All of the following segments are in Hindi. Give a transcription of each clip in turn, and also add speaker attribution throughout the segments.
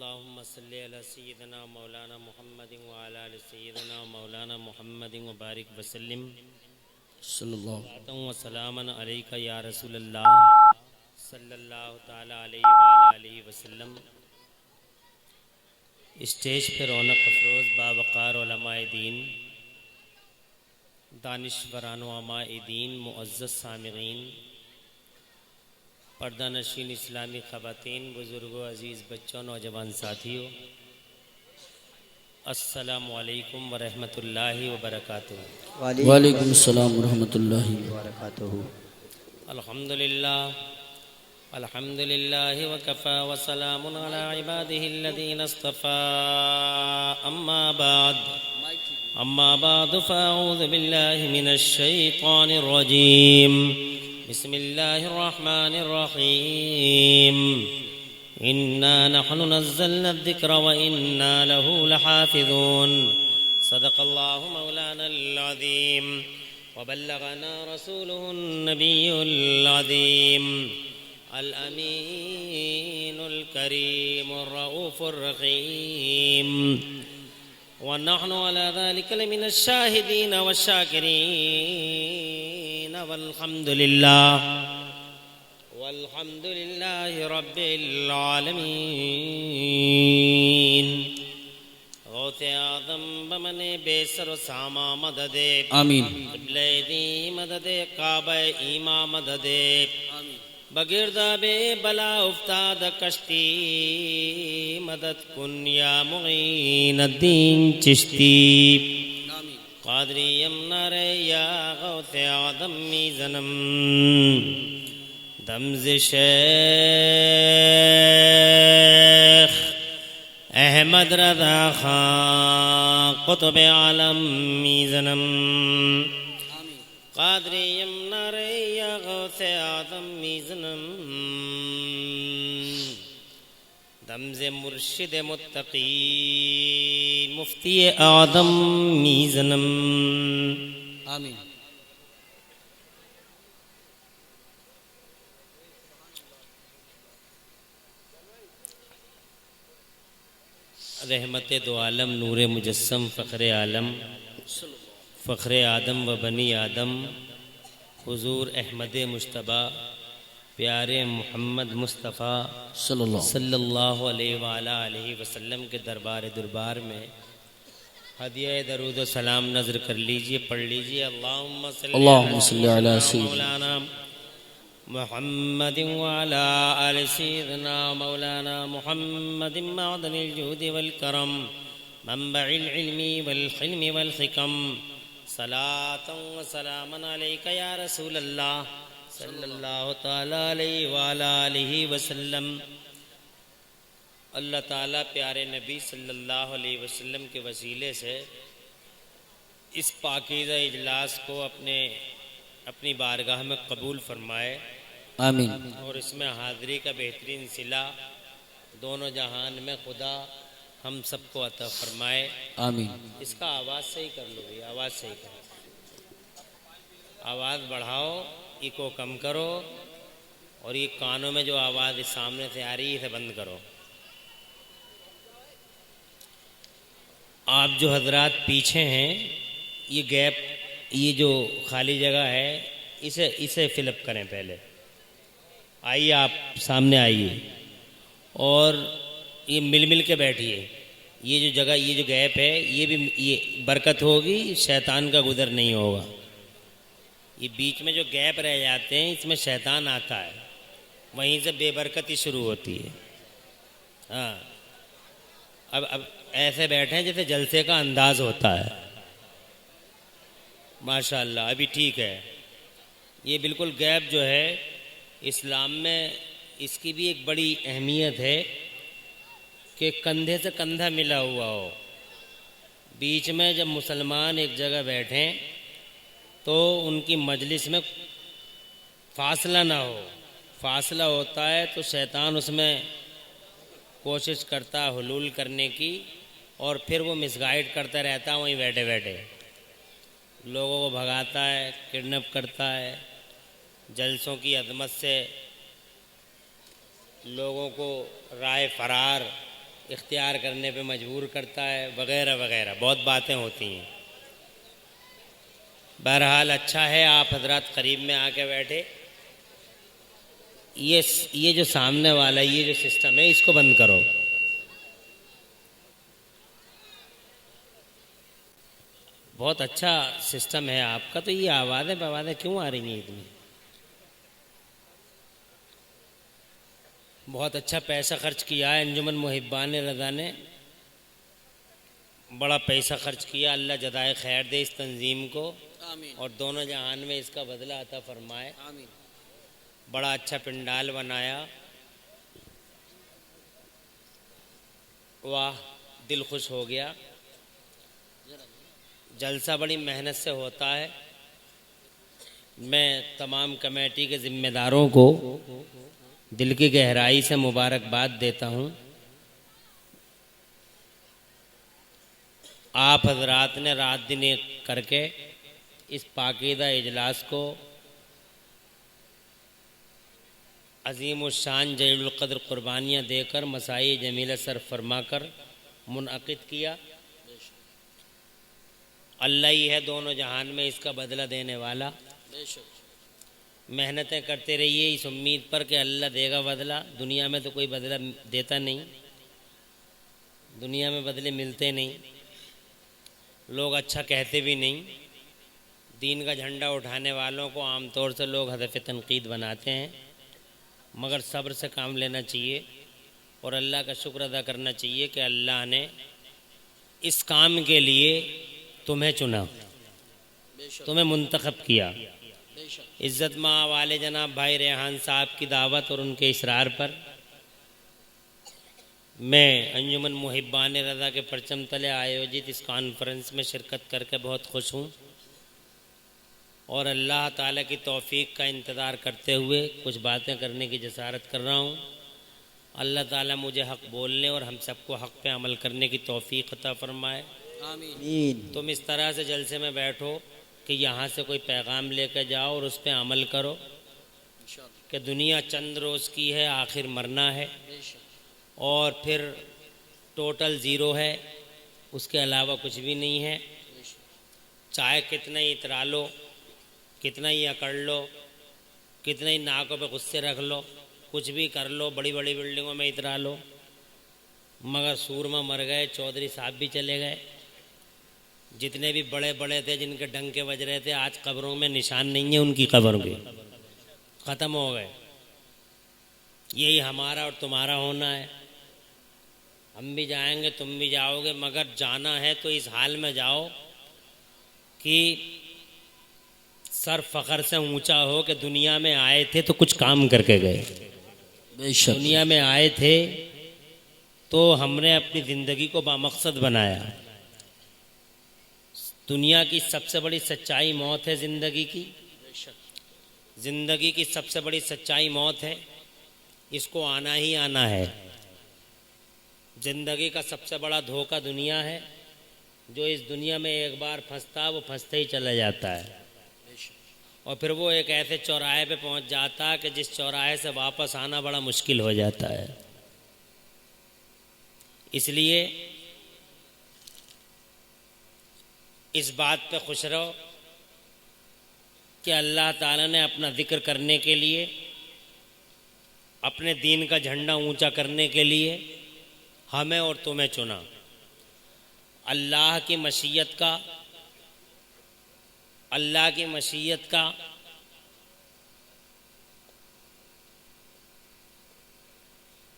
Speaker 1: अल्लाहुम्मा सल्लि अला सय्यिदिना मौलाना मुहम्मदिन व अला आलि सय्यिदिना मौलाना मुहम्मदिन व बारिक व सल्लिम सल्लल्लाहु व सलामन अलैका या रसूलल्लाह सल्लल्लाहु ताला अलैहि व अला आलिहि व सल्लम। स्टेज पर रौनक अफरोज़ बावक़ार उलमाए दीन, दानिशवरान व अमाए दीन, मुअज़्ज़ज़ सामिईन, पर्दा नशीन इस्लामी ख़वातीन, बुज़ुर्गों, अज़ीज़ बच्चों, नौजवान साथियों, अस्सलामु अलैकुम व रहमतुल्लाहि व बरकातुहू।
Speaker 2: वालेकुम अस्सलाम व रहमतुल्लाहि व बरकातुहू।
Speaker 1: अल्हम्दुलिल्लाह अल्हम्दुलिल्लाहि व कफ़ा व सलामुन अला इबादिहि अल्लज़ीना इस्तफ़ा। अम्मा बाद फ़अऊज़ु बिल्लाहि मिनश शैतानिर रजीम। बिस्मिल्लाहिर रहमानिर रहीम। इन्ना नहनु नज़्ज़लना अज़्ज़िक्र व इन्ना लहू लहाफ़िज़ून। सदक़ल्लाहु मौलानल अज़ीम व बल्लगना रसूलुहुन नबियुल अज़ीम अल अमीनुल करीमुर रऊफ़ुर रहीम। व नहनु अला ज़ालिका लमिनश शाहिदीन वश्शाकिरीन वल्हम्दुलिल्लाहि रब्बिल आलमीन। गौसे आज़म बमने बेसर सामा मददे
Speaker 2: आमीन।
Speaker 1: क़िबले दी मददे काबे ईमा मददे बगिरदाबे बला उफ्ताद कश्ती मदद कुन या मुईनुद्दीन चिश्ती। क़ादरियम नरे या गौसे आज़म मीज़नम दम्ज़ शेख अहमद रज़ा खां क़ुतुब आलम मीज़नम। क़ादरियम नरे या गौसे आज़म मीज़नम दम्ज़ मुर्शिद मुत्तक़ी मुफ्ती आदम मीज़नम।
Speaker 2: आमीन।
Speaker 1: रहमत दो आलम नूर मुजस्सम फ़ख्र आलम फ़ख्र आदम व बनी आदम हुज़ूर अहमद मुश्तबा प्यारे मोहम्मद मुस्तफ़ा सल्लल्लाहु अलैहि वसल्लम के दरबार में हदिया दरूद व सलाम नज़र कर लीजिए, पढ़ लीजिए। अल्लाहुम्मा सल्लि अला मौलाना मुहम्मदिन व अला आलि सय्यिदिना मौलाना मुहम्मदिन मअदनिल जूदि वल करम मनबइल इल्मी वल हिल्मी वल हिकम। सलातन व सलामन अलैका या रसूलल्लाह सल्लल्लाहु ताला अलैहि व अला आलिहि वसल्लम। अल्लाह ताला प्यारे नबी सल्लल्लाहु अलैहि वसल्लम के वसीले से इस पाकीज़ा इजलास को अपनी बारगाह में कबूल फरमाए।
Speaker 2: आमीन।
Speaker 1: और इसमें हाज़िरी का बेहतरीन सिला दोनों जहान में खुदा हम सबको अता फरमाए।
Speaker 2: आमीन।
Speaker 1: इसका आवाज़ सही कर लो भैया, आवाज़ सही करो, आवाज़ बढ़ाओ, इको कम करो, और ये कानों में जो आवाज़ इस सामने से आ रही है इसे बंद करो। आप जो हजरात पीछे हैं, ये गैप, ये जो खाली जगह है, इसे फिलअप करें। पहले आइए, आप सामने आइए और ये मिल के बैठिए। ये जो जगह, ये जो गैप है, ये बरकत होगी, शैतान का गुजर नहीं होगा। ये बीच में जो गैप रह जाते हैं, इसमें शैतान आता है, वहीं से बेबरकती शुरू होती है। हाँ, अब ऐसे बैठे हैं जैसे जलसे का अंदाज होता है। माशाअल्लाह, अभी ठीक है। ये बिल्कुल गैप जो है, इस्लाम में इसकी भी एक बड़ी अहमियत है कि कंधे से कंधा मिला हुआ हो। बीच में जब मुसलमान एक जगह बैठें तो उनकी मजलिस में फासला ना हो। फासला होता है तो शैतान उसमें कोशिश करता है हुलूल करने की, और फिर वो मिसगाइड करता रहता है। वहीं बैठे बैठे लोगों को भगाता है, किडनैप करता है, जलसों की अज़मत से लोगों को राह फरार इख्तियार करने पे मजबूर करता है, वगैरह वगैरह बहुत बातें होती हैं। बहरहाल अच्छा है आप हजरात करीब में आके बैठे। ये जो सामने वाला ये जो सिस्टम है इसको बंद करो। बहुत अच्छा सिस्टम है आपका, तो ये आवाज़ें क्यों आ रही हैं इतनी? बहुत अच्छा पैसा खर्च किया है अंजुमन मुहिब्बान रज़ा ने, बड़ा पैसा खर्च किया। अल्लाह जज़ाए खैर दे इस तंजीम को
Speaker 2: आमीन
Speaker 1: और दोनों जहान में इसका बदला अता फरमाए।
Speaker 2: आमीन।
Speaker 1: बड़ा अच्छा पंडाल बनाया, वाह दिल खुश हो गया। जलसा बड़ी मेहनत से होता है। मैं तमाम कमेटी के ज़िम्मेदारों को दिल की गहराई से मुबारकबाद देता हूँ। आप हजरात ने रात दिन एक करके इस पाकीदा इजलास को अजीम उशान जलील क़द्र कुर्बानियाँ देकर मसाई जमीला सर फरमा कर मुनअक़िद किया। अल्लाह ही है दोनों जहान में इसका बदला देने वाला। मेहनतें करते रहिए इस उम्मीद पर कि अल्लाह देगा बदला। दुनिया में तो कोई बदला देता नहीं, दुनिया में बदले मिलते नहीं, लोग अच्छा कहते भी नहीं। दीन का झंडा उठाने वालों को आमतौर से लोग हदफ तनकीद बनाते हैं, मगर सब्र से काम लेना चाहिए और अल्लाह का शुक्र अदा करना चाहिए कि अल्लाह ने इस काम के लिए तुम्हें चुना, तुम्हें मुंतखब किया। इज़्ज़त माँ वाले जनाब भाई रेहान साहब की दावत और उनके इसरार पर मैं अंजुमन मुहिब्बान रज़ा के परचम तले आयोजित इस कॉन्फ्रेंस में शिरकत करके बहुत खुश हूँ और अल्लाह ताला की तौफीक का इंतज़ार करते हुए कुछ बातें करने की जसारत कर रहा हूँ। अल्लाह ताला मुझे हक़ बोलने और हम सबको हक़ पे अमल करने की तौफीक अता फरमाए।
Speaker 2: आमीन।
Speaker 1: तुम इस तरह से जलसे में बैठो कि यहाँ से कोई पैगाम लेकर जाओ और उस पर अमल करो कि दुनिया चंद रोज़ की है, आखिर मरना है और फिर टोटल ज़ीरो है, उसके अलावा कुछ भी नहीं है। चाहे कितना ही इतरा लो, कितना ही अकड़ लो, कितना ही नाकों पे गुस्से रख लो, कुछ भी कर लो, बड़ी बड़ी बिल्डिंगों में इतरा लो, मगर सूरमा मर गए, चौधरी साहब भी चले गए, जितने भी बड़े बड़े थे जिनके डंके बज रहे थे आज कब्रों में निशान नहीं है उनकी कब्रों के, ख़त्म हो गए। यही हमारा और तुम्हारा होना है। हम भी जाएंगे, तुम भी जाओगे, मगर जाना है तो इस हाल में जाओ कि सर फ़ख्र से ऊंचा हो कि दुनिया में आए थे तो कुछ काम करके गए। दुनिया में आए थे तो हमने अपनी ज़िंदगी को बामकसद बनाया। दुनिया की सबसे बड़ी सच्चाई मौत है, ज़िंदगी की सबसे बड़ी सच्चाई मौत है। इसको आना ही आना है। ज़िंदगी का सबसे बड़ा धोखा दुनिया है। जो इस दुनिया में एक बार फंसता वो फंसते ही चला जाता है और फिर वो एक ऐसे चौराहे पे पहुंच जाता है कि जिस चौराहे से वापस आना बड़ा मुश्किल हो जाता है। इसलिए इस बात पे खुश रहो कि अल्लाह ताला ने अपना जिक्र करने के लिए, अपने दीन का झंडा ऊंचा करने के लिए हमें और तुम्हें चुना। अल्लाह की मशीयत का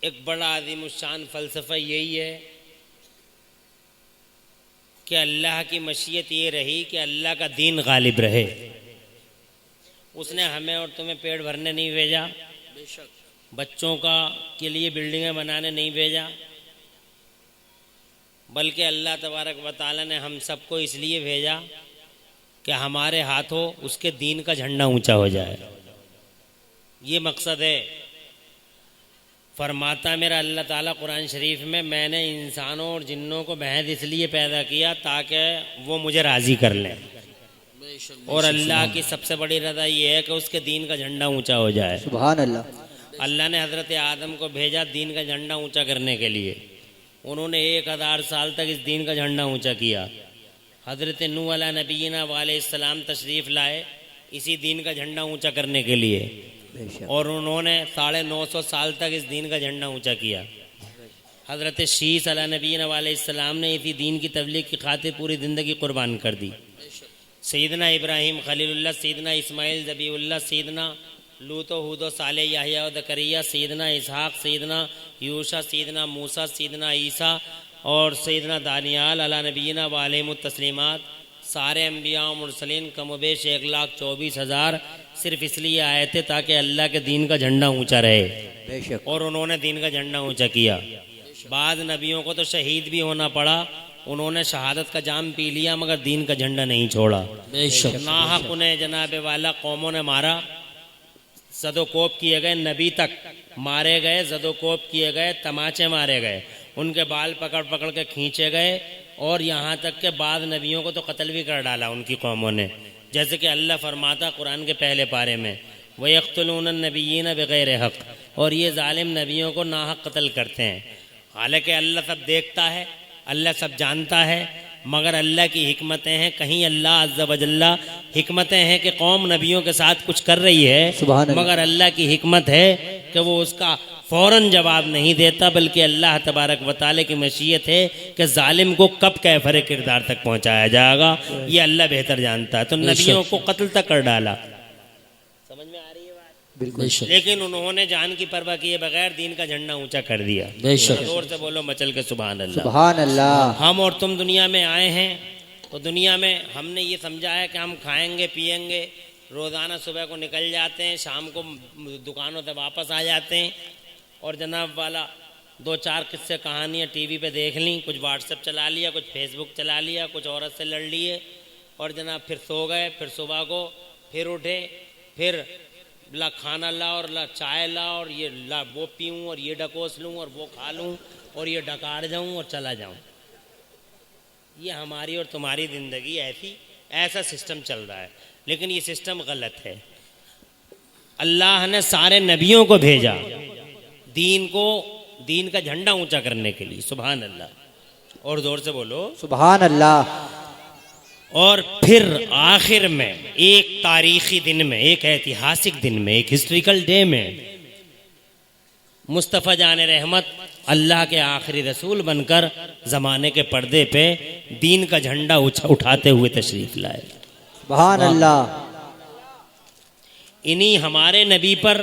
Speaker 1: एक बड़ा आज़ीमुश्शान फ़लसफ़ा यही है कि अल्लाह की मशीयत ये रही कि अल्लाह का दीन गालिब रहे। उसने हमें और तुम्हें पेट भरने नहीं भेजा, बच्चों का के लिए बिल्डिंगें बनाने नहीं भेजा, बल्कि अल्लाह तबारक व तआला ने हम सबको इसलिए भेजा कि हमारे हाथों उसके दीन का झंडा ऊंचा हो जाए। ये मकसद है। फरमाता मेरा अल्लाह ताला कुरान शरीफ में, मैंने इंसानों और जिन्नों को महज इसलिए पैदा किया ताकि वो मुझे राज़ी कर लें, और अल्लाह की सबसे बड़ी रज़ा ये है कि उसके दीन का झंडा ऊंचा हो जाए।
Speaker 2: सुभान अल्लाह।
Speaker 1: अल्लाह ने हज़रत आदम को भेजा दीन का झंडा ऊंचा करने के लिए। उन्होंने 1000 साल तक इस दीन का झंडा ऊंचा किया। हज़रत नूह अला नबीना वालैहिस्सलाम तशरीफ़ लाए इसी दीन का झंडा ऊंचा करने के लिए,
Speaker 2: बेशक
Speaker 1: और उन्होंने 950 साल तक इस दीन का झंडा ऊंचा किया। हज़रत शीस अला नबीना वालैहिस्सलाम ने इसी दीन की तबलीग की खातिर पूरी ज़िंदगी कुर्बान कर दी। सैयदना इब्राहीम खलीलुल्लाह, सैयदना इस्माइल ज़बीउल्लाह, सैयदना लूतो हूदो साले याहिया व ज़करिया, सैयदना इसहाक, सैयदना यूशा, सैयदना मूसा, सैयदना ईसा और सैयदना दानियाल अला नबीना वालैहिमुत तस्लीमात, सारे अम्बिया और मुरसलीन कमोबेश 1,24,000 सिर्फ इसलिए आए थे ताकि अल्लाह के दीन का झंडा ऊंचा रहे,
Speaker 2: बेशक
Speaker 1: और उन्होंने दीन का झंडा ऊंचा किया। बाद नबियों को तो शहीद भी होना पड़ा, उन्होंने शहादत का जाम पी लिया मगर दीन का झंडा नहीं छोड़ा।
Speaker 2: बेशक
Speaker 1: नाहक उन्हें जनाब वाला कौमों ने मारा, ज़दोकोप किए गए, नबी तक मारे गए, ज़दोकोप किए गए, तमाचे मारे गए, उनके बाल पकड़ पकड़ के खींचे गए, और यहाँ तक के बाद नबियों को तो कत्ल भी कर डाला उनकी कौमों ने। जैसे कि अल्लाह फरमाता कुरान के पहले पारे में, वयक़्तुलून नबिय्यीन बिग़ैरि हक़, और ये जालिम नबियों को नाहक कत्ल करते हैं। हालांकि अल्लाह सब देखता है, अल्लाह सब जानता है, मगर अल्लाह की हिकमतें हैं। कहीं अल्लाह अज़्ज़ा वजल्ला हिकमतें हैं कि कौम नबियों के साथ कुछ कर रही है, मगर अल्लाह की हिकमत है कि वो उसका फ़ौरन जवाब नहीं देता, बल्कि अल्लाह तबारक व तआला की मशीयत है कि जालिम को कब कैफरे किरदार तक पहुँचाया जाएगा, ये अल्लाह बेहतर जानता है। तो नबियों को कत्ल तक कर डाला। समझ में आ रही है बात?
Speaker 2: बिल्कुल,
Speaker 1: लेकिन उन्होंने जान की परवाह किए बगैर दीन का झंडा ऊंचा कर दिया।
Speaker 2: बेशक
Speaker 1: जोर से बोलो मचल के सुभान अल्लाह।
Speaker 2: सुभान अल्लाह।
Speaker 1: हम और तुम दुनिया में आए हैं तो दुनिया में हमने ये समझा है कि हम खाएंगे पिएंगे, रोज़ाना सुबह को निकल जाते हैं, शाम को दुकानों से वापस आ जाते हैं, और जनाब वाला 2-4 किस्से कहानियाँ टीवी पे देख ली, कुछ व्हाट्सएप चला लिया, कुछ फेसबुक चला लिया, कुछ औरत से लड़ लिए, और जनाब फिर सो गए। फिर सुबह को फिर उठे, फिर ला खाना ला और ला चाय ला और ये ला वो पीऊँ और ये डकोस लूँ और वो खा लूँ और ये डकार जाऊँ और चला जाऊँ। ये हमारी और तुम्हारी ज़िंदगी ऐसा सिस्टम चल रहा है, लेकिन ये सिस्टम गलत है। अल्लाह ने सारे नबियों को भेजा दीन का झंडा ऊंचा करने के लिए। सुभान अल्लाह, और जोर से बोलो
Speaker 2: सुभान अल्लाह।
Speaker 1: और फिर आखिर में एक तारीखी दिन में, एक ऐतिहासिक दिन में, एक हिस्ट्रिकल डे में मुस्तफ़ा जान रहमत अल्लाह के आखिरी रसूल बनकर ज़माने के पर्दे पे दीन का झंडा उठाते हुए तशरीफ़ लाए।
Speaker 2: सुभान अल्लाह।
Speaker 1: इन्हीं हमारे नबी पर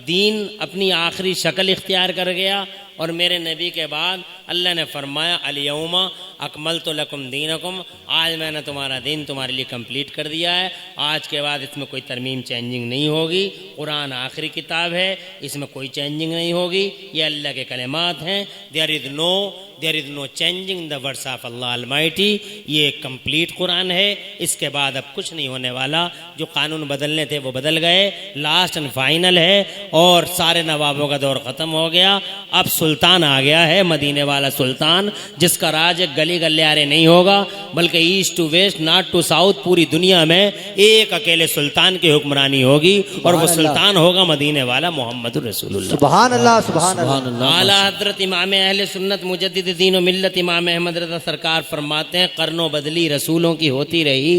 Speaker 1: दीन अपनी आखिरी शक्ल इख्तियार कर गया, और मेरे नबी के बाद अल्लाह ने फरमाया अल-यौमा अकमलतु लकुम दीनकुम, आज मैंने तुम्हारा दीन तुम्हारे लिए कंप्लीट कर दिया है। आज के बाद इसमें कोई तरमीम चेंजिंग नहीं होगी। कुरान आखिरी किताब है, इसमें कोई चेंजिंग नहीं होगी। ये अल्लाह के कलिमात हैं। There is no changing the words of Allah almighty. ये कंप्लीट कुरान है, इसके बाद अब कुछ नहीं होने वाला। जो कानून बदलने थे वो बदल गए, लास्ट एंड फाइनल है, और सारे नवाबों का दौर ख़त्म हो गया। अब सुल्तान आ गया है, मदीने वाला सुल्तान, जिसका राज गली गलियारे नहीं होगा, बल्कि east to west, north to south, पूरी दुनिया में एक अकेले सुल्तान की हुक्मरानी होगी, और वो सुल्तान होगा मदीने वाला मोहम्मद रसूलुल्लाह।
Speaker 2: सुभान अल्लाह। सुभान अल्लाह।
Speaker 1: आला हज़रत इमाम अहले सुन्नत मुजद्दिद दीन व मिल्लत इमाम अहमद रज़ा सरकार फरमाते हैं, कर्नों बदली रसूलों की होती रही,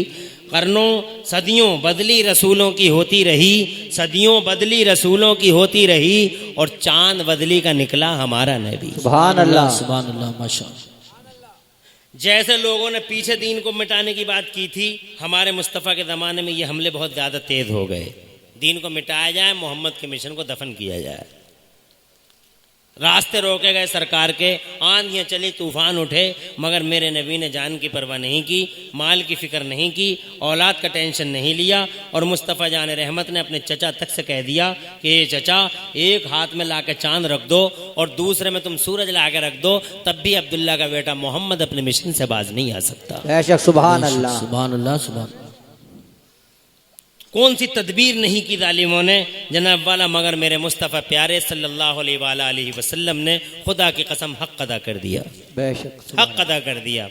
Speaker 1: कर्नों सदियों बदली रसूलों की होती रही, सदियों बदली रसूलों की होती रही, और चांद बदली का निकला हमारा नबी।
Speaker 2: सुभान अल्लाह। सुभान अल्लाह। माशाअल्लाह।
Speaker 1: जैसे लोगों ने पीछे दीन को मिटाने की बात की थी, हमारे मुस्तफ़ा के ज़माने में ये हमले बहुत ज़्यादा तेज़ हो गए। दीन को मिटाया जाए, मोहम्मद के मिशन को दफन किया जाए। रास्ते रोके गए सरकार के, आंधियाँ चली, तूफान उठे, मगर मेरे नबी ने जान की परवाह नहीं की, माल की फिक्र नहीं की, औलाद का टेंशन नहीं लिया, और मुस्तफ़ा जान रहमत ने अपने चचा तक से कह दिया कि ये चचा, एक हाथ में ला के चाँद रख दो और दूसरे में तुम सूरज ला के रख दो, तब भी अब्दुल्ला का बेटा मोहम्मद अपने मिशन से बाज नहीं आ सकता।
Speaker 2: बेशक। सुभान अल्लाह। सुभान अल्लाह। सुभान।
Speaker 1: कौन सी तदबीर नहीं की जालिमों ने जनाब वाला, मगर मेरे मुस्तफ़ा प्यारे सल्लल्लाहु अलैहि वसल्लम ने खुदा की कसम हक अदा कर दिया,
Speaker 2: बेशक
Speaker 1: हक अदा कर दिया।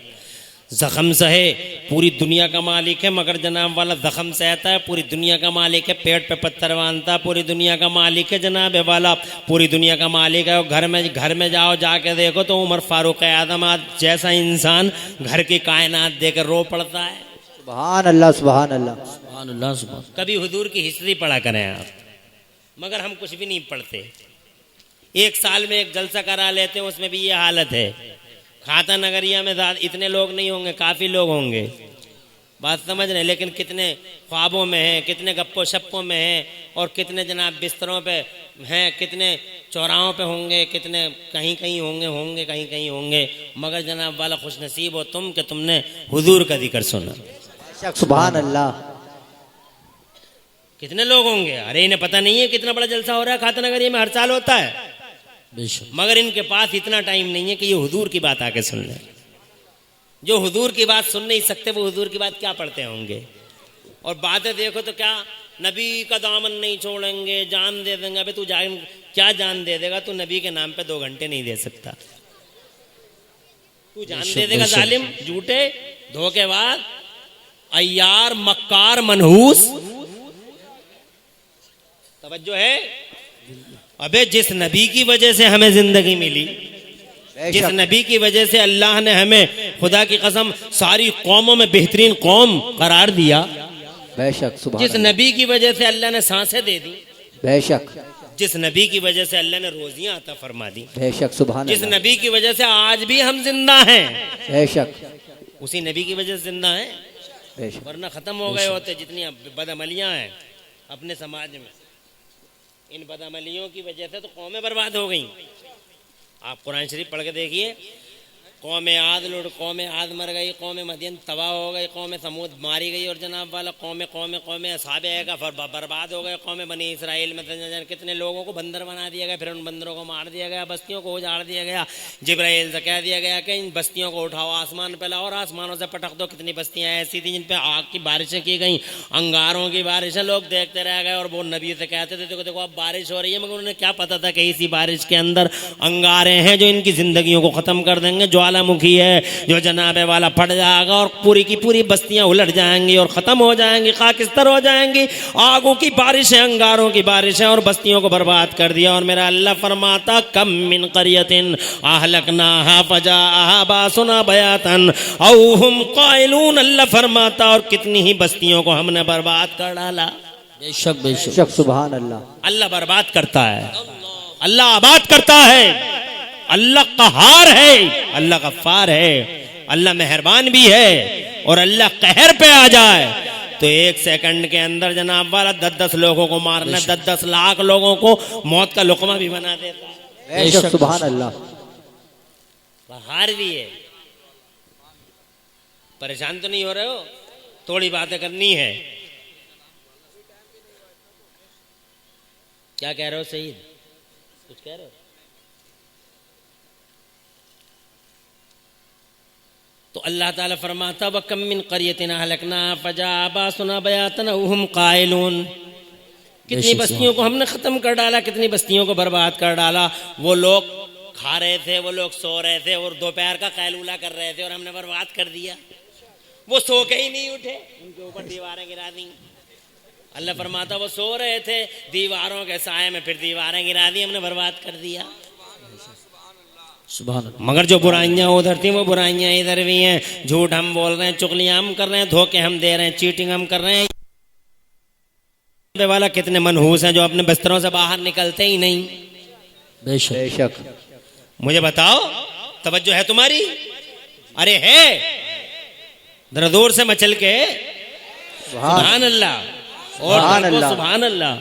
Speaker 1: जख्म सहे, पूरी दुनिया का मालिक है, मगर जनाब वाला जख्म सहता है। पूरी दुनिया का मालिक है, पेट पे पत्थर बांधता, पूरी दुनिया का मालिक है जनाब वाला, पूरी दुनिया का मालिक है। घर में जाओ, जाके देखो तो उमर फारूक आदम जैसा इंसान घर की कायनात देकर रो पड़ता है।
Speaker 3: सुभान अल्लाह, सुभान अल्लाह,
Speaker 2: सुभान अल्लाह सुभान।
Speaker 1: कभी हुजूर की हिस्ट्री पढ़ा करें आप, मगर हम कुछ भी नहीं पढ़ते। एक साल में एक जलसा करा लेते हैं, उसमें भी ये हालत है। खाता नगरिया में इतने लोग नहीं होंगे, काफ़ी लोग होंगे, बात समझ रहे, लेकिन कितने ख्वाबों में हैं, कितने गप्पो शप्पों में हैं, और कितने जनाब बिस्तरों पे हैं, कितने चौराहों पे होंगे, कितने कहीं कहीं होंगे कहीं कहीं होंगे, मगर जनाब वाला खुश नसीब हो तुम कि तुमने हुजूर का जिक्र सुना।
Speaker 3: सुभान अल्लाह।
Speaker 1: कितने लोग होंगे, अरे इन्हें पता नहीं है कितना बड़ा जलसा हो रहा है खाता नगरिया में, हर साल होता है, मगर इनके पास इतना टाइम नहीं है कि ये हुजूर की बात आके सुन लें। जो हुजूर की बात सुन नहीं सकते वो हुजूर की बात क्या पढ़ते होंगे। और बातें देखो तो क्या, नबी का दामन नहीं छोड़ेंगे, जान दे देंगे। अबे तू जान क्या जान दे देगा, तू नबी के नाम पे 2 घंटे नहीं दे सकता। तू जान दे देगा जालिम, झूठे, धोखेबाज, अय्यार, मक्कार, मनहूस। तवज्जो है। अबे जिस नबी की वजह से हमें जिंदगी मिली, जिस नबी की वजह से अल्लाह ने हमें खुदा की कसम सारी कौमों में बेहतरीन कौम करार दिया,
Speaker 3: बेशक, सुभान
Speaker 1: जिस नबी की वजह से अल्लाह ने सांसें दे दी,
Speaker 3: बेशक,
Speaker 1: जिस नबी की वजह से अल्लाह ने रोजियां अता फरमा दी,
Speaker 3: बेशक, सुभान
Speaker 1: जिस नबी की वजह से आज भी हम जिंदा हैं,
Speaker 3: बेशक,
Speaker 1: उसी नबी की वजह से जिंदा हैं,
Speaker 3: बेशक,
Speaker 1: वरना खत्म हो गए होते। जितनी बदअमलियां हैं अपने समाज में, इन बदअमलियों की वजह से तो कौमें बर्बाद हो गई। आप कुरान शरीफ पढ़ के देखिए, कौम आद लुट, कौम आद मर गई, कौम मदियन तबाह हो गई, कौम समूद मारी गई, और जनाब वाला कौम असहाबे का बर्बाद हो गए। कौम बनी इसराइल में कितने लोगों को बंदर बना दिया गया, फिर उन बंदरों को मार दिया गया, बस्तियों को उजाड़ दिया गया। जिब्राइल से कह दिया गया कि इन बस्तियों को उठाओ, आसमान पे लाओ और आसमानों से पटक दो। कितनी बस्तियाँ ऐसी थी जिन पर आग की बारिशें की गई, अंगारों की बारिशें, लोग देखते रह गए। और वो नबी से कहते थे देखो देखो अब बारिश हो रही है, मगर उन्हें क्या पता था कि इसी बारिश के अंदर अंगारे हैं जो इनकी जिंदगियों को खत्म कर देंगे। ज्वालामुखी है जो जनाबे वाला फट जाएगा और पूरी की पूरी बस्तियां उलट जाएंगी और खत्म हो जाएंगी, खाकिस्तर हो जाएंगी। आगों की बारिश है, अंगारों की बारिश है, और बस्तियों को बर्बाद कर दिया। और मेरा अल्लाह फरमाता कम मिन क़रियतिन अहलकनाहा फजाअहा बासुना बयातन औ हुम क़ाइलून। अल्लाह फरमाता और कितनी ही बस्तियों को हमने बर्बाद कर डाला।
Speaker 2: बेशक बेशक,
Speaker 3: बेशक, सुभान अल्लाह।
Speaker 1: अल्लाह बर्बाद करता है, अल्लाह आबाद करता है, अल्लाह कहार है, अल्लाह गफ्फार है, अल्लाह मेहरबान भी है। और अल्लाह कहर पे आ जाए तो 1 सेकंड के अंदर जनाब वाला 10-10 लोगों को मारना, 10-10 लाख लोगों को मौत का लुकमा भी बना देता है।
Speaker 3: बेशक, सुभान अल्लाह।
Speaker 1: कहार भी है। परेशान तो नहीं हो रहे हो, थोड़ी बातें करनी है। क्या कह रहे हो सईद, कुछ कह रहे हो? तो अल्लाह ताला फरमाता व कम मिन क़रियतिन अहलकनाहा फजाअहा बासुना बयातन औ हुम क़ाइलून। कितनी बस्तियों को हमने ख़त्म कर डाला, कितनी बस्तियों को बर्बाद कर डाला। वो लोग खा रहे थे, वो लोग सो रहे थे और दोपहर का कैलूला कर रहे थे और हमने बर्बाद कर दिया। वो सो के ही नहीं उठे, उनके ऊपर दीवारें गिरा दी। अल्लाह फरमाता वो सो रहे थे, दीवारों के साए में फिर दीवारें गिरा दी, हमने बर्बाद कर दिया। मगर जो बुराइयां उधर थी वो बुराइयां इधर भी हैं। झूठ हम बोल रहे हैं, चुगलियां हम कर रहे हैं, धोखे हम दे रहे हैं, चीटिंग हम कर रहे हैं। वाला कितने मनहूस हैं जो अपने बिस्तरों से बाहर निकलते ही नहीं।
Speaker 2: बेशक
Speaker 3: बेशक,
Speaker 1: मुझे बताओ, तवज्जो है तुम्हारी? अरे है, जरा जोर से मचल के सुभान अल्लाह और सुभान अल्लाह।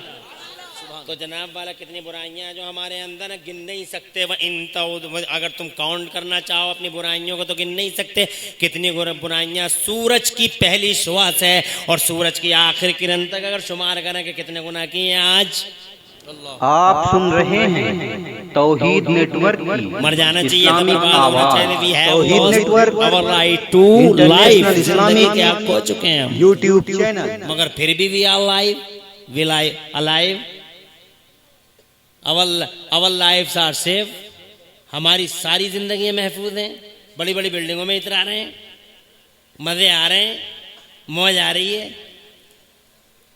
Speaker 1: तो जनाब वाला कितनी बुराइयां जो हमारे अंदर गिन नहीं सकते। वह इन अगर तुम काउंट करना चाहो अपनी बुराइयों को तो गिन नहीं सकते। कितनी बुराइयां सूरज की पहली शुआ से और सूरज की आखिरी किरण तक अगर शुमार करें कि कितने गुनाह किए हैं आज।
Speaker 4: आप सुन रहे हैं तौहीद नेटवर्क की
Speaker 1: मर जाना चाहिए तभी बात होना चाहिए।
Speaker 4: तौहीद network
Speaker 1: our right to life Islamic के आप पहुंच चुके हैं
Speaker 4: यूट्यूब चैनल,
Speaker 1: मगर फिर भी we are live, we alive, our lifes are safe. हमारी सारी जिंदगी महफूज हैं। बड़ी बड़ी बिल्डिंगों में इतरा रहे हैं, मजे आ रहे हैं, मौज आ रही है,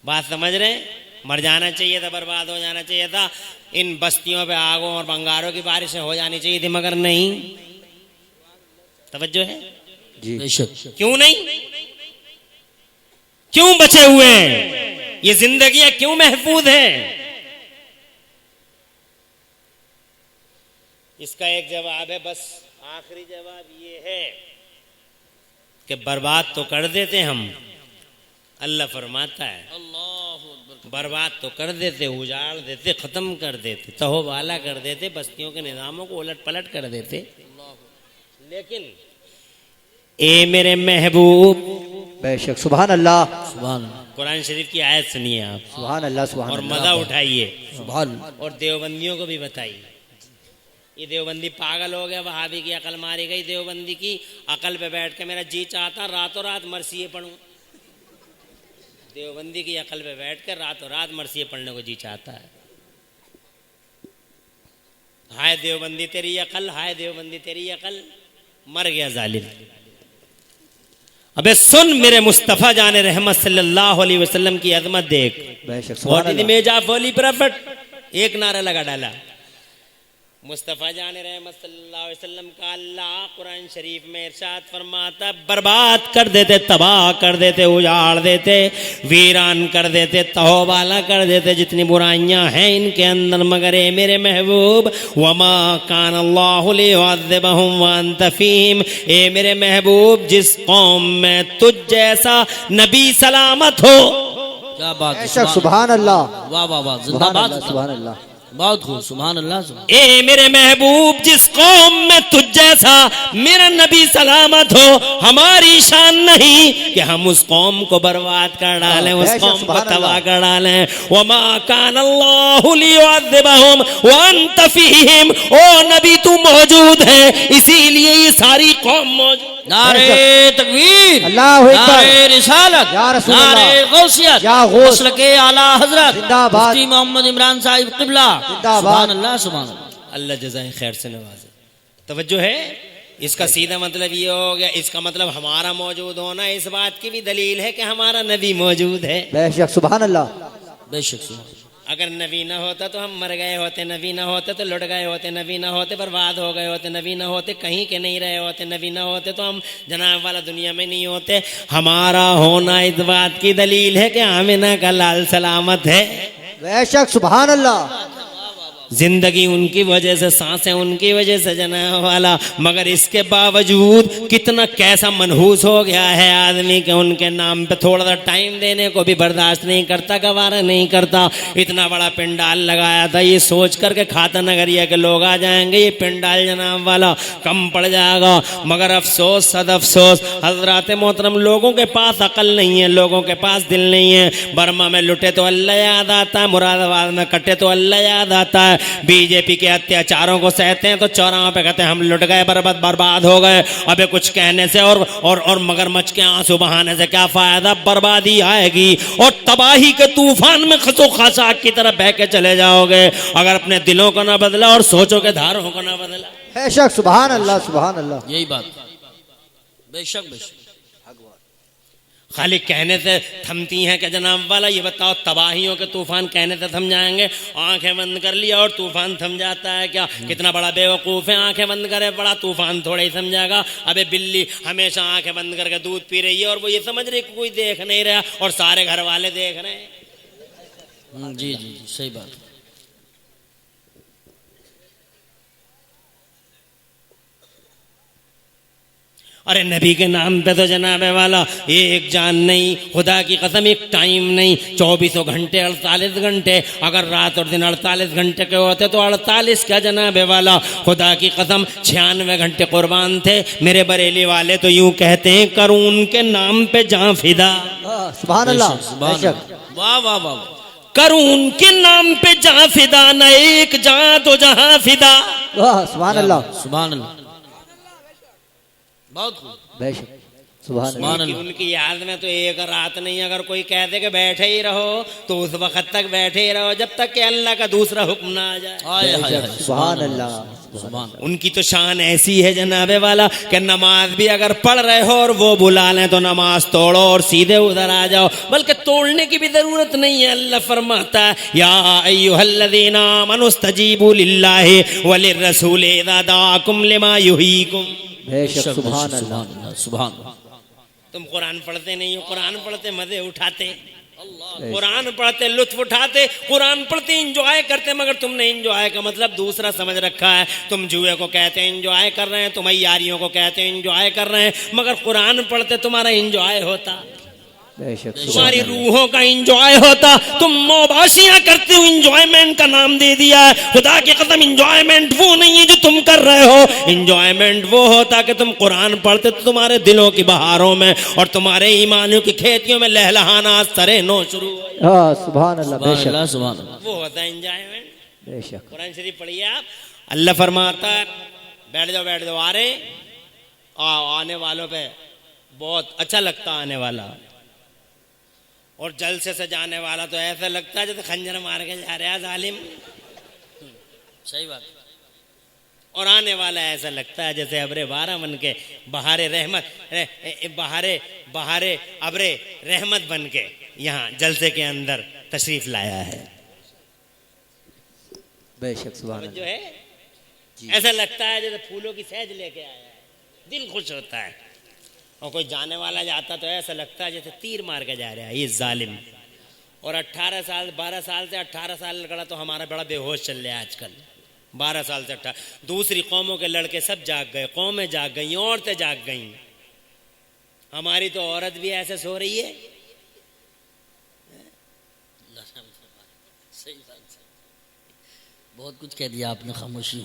Speaker 1: बात समझ रहे हैं? मर जाना चाहिए था, बर्बाद हो जाना चाहिए था, इन बस्तियों पे आगों और बंगारों की बारिशें हो जानी चाहिए थी, मगर नहीं। तवज्जो है?
Speaker 3: जी
Speaker 2: बेशक।
Speaker 1: क्यों नहीं? क्यों बचे हुए हैं? ये जिंदगियां क्यों महफूज हैं? इसका एक जवाब है, बस आखिरी जवाब ये है कि बर्बाद तो कर देते हम, अल्लाह फरमाता है बर्बाद तो कर देते, उजाड़ देते, खत्म कर देते, तहोबाला कर देते, बस्तियों के निजामों को उलट पलट कर देते, लेकिन ए मेरे महबूब,
Speaker 3: बेशक। सुभान अल्लाह,
Speaker 2: सुभान
Speaker 1: कुरान शरीफ की आयत सुनिए आप
Speaker 3: सुभान अल्लाह, सुभान
Speaker 1: और
Speaker 3: अल्लाह।
Speaker 1: मजा उठाइए,
Speaker 2: सुभान।
Speaker 1: और देवबंदियों को भी बताइए। ये देवबंदी पागल हो गया, वहाबी की अकल मारी गई, देवबंदी की अकल पे बैठ के मेरा जी चाहता रातों रात मरसिए पढ़ूं। देवबंदी की अकल पे बैठ कर रातों रात मरसिए पढ़ने को जी चाहता है। हाय देवबंदी तेरी अकल, हाय देवबंदी तेरी अकल, मर गया जालिम। अबे सुन मेरे मुस्तफ़ा जाने रहमत सल्लल्लाहु अलैहि वसल्लम की अजमत देख।
Speaker 3: बेशक। सुभान अल्लाह।
Speaker 1: इमेज ऑफ होली प्रॉफिट, एक नारा लगा डाला। मुस्तफ़ा जाने रहमत सल्लल्लाहु अलैहि वसल्लम का अल्लाह कुरान शरीफ में इरशाद फरमाता, बर्बाद कर देते, तबाह कर देते, उजाड़ देते, वीरान कर देते, तहोबाला कर देते जितनी बुराइयां हैं इनके अंदर, मगर ए मेरे महबूब, वमा कान अल्लाहु लियुअज़्ज़िबहुम व अंत फ़ीहिम, ए मेरे महबूब जिस कौम में तुझ जैसा नबी सलामत हो।
Speaker 2: क्या बात है,
Speaker 3: बेशक। सुभान अल्लाह,
Speaker 2: वाह वाह वाह,
Speaker 3: सुभान
Speaker 2: जिंदाबाद,
Speaker 3: अल्लाह, सुभान अल्लाह।
Speaker 2: बहुत खूब, सुभान अल्लाह, सुभान।
Speaker 1: ए मेरे महबूब जिस कौम में तुझ जैसा मेरा नबी सलामत हो, हमारी शान नहीं कि हम उस कौम को बर्बाद कर डालें, उस कौम को तबाह कर डालें। वमा कान अल्लाहु लियुअज़्ज़िबहुम व अंत फ़ीहिम, ओ नबी तू मौजूद है इसीलिए ये सारी कौम मौजूद।
Speaker 2: नारे तकबीर,
Speaker 3: अल्लाहु अकबर,
Speaker 2: नारे रिसालत,
Speaker 3: या रसूल अल्लाह,
Speaker 2: नारे गौसियत,
Speaker 3: या गौस,
Speaker 2: मसलके आला हजरत
Speaker 3: जिंदाबाद,
Speaker 2: मुफ्ती मोहम्मद इमरान साहिब क़िबला,
Speaker 3: जिंदाबाद।
Speaker 2: सुभान अल्लाह, सुभान अल्लाह।
Speaker 1: अल्लाह जज़ाए खैर से नवाजे। तवज्जो है? इसका सीधा मतलब ये हो गया, इसका मतलब हमारा मौजूद होना इस बात की भी दलील है कि हमारा नबी मौजूद है।
Speaker 3: बेशक। सुभान अल्लाह,
Speaker 2: बेशक, सुभान।
Speaker 1: अगर नबी ना होता तो हम मर गए होते, नबी ना होते तो लुट गए होते, नबी ना होते बर्बाद हो गए होते, नबी ना होते कहीं के नहीं रहे होते, नबी ना होते तो हम जनाब वाला दुनिया में नहीं होते। हमारा होना इस बात की दलील है कि आमिना का लाल सलामत है।
Speaker 3: बेशक। सुभान अल्लाह।
Speaker 1: जिंदगी उनकी वजह से, सांसें उनकी वजह से जनाब वाला, मगर इसके बावजूद कितना कैसा मनहूस हो गया है आदमी के उनके नाम पे थोड़ा सा टाइम देने को भी बर्दाश्त नहीं करता, गवारा नहीं करता। इतना बड़ा पिंडाल लगाया था ये सोच करके खाता नगरिया के लोग आ जाएंगे, ये पिंडाल जनाब वाला कम पड़ जाएगा। मगर अफसोस सद अफसोस हजरात मोहतरम, लोगों के पास अकल नहीं है, लोगों के पास दिल नहीं है। बर्मा में लुटे तो अल्लाह याद आता है, मुरादाबाद में कटे तो अल्लाह याद आता है। बीजेपी के अत्याचारों को सहते हैं तो चौराहों पे कहते हैं हम लुट गए, बर्बाद हो गए। अबे कुछ कहने से और मगरमच्छ के आंसू बहाने से क्या फायदा, बर्बादी आएगी और तबाही के तूफान में खसो खासा की तरफ बह के चले जाओगे अगर अपने दिलों को ना बदला और सोचों के धारों को ना बदला।
Speaker 3: बेशक। सुभान अल्लाह, सुभान अल्लाह।
Speaker 2: यही बात, बेशक बेशक।
Speaker 1: खाली कहने से थमती हैं कि जनाब वाला, ये बताओ तबाहियों के तूफान कहने से थम जाएंगे? आंखें बंद कर लिया और तूफान थम जाता है क्या? कितना बड़ा बेवकूफ़ है, आंखें बंद करे बड़ा तूफान थोड़ा ही समझाएगा। अबे बिल्ली हमेशा आंखें बंद करके दूध पी रही है और वो ये समझ रही कि कोई देख नहीं रहा और सारे घर वाले देख रहे हैं।
Speaker 2: जी जी जी, सही बात।
Speaker 1: अरे नबी के नाम पे तो जनाबे वाला एक जान नहीं, खुदा की कसम एक टाइम नहीं, 24 घंटे 48 घंटे, अगर रात और दिन 48 घंटे के होते तो 48 क्या जनाबे वाला, खुदा की कसम 96 घंटे कुर्बान थे। मेरे बरेली वाले तो यूं कहते हैं करून के नाम पे जान फिदा।
Speaker 3: सुभान अल्लाह,
Speaker 2: सुभान
Speaker 3: बेशक।
Speaker 2: अल्लाह। वाह वाह वाह।
Speaker 1: करून के नाम पे जान फिदा, न एक जहां तो जहां फिदा।
Speaker 3: सुभान अल्लाह,
Speaker 2: सुभान अल्लाह, बहुत खूब।
Speaker 3: बेशक। सुभान अल्लाह
Speaker 1: उनकी याद में तो एक रात नहीं, अगर कोई कह दे कि बैठे ही रहो तो उस वक्त तक बैठे ही रहो जब तक कि अल्लाह का दूसरा हुक्म ना आ जाए।
Speaker 3: बेशक सुभान अल्लाह
Speaker 1: उनकी तो शान ऐसी है जनाबे वाला कि नमाज भी अगर पढ़ रहे हो और वो बुला लें तो नमाज तोड़ो और सीधे उधर आ जाओ, बल्कि तोड़ने की भी जरूरत नहीं है। अल्लाह फरमाता है या अय्युहल्लज़ीना आमनुस्तजीबू लिल्लाहि व लिर्रसूल इज़ा दाअकुम लिमा युहीकुम।
Speaker 3: बेशक सुभान अल्लाह
Speaker 2: सुभान
Speaker 1: तुम कुरान पढ़ते नहीं हो, कुरान पढ़ते मजे उठाते, कुरान पढ़ते लुत्फ उठाते, कुरान पढ़ते इंजॉय करते, मगर तुमने इंजॉय का मतलब दूसरा समझ रखा है। तुम जुए को कहते हैं इंजॉय कर रहे हैं, तुम यारियों को कहते हैं इंजॉय कर रहे हैं, मगर कुरान पढ़ते तुम्हारा इंजॉय होता,
Speaker 3: बेशक
Speaker 1: तुम्हारी रूहों का इंजॉय होता। तुम मौबाशियां करते हो, इंजॉयमेंट का नाम दे दिया है। खुदा की कसम इंजॉयमेंट वो नहीं है जो तुम कर रहे हो, इंजॉयमेंट वो होता कि तुम कुरान पढ़ते तो तुम्हारे दिलों की बहारों में और तुम्हारे ईमानों की खेतियों में लहलहाना सरे नो शुरू हो।
Speaker 3: हाँ सुभान अल्लाह बेशक
Speaker 2: सुभान अल्लाह
Speaker 1: वो होता है इंजॉयमेंट।
Speaker 3: बेशक
Speaker 1: कुरान शरीफ पढ़िए आप, अल्लाह फरमाता है बैठ जाओ आ रहे आने वालों पे बहुत अच्छा लगता आने वाला, और जलसे से जाने वाला तो ऐसा लगता है जैसे खंजर मार के जा रहा है जालिम।
Speaker 2: सही बात।
Speaker 1: और आने वाला ऐसा लगता है जैसे अबरे बारह बन के बहारे रहमत बहारे अबरे रहमत बन के यहाँ जलसे के अंदर तशरीफ लाया है।
Speaker 3: बेशक सुभान
Speaker 1: जो
Speaker 3: अल्लाह
Speaker 1: है ऐसा लगता है जैसे फूलों की सहज लेके आया है, दिल खुश होता है। और कोई जाने वाला जाता तो ऐसा लगता है जैसे तीर मार के जा रहा है ये जालिम। और 18 साल 12 साल से 18 साल लड़का तो हमारा बड़ा बेहोश चल रहा है आजकल। 12 साल से 18 दूसरी कौमों के लड़के सब जाग गए, कौमें जाग गई, औरतें जाग गई, हमारी तो औरत भी ऐसे सो रही है।
Speaker 2: सही बात। बहुत कुछ कह दिया आपने, खामोशी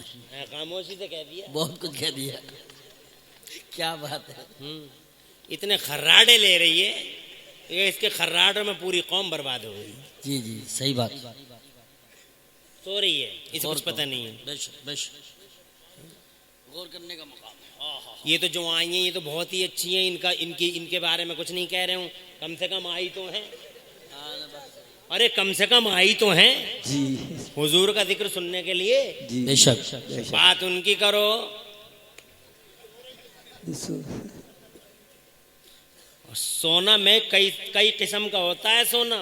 Speaker 1: खामोशी से कह दिया,
Speaker 2: बहुत कुछ कह दिया। क्या बात है।
Speaker 1: इतने खर्राटे ले रही है, ये इसके खर्राटों में पूरी कौम बर्बाद हो गई।
Speaker 2: जी जी सही बात।
Speaker 1: सो रही है, इसे कुछ पता नहीं है।
Speaker 2: गौर करने का मकाम है।
Speaker 1: ये तो जो आई हैं ये तो बहुत ही अच्छी हैं, इनके बारे में कुछ नहीं कह रहे हूँ, कम से कम आई तो हैं। अरे कम से कम आई तो हैं
Speaker 3: जी
Speaker 1: हुजूर का जिक्र सुनने के लिए।
Speaker 3: जी
Speaker 2: बेशक
Speaker 1: बात उनकी करो। सोना में कई किस्म का होता है सोना।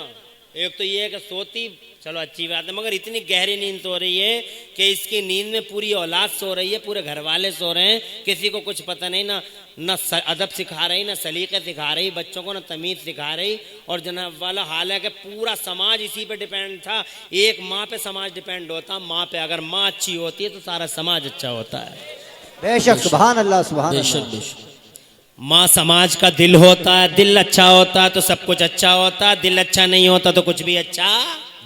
Speaker 1: एक तो ये है कि सोती चलो अच्छी बात है, मगर इतनी गहरी नींद सो रही है कि इसकी नींद में पूरी औलाद सो रही है, पूरे घर वाले सो रहे हैं, किसी को कुछ पता नहीं, ना अदब सिखा रही, ना सलीके सिखा रही बच्चों को, ना तमीज सिखा रही। और जनाब वाला हाल है कि पूरा समाज इसी पे डिपेंड था। एक माँ पे समाज डिपेंड होता, माँ पे अगर माँ अच्छी होती है तो सारा समाज अच्छा होता है।
Speaker 3: बेशक सुभान अल्लाह सुभान अल्लाह।
Speaker 2: बेशक
Speaker 1: माँ समाज का दिल होता है, दिल अच्छा होता है तो सब कुछ अच्छा होता है, दिल अच्छा नहीं होता तो कुछ भी अच्छा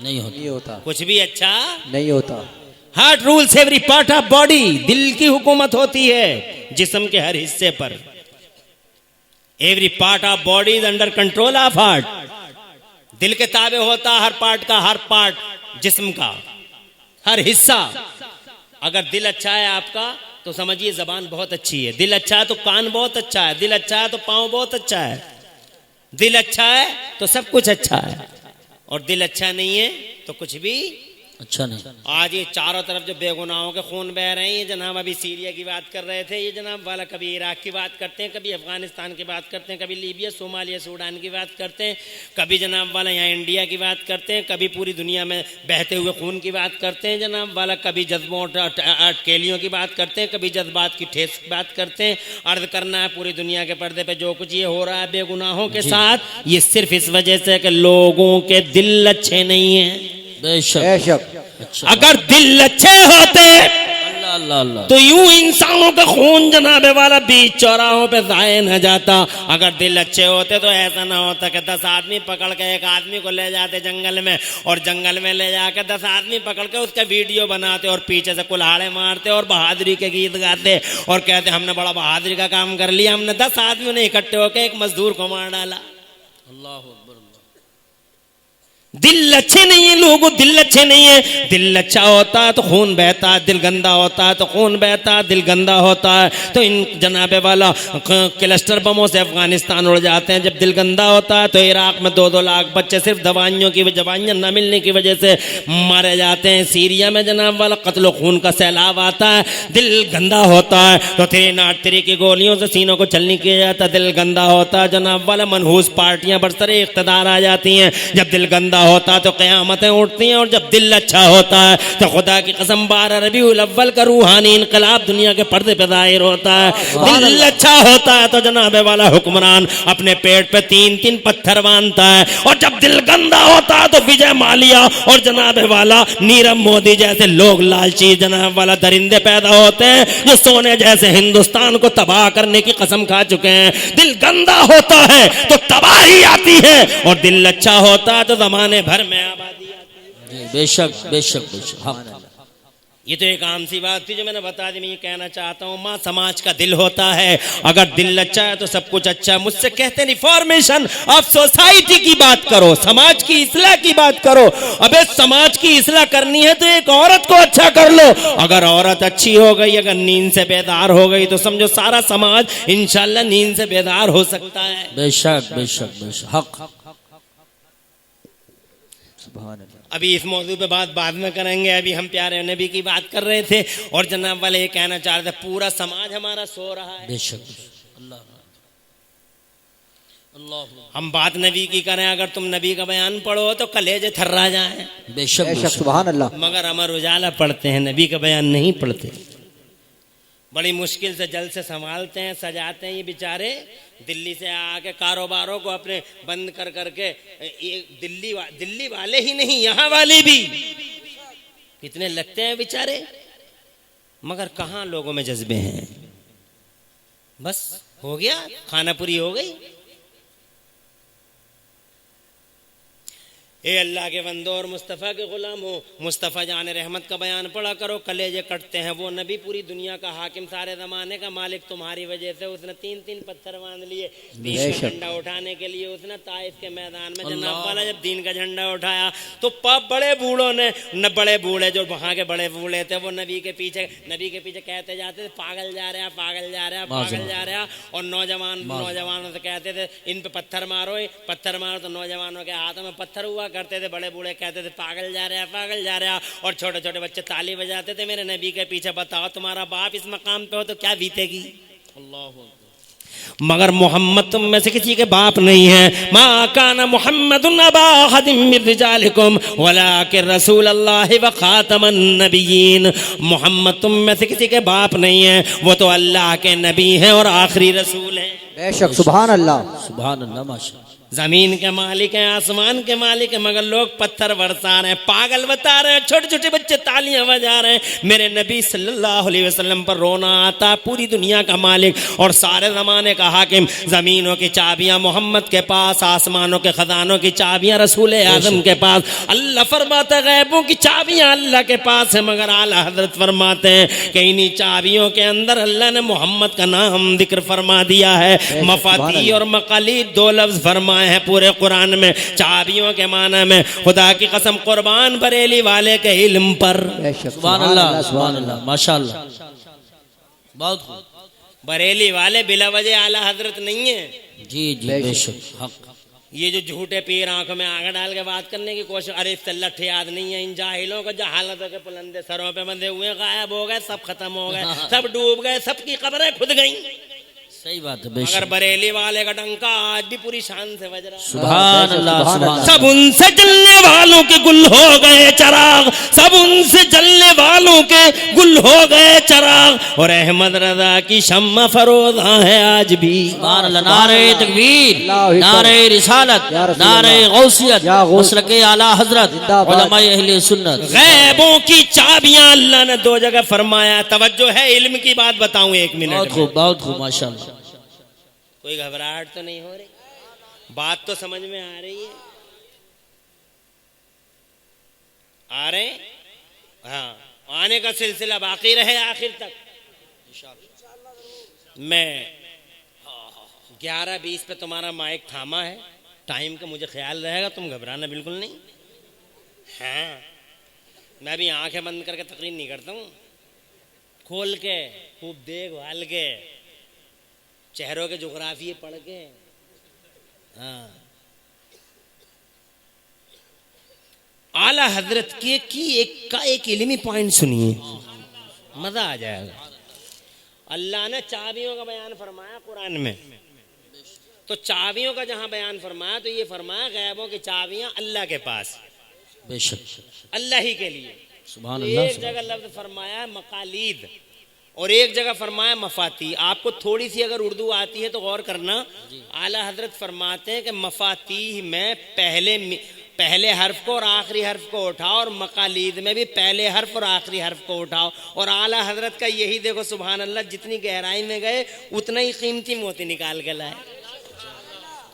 Speaker 2: नहीं होता।
Speaker 1: कुछ भी अच्छा
Speaker 3: नहीं होता।
Speaker 1: Heart rules every part of body. दिल की हुकूमत होती है जिस्म के हर हिस्से पर। Every part of body is under control of heart. दिल के ताबे होता हर पार्ट का, हर पार्ट जिस्म का हर हिस्सा। अगर दिल अच्छा है आपका तो समझिए जबान बहुत अच्छी है, दिल अच्छा है तो कान बहुत अच्छा है, दिल अच्छा है तो पाँव बहुत अच्छा है, दिल अच्छा है तो सब कुछ अच्छा है, और दिल अच्छा नहीं है तो कुछ भी
Speaker 2: अच्छा नहीं।
Speaker 1: आज ये चारों तरफ जो बेगुनाहों के खून बह रहे हैं, ये जनाब अभी सीरिया की बात कर रहे थे, ये जनाब वाला कभी इराक की बात करते हैं, कभी अफगानिस्तान की बात करते हैं, कभी लीबिया सोमालिया सूडान की बात करते हैं, कभी जनाब वाला यहाँ इंडिया की बात करते हैं, कभी पूरी दुनिया में बहते हुए खून की बात करते हैं जनाब वाला, कभी जज्बों अटकेलियों की बात करते हैं, कभी जज्बात की ठेस की बात करते हैं। अर्ज करना है पूरी दुनिया के पर्दे पर जो कुछ ये हो रहा है बेगुनाहों के साथ, ये सिर्फ इस वजह से कि लोगों के दिल अच्छे नहीं हैं।
Speaker 2: बेशक
Speaker 3: बेशक
Speaker 2: अच्छा।
Speaker 1: अगर दिल अच्छे होते
Speaker 2: अल्लाह अल्लाह अल्लाह
Speaker 1: तो यूं इंसानों का खून जनाबे वाला बीच चौराहों पे जाए न जाता। अगर दिल अच्छे होते तो ऐसा ना होता कि 10 आदमी पकड़ के एक आदमी को ले जाते जंगल में, और जंगल में ले जाकर 10 आदमी पकड़ के उसका वीडियो बनाते और पीछे से कुल्हाड़े मारते और बहादुरी के गीत गाते और कहते हमने बड़ा बहादुरी का काम कर लिया, हमने 10 आदमियों ने इकट्ठे होकर एक मजदूर को मार डाला।
Speaker 2: अल्लाह
Speaker 1: दिल अच्छे नहीं है लोगों, दिल अच्छे नहीं है। दिल अच्छा होता है तो खून बहता है, दिल गंदा होता है तो खून बहता है, दिल गंदा होता है तो इन जनाबे वाला क्लस्टर बमों से अफगानिस्तान उड़ जाते हैं। जब दिल गंदा होता है तो इराक में 2-2 लाख बच्चे सिर्फ दवाइयाँ न मिलने की वजह से मारे जाते हैं। सीरिया में जनाब वाला कत्ल खून का सैलाब आता है। दिल गंदा होता है तो 3-8 की गोलियों से सीनों को छलनी किया जाता है। दिल गंदा होता है जनाब वाला मनहूस पार्टियां बरसरे इख्तिदार आ जाती हैं। जब दिल गंदा होता है तो क़यामतें उठती हैं। और जब दिल अच्छा होता है तो खुदा की कसम 12 रबीउल अव्वल का रूहानी इनकलाब दुनिया के पर्दे पे दायर होता है। दिल अच्छा होता है तो जनाबे वाला हुक्मरान अपने पेट पे 3-3 पत्थर बांधता है। और जब दिल गंदा होता है तो विजय माल्या और जनाबे वाला नीरव मोदी जैसे लोग लालची जनाब वाला दरिंदे पैदा होते हैं जो सोने जैसे हिंदुस्तान को तबाह करने की कसम खा चुके हैं। दिल गंदा होता है तो तबाही आती है और दिल अच्छा होता है तो जमाने भर में आबादी आती है।
Speaker 2: बेशक बेशक बेशक हक।
Speaker 1: ये तो एक आम सी बात थी जो मैंने बता दी। मैं ये कहना चाहता हूँ माँ समाज का दिल होता है, अगर दिल अच्छा है तो सब कुछ अच्छा है। मुझसे कहते रिफॉर्मेशन ऑफ सोसाइटी की बात करो, समाज की इस्लाह की बात करो। अबे समाज की इस्लाह करनी है तो एक औरत को अच्छा कर लो। अगर औरत अच्छी हो गई, अगर नींद से बेदार हो गई तो समझो सारा समाज इंशाल्लाह नींद से बेदार हो सकता है।
Speaker 2: बेशक बेशक बेशक हक।
Speaker 1: अभी इस मौजू पे बात बाद में करेंगे। अभी हम प्यारे नबी की बात कर रहे थे और जनाब वाले ये कहना चाह रहे थे पूरा समाज हमारा सो रहा है।
Speaker 2: बेशक अल्लाह अल्लाह।
Speaker 1: हम बात नबी की करें, अगर तुम नबी का बयान पढ़ो तो कलेजे थर्रा जाए।
Speaker 2: बेशक
Speaker 3: बेशक सुभान अल्लाह।
Speaker 1: मगर अमर उजाला पढ़ते हैं, नबी का बयान नहीं पढ़ते। बड़ी मुश्किल से जल से संभालते हैं, सजाते हैं। ये बेचारे दिल्ली से आके कारोबारों को अपने बंद कर करके दिल्ली वाले ही नहीं यहाँ वाले भी कितने लगते हैं बेचारे, मगर कहाँ लोगों में जज्बे हैं। बस हो गया, खाना पूरी हो गई। ए अल्लाह के बंदो और मुस्तफ़ा के गुलाम हो, मुस्तफ़ा जान रहमत का बयान पढ़ा करो। कलेजे कटते हैं। वो नबी पूरी दुनिया का हाकिम, सारे ज़माने का मालिक, तुम्हारी वजह से उसने 3-3 पत्थर बांध लिए दीन का झंडा उठाने के लिए। उसने ताइफ के मैदान में जनाब वाला जब दीन का झंडा उठाया तो बड़े बूढ़ों ने न बड़े बूढ़े जो वहाँ के बड़े बूढ़े थे वो नबी के पीछे कहते जाते थे पागल जा रहा, पागल जा रहा, पागल जा रहा। और नौजवानों से कहते थे इन पे पत्थर मारो तो नौजवानों के हाथों में पत्थर हुआ करते थे। बड़े बूढ़े कहते थे पागल जा रहा, पागल जा रहा। और छोटे छोटे बच्चे ताली बजाते थे मेरे नबी के पीछे। बताओ तुम्हारा बाप इस मकाम पे हो तो क्या बीतेगी। मगर मोहम्मद तुम में से किसी के बाप नहीं है। मा काना मुहम्मदुन अबा अहदिम मिन रिजालिकुम वलाकिन रसूलुल्लाहि व खातमन नबिय्यीन। मोहम्मद तुम में से किसी के बाप नहीं है, वो तो अल्लाह के नबी हैं और आखिरी रसूल हैं।
Speaker 3: बेशक सुभान अल्लाह
Speaker 2: सुभान अल्लाह माशा।
Speaker 1: जमीन के मालिक हैं, आसमान के मालिक हैं, मगर लोग पत्थर बरसा रहे हैं, पागल बता रहे हैं, छोटे छोटे बच्चे तालियां बजा रहे हैं। मेरे नबी सल्लल्लाहु अलैहि वसल्लम पर रोना आता। पूरी दुनिया का मालिक और सारे ज़माने का हाकिम, ज़मीनों की चाबियां मोहम्मद के पास, आसमानों के खजानों की चाबियां रसूल आज़म के पास। अल्लाह फरमाता गैबों की चाबियां अल्लाह के पास है, मगर आला हजरत फरमाते हैं कि इन्हीं चाबियों के अंदर अल्लाह ने मोहम्मद का नाम जिक्र फरमा दिया है। मफाती और मकालीद 2 लफ्ज़ फरमा है पूरे कुरान में चाबियों के माना में। खुदा की कसम कुर्बान बरेली वाले के इल्म पर।
Speaker 2: सुभान अल्लाह सुभान अल्लाह माशाअल्लाह। बहुत खूब।
Speaker 1: बरेली वाले बिला वजह आला हजरत नहीं है।
Speaker 2: जी जी बेशक हक।
Speaker 1: ये जो झूठे पीर आंखों में आग डाल के बात करने की कोशिश, अरे इससे लठ याद नहीं है। इन जाहिलों को जहालतों के पुलंदे सरों पे बंधे हुए, गायब हो गए, सब खत्म हो गए, सब डूब गए, सबकी कब्रें खुद गई।
Speaker 2: सही बात है।
Speaker 1: मगर बरेली वाले का डंका आज भी पूरी शान से बज रहा है।
Speaker 2: सुभान अल्लाह सुभान।
Speaker 1: सब उनसे जलने वालों के गुल हो गए चराग, सब उनसे जलने वालों के गुल हो गए चराग। और अहमद रजा की शम्मा फरोज़ा है आज भी।
Speaker 2: सुभान अल्लाह। नारे तकबीर, नारे रिसालत, नारे गौसियत, मसलके आला हजरत, उलमाए अहले सुन्नत।
Speaker 1: गैबों की चाबियां अल्लाह ने 2 जगह फरमाया। तवज्जो है, इल्म की बात बताऊं 1 मिनट।
Speaker 2: बहुत खूब माशाअल्लाह।
Speaker 1: कोई घबराहट तो नहीं हो रही, बात तो समझ में आ रही है। आ रहे? हाँ, आने का सिलसिला बाकी रहे आखिर तक। मैं 11:20 पे तुम्हारा माइक थामा है, टाइम का मुझे ख्याल रहेगा, तुम घबराना बिल्कुल नहीं। हाँ, मैं भी आंखें बंद करके तकरीर नहीं करता हूँ, खोल के खूब देख भाल के चेहरों के जोग्राफिये पढ़ के। हाँ, आला हजरत की एक इल्मी पॉइंट सुनिए, मजा आ जाएगा। अल्लाह ने चाबियों का बयान फरमाया कुरान में, तो चाबियों का जहां बयान फरमाया तो ये फरमाया गैबों की चाबियां अल्लाह के पास,
Speaker 2: बेशक
Speaker 1: अल्लाह ही के लिए।
Speaker 2: सुभान
Speaker 1: तो
Speaker 2: अल्लाह।
Speaker 1: एक जगह लफ्ज फरमाया मकालीद और एक जगह फरमाया मफाती। आपको थोड़ी सी अगर उर्दू आती है तो गौर करना, आला हजरत फरमाते हैं कि मफाती में पहले हर्फ को और आखिरी हर्फ को उठाओ, और मकालीद में भी पहले हर्फ और आखिरी हर्फ को उठाओ। और आला हजरत का यही देखो सुभान अल्लाह, जितनी गहराई में गए उतना ही कीमती मोती निकाल के लाए।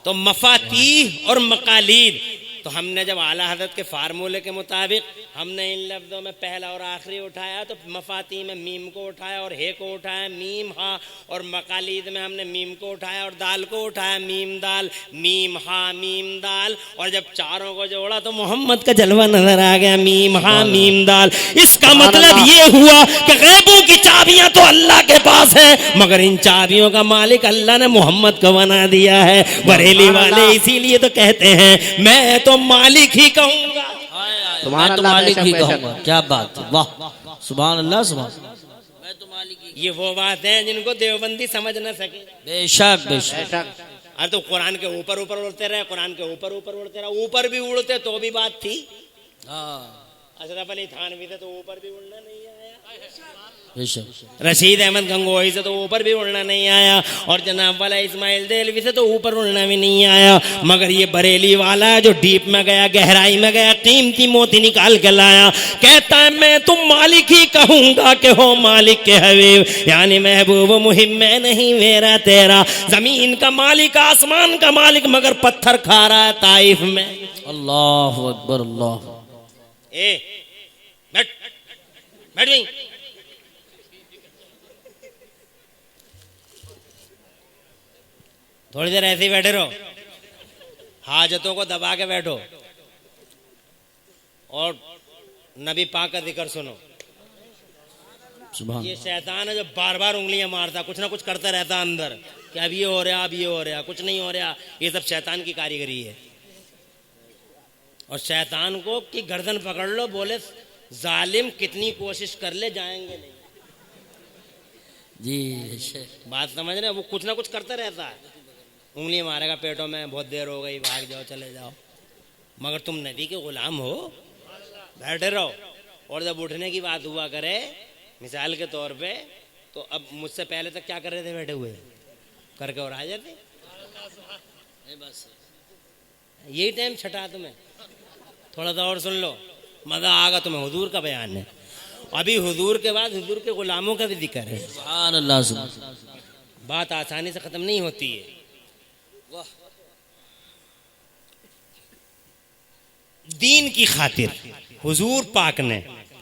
Speaker 1: तो मफाती और मकालीद, तो हमने जब आला हजरत के फार्मूले के मुताबिक हमने इन लफ्ज़ों में पहला और आखिरी उठाया, तो मफाती में मीम को उठाया और हे को उठाया, मीम हा, और मकालीद में हमने मीम को उठाया और दाल को उठाया, मीम दाल, मीम हा मीम दाल। और जब चारों को जोड़ा तो मोहम्मद का जलवा नजर आ गया, मीम हा मीम दाल। इसका मतलब ये हुआ कि गैबों की चाबियां तो अल्लाह के पास है, मगर इन चाबियों का मालिक अल्लाह ने मोहम्मद को बना दिया है। बरेली वाले इसीलिए तो कहते हैं मैं तो मालिक ही कहूंगा,
Speaker 2: मैं तो मालिक ही कहूंगा। क्या बात है, वाह सुभान अल्लाह, सुभान। मैं तो मालिक ही।
Speaker 1: ये वो बात है जिनको देवबंदी समझ न सके।
Speaker 2: बेशक बेशक।
Speaker 1: अरे तो कुरान के ऊपर ऊपर उड़ते रहे, कुरान के ऊपर ऊपर उड़ते रहे, ऊपर भी उड़ते तो भी बात थी। अशरफ अली थानवी से तो ऊपर भी उड़ना नहीं आया, रशीद अहमद गंगोही से तो ऊपर भी उड़ना नहीं आया, और जनाब वाला इस्माइल देलवी से तो ऊपर उड़ना भी नहीं आया। मगर ये बरेली वाला है जो डीप में गया, गहराई में गया, कीमती मोती निकाल के लाया। कहता है मैं तुम मालिक ही कहूंगा कि हो मालिक के हबीब, यानी महबूब मुहिम में नहीं मेरा तेरा। जमीन का मालिक, आसमान का मालिक, मगर पत्थर खा रहा है ताइफ में।
Speaker 2: अल्लाह अकबर, अल्लाह।
Speaker 1: ए बैठ बैठ गई। थोड़ी देर ऐसे ही बैठे रहो, हाजतों को दबा के बैठो और नबी पाक का जिक्र सुनो। ये शैतान है जो बार बार उंगलियां मारता, कुछ ना कुछ करता रहता अंदर कि अब ये हो रहा, अब ये हो रहा, कुछ नहीं हो रहा। ये सब शैतान की कारीगरी है। और शैतान को कि गर्दन पकड़ लो, बोले जालिम कितनी कोशिश कर ले जाएंगे नहीं।
Speaker 2: जी
Speaker 1: बात समझ रहे, वो कुछ ना कुछ करता रहता है, उंगली मारेगा पेटों में, बहुत देर हो गई, भाग जाओ, चले जाओ। मगर तुम नबी के गुलाम हो, बैठे रहो। और जब उठने की बात हुआ करे मिसाल के तौर पे, तो अब मुझसे पहले तक क्या कर रहे थे, बैठे हुए करके और आ जाते। बस यही टाइम छटा तुम्हें, थोड़ा सा और सुन लो, मजा आगा तुम्हें। हुजूर का बयान है, अभी हुजूर के बाद हुजूर के गुलामों का भी जिक्र है।
Speaker 2: सुभान अल्लाह।
Speaker 1: बात आसानी से खत्म नहीं होती है। दीन की खातिर हुजूर पाक ने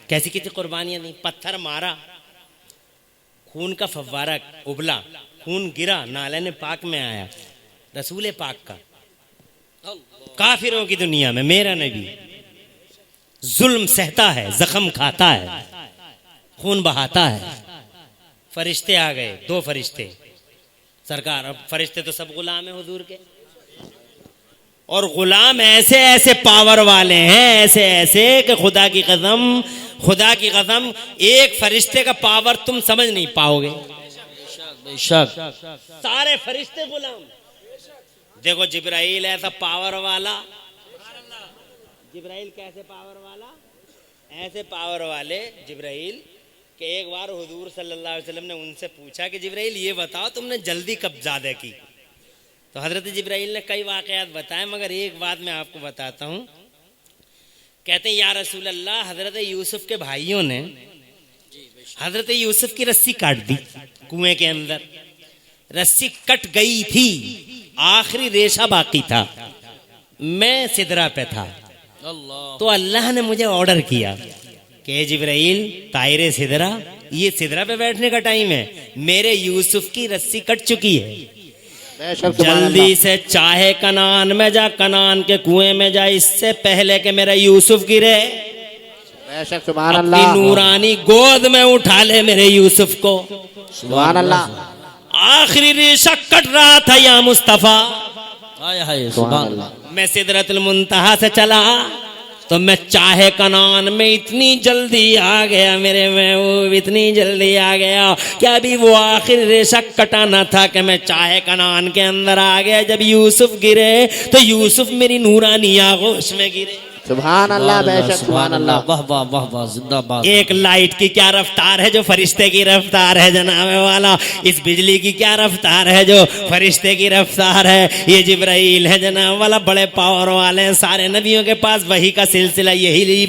Speaker 1: कैसी कैसी कुर्बानियां दी। पत्थर मारा, खून का फव्वारा उबला, खून गिरा, नाले पाक में आया, रसूल पाक का। काफिरों की दुनिया में मेरा नबी जुल्म सहता है, जख्म खाता है, खून बहाता है। फरिश्ते आ गए, 2 फरिश्ते सरकार। अब फरिश्ते तो सब गुलाम है हुजूर के, और गुलाम ऐसे ऐसे पावर वाले हैं, ऐसे ऐसे कि खुदा की कसम एक फरिश्ते का पावर तुम समझ नहीं पाओगे।
Speaker 2: बेशक
Speaker 1: सारे फरिश्ते गुलाम। देखो जिब्राइल ऐसा पावर वाला, जिब्राइल कैसे पावर वाला, ऐसे पावर वाले जिब्राइल कि एक बार हुजूर सल्लल्लाहु अलैहि वसल्लम ने उनसे पूछा कि जिब्राइल ये बताओ तुमने जल्दी कब ज़्यादा की। तो हजरत जिब्राइल ने कई वाक़यात बताए, मगर एक बात मैं आपको बताता हूँ। कहते हैं या रसूल अल्लाह, हजरत यूसुफ के भाइयों ने हजरत यूसुफ की रस्सी काट दी कुएं के अंदर। रस्सी कट गई थी, आखिरी रेशा बाकी था, मैं सिदरा पे था। तो अल्लाह ने मुझे ऑर्डर किया कि जिब्राइल तायरे सिदरा, ये सिदरा पे बैठने का टाइम है, मेरे यूसुफ की रस्सी कट चुकी है।
Speaker 3: बेशक सुभान
Speaker 1: जल्दी से चाहे कनान में जा, कनान के कुएं में जा, इससे पहले कि मेरा यूसुफ गिरे,
Speaker 3: बेशक सुभान
Speaker 1: अपनी
Speaker 3: अल्लाह
Speaker 1: नूरानी गोद में उठा ले मेरे यूसुफ को।
Speaker 3: सुभान अल्लाह
Speaker 1: आखिरी रेशा कट रहा था या मुस्तफा,
Speaker 2: हाय हाय
Speaker 3: सुभान
Speaker 2: सुभान
Speaker 3: अल्लाह
Speaker 1: मैं सिदरतुल मुंतहा से चला तो मैं चाहे कनान में इतनी जल्दी आ गया, मेरे महबूब इतनी जल्दी आ गया कि अभी वो आखिर रेशा कटाना था कि मैं चाहे कनान के अंदर आ गया। जब यूसुफ गिरे तो यूसुफ मेरी नूरानी आगोश में गिरे।
Speaker 3: सुभान अल्लाह बेशक सुभान अल्लाह
Speaker 2: वाह वाह वाह वाह जिंदाबाद।
Speaker 1: एक लाइट की क्या रफ्तार है जो फरिश्ते की रफ्तार है जनाब वाला, इस बिजली की क्या रफ्तार है जो फरिश्ते की रफ्तार है। ये जिब्राइल है जनाब वाला, बड़े पावर वाले हैं, सारे नबियों के पास वही का सिलसिला यही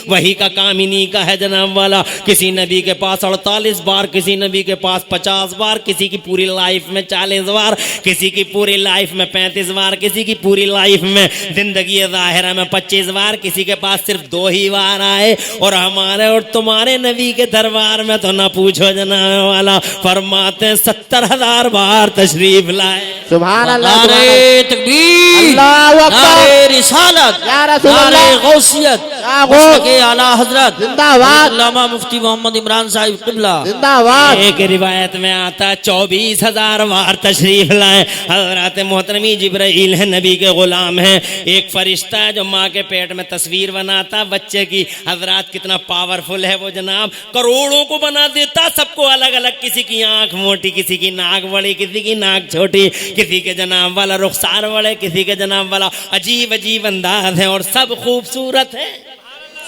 Speaker 1: वही का काम इन्हीं का है जनाब वाला। किसी नबी के पास 48 बार, किसी नबी के पास 50 बार, किसी की पूरी लाइफ में 40 बार, किसी की पूरी लाइफ में 35 बार, किसी की पूरी लाइफ में जिंदगी ज़ाहिरा में 25 बार, किसी के पास सिर्फ 2 ही बार आए। और हमारे और तुम्हारे नबी के दरबार में तो ना पूछो जनाब वाला, फरमाते 70,000 बार तशरीफ लाए।
Speaker 3: सुभान अल्लाह
Speaker 2: नारे तकबीर,
Speaker 3: अल्लाहु अकबर,
Speaker 2: नारे रिसालत,
Speaker 3: या रसूल
Speaker 2: नारे
Speaker 3: अल्लाह,
Speaker 2: गौसियत,
Speaker 3: या गौस,
Speaker 2: मुस्तके आला हजरत
Speaker 3: जिंदाबाद,
Speaker 2: अल्लामा मुफ्ती मोहम्मद इमरान साहिब किबला
Speaker 3: जिंदाबाद।
Speaker 1: एक रिवायत में आता 24,000 बार तशरीफ लाए। हज़रत मोहतरमी जिब्राइल है, नबी के गुलाम हैं। एक फरिश्ता है जो माँ के पेट में तस्वीर बनाता बच्चे की। हजरत कितना पावरफुल है वो जनाब, करोड़ों को बना देता, सबको अलग अलग, किसी की आंख मोटी, किसी की नाक बड़ी, किसी की नाक छोटी, किसी के जनाब वाला रुखसार बड़े, किसी के जनाब वाला अजीब अजीब अंदाज है और सब खूबसूरत है।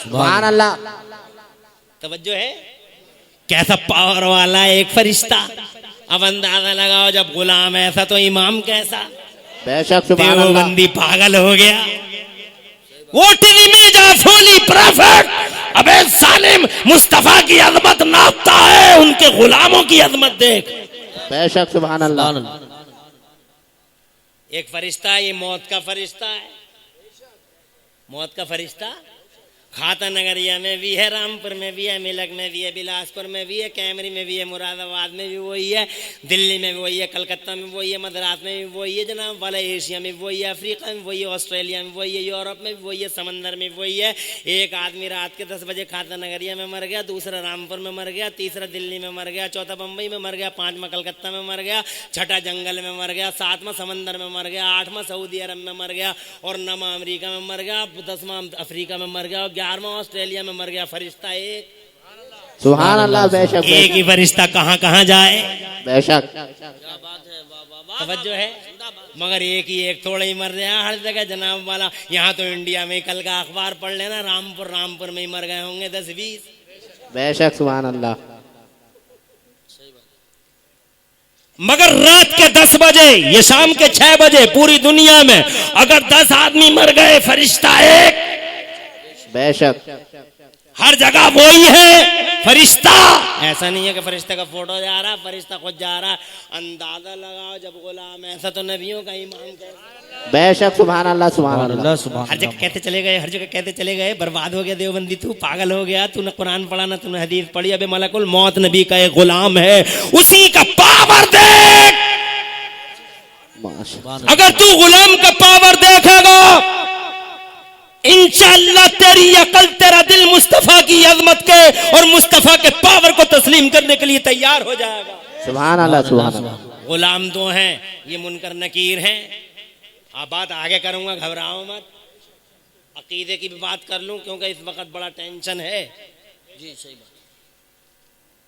Speaker 3: सुभान अल्लाह
Speaker 1: तवज्जो है, कैसा पावर वाला है एक फरिश्ता। अब अंदाजा लगाओ, जब गुलाम ऐसा तो इमाम कैसा।
Speaker 3: बेशक सुभान अल्लाह।
Speaker 1: देवबंदी पागल हो गया। What is image of holy prophet? अबे सालिम, मुस्तफा की अजमत नापता है, उनके गुलामों की अजमत देख।
Speaker 3: बेशक सुभान अल्लाह।
Speaker 1: एक फरिश्ता, ये मौत का फरिश्ता है, मौत का फरिश्ता खाता नगरिया में भी है, रामपुर में भी है, मिलक में भी है, बिलासपुर में भी है, कैमरी में भी है, मुरादाबाद में भी वही है, दिल्ली में भी वही है, कलकत्ता में वही है, मद्रास में भी वही है जनाब वाला, एशिया में वही है, अफ्रीका में वही है, ऑस्ट्रेलिया में वही है, यूरोप में भी वही है, समंदर में वही है। एक आदमी रात के 10 बजे खाता नगरिया में मर गया, दूसरा रामपुर में मर गया, तीसरा दिल्ली में मर गया, चौथा बम्बई में मर गया, 5वां कलकत्ता में मर गया, 6ठा जंगल में मर गया, 7वां समंदर में मर गया, 8वां सऊदी अरब में मर गया, और 9वां अमेरिका में मर गया, 10वां अफ्रीका में मर गया, और 11वां ऑस्ट्रेलिया में मर गया। फरिश्ता एक,
Speaker 3: सुभान अल्लाह। बेशक
Speaker 1: एक ही फरिश्ता कहाँ कहाँ जाए।
Speaker 3: बेशक
Speaker 1: तवज्जो है, मगर एक ही एक थोड़ा ही मर रहा हर जगह जनाब वाला। यहाँ तो इंडिया में कल का अखबार पढ़ लेना, रामपुर में ही मर गए होंगे 10-20।
Speaker 3: बेशक सुभान अल्लाह।
Speaker 1: मगर रात के 10 बजे, ये शाम के 6 बजे पूरी दुनिया में अगर 10 आदमी मर गए, फरिश्ता एक।
Speaker 3: बेशक
Speaker 1: हर जगह वही है फरिश्ता। ऐसा नहीं है कि फरिश्ते का फोटो जा रहा, फरिश्ता खुद जा रहा। अंदाजा लगाओ, जब गुलाम ऐसा तो नबियों का इमाम कैसा।
Speaker 3: बेशक सुभान अल्लाह सुभान अल्लाह।
Speaker 1: हर जगह कहते चले गए, हर जगह कहते चले गए, बर्बाद हो गया देवबंदी, तू पागल हो गया, तूने कुरान पढ़ा ना तूने हदीस पढ़ी। अबे मलकुल मौत नबी का एक गुलाम है, उसी का पावर देख। अगर तू गुलाम का पावर देखेगा, इंशाअल्लाह तेरी अकल, तेरा दिल मुस्तफा की अजमत के और मुस्तफा के पावर को तस्लीम करने के लिए तैयार हो जाएगा।
Speaker 3: सुभान अल्लाह सुभान अल्लाह।
Speaker 1: गुलाम 2 हैं, ये मुनकर नकीर हैं। आप बात आगे करूंगा, घबराओ मत। अकीदे की भी बात कर लूं क्योंकि इस वक्त बड़ा टेंशन है जी। सही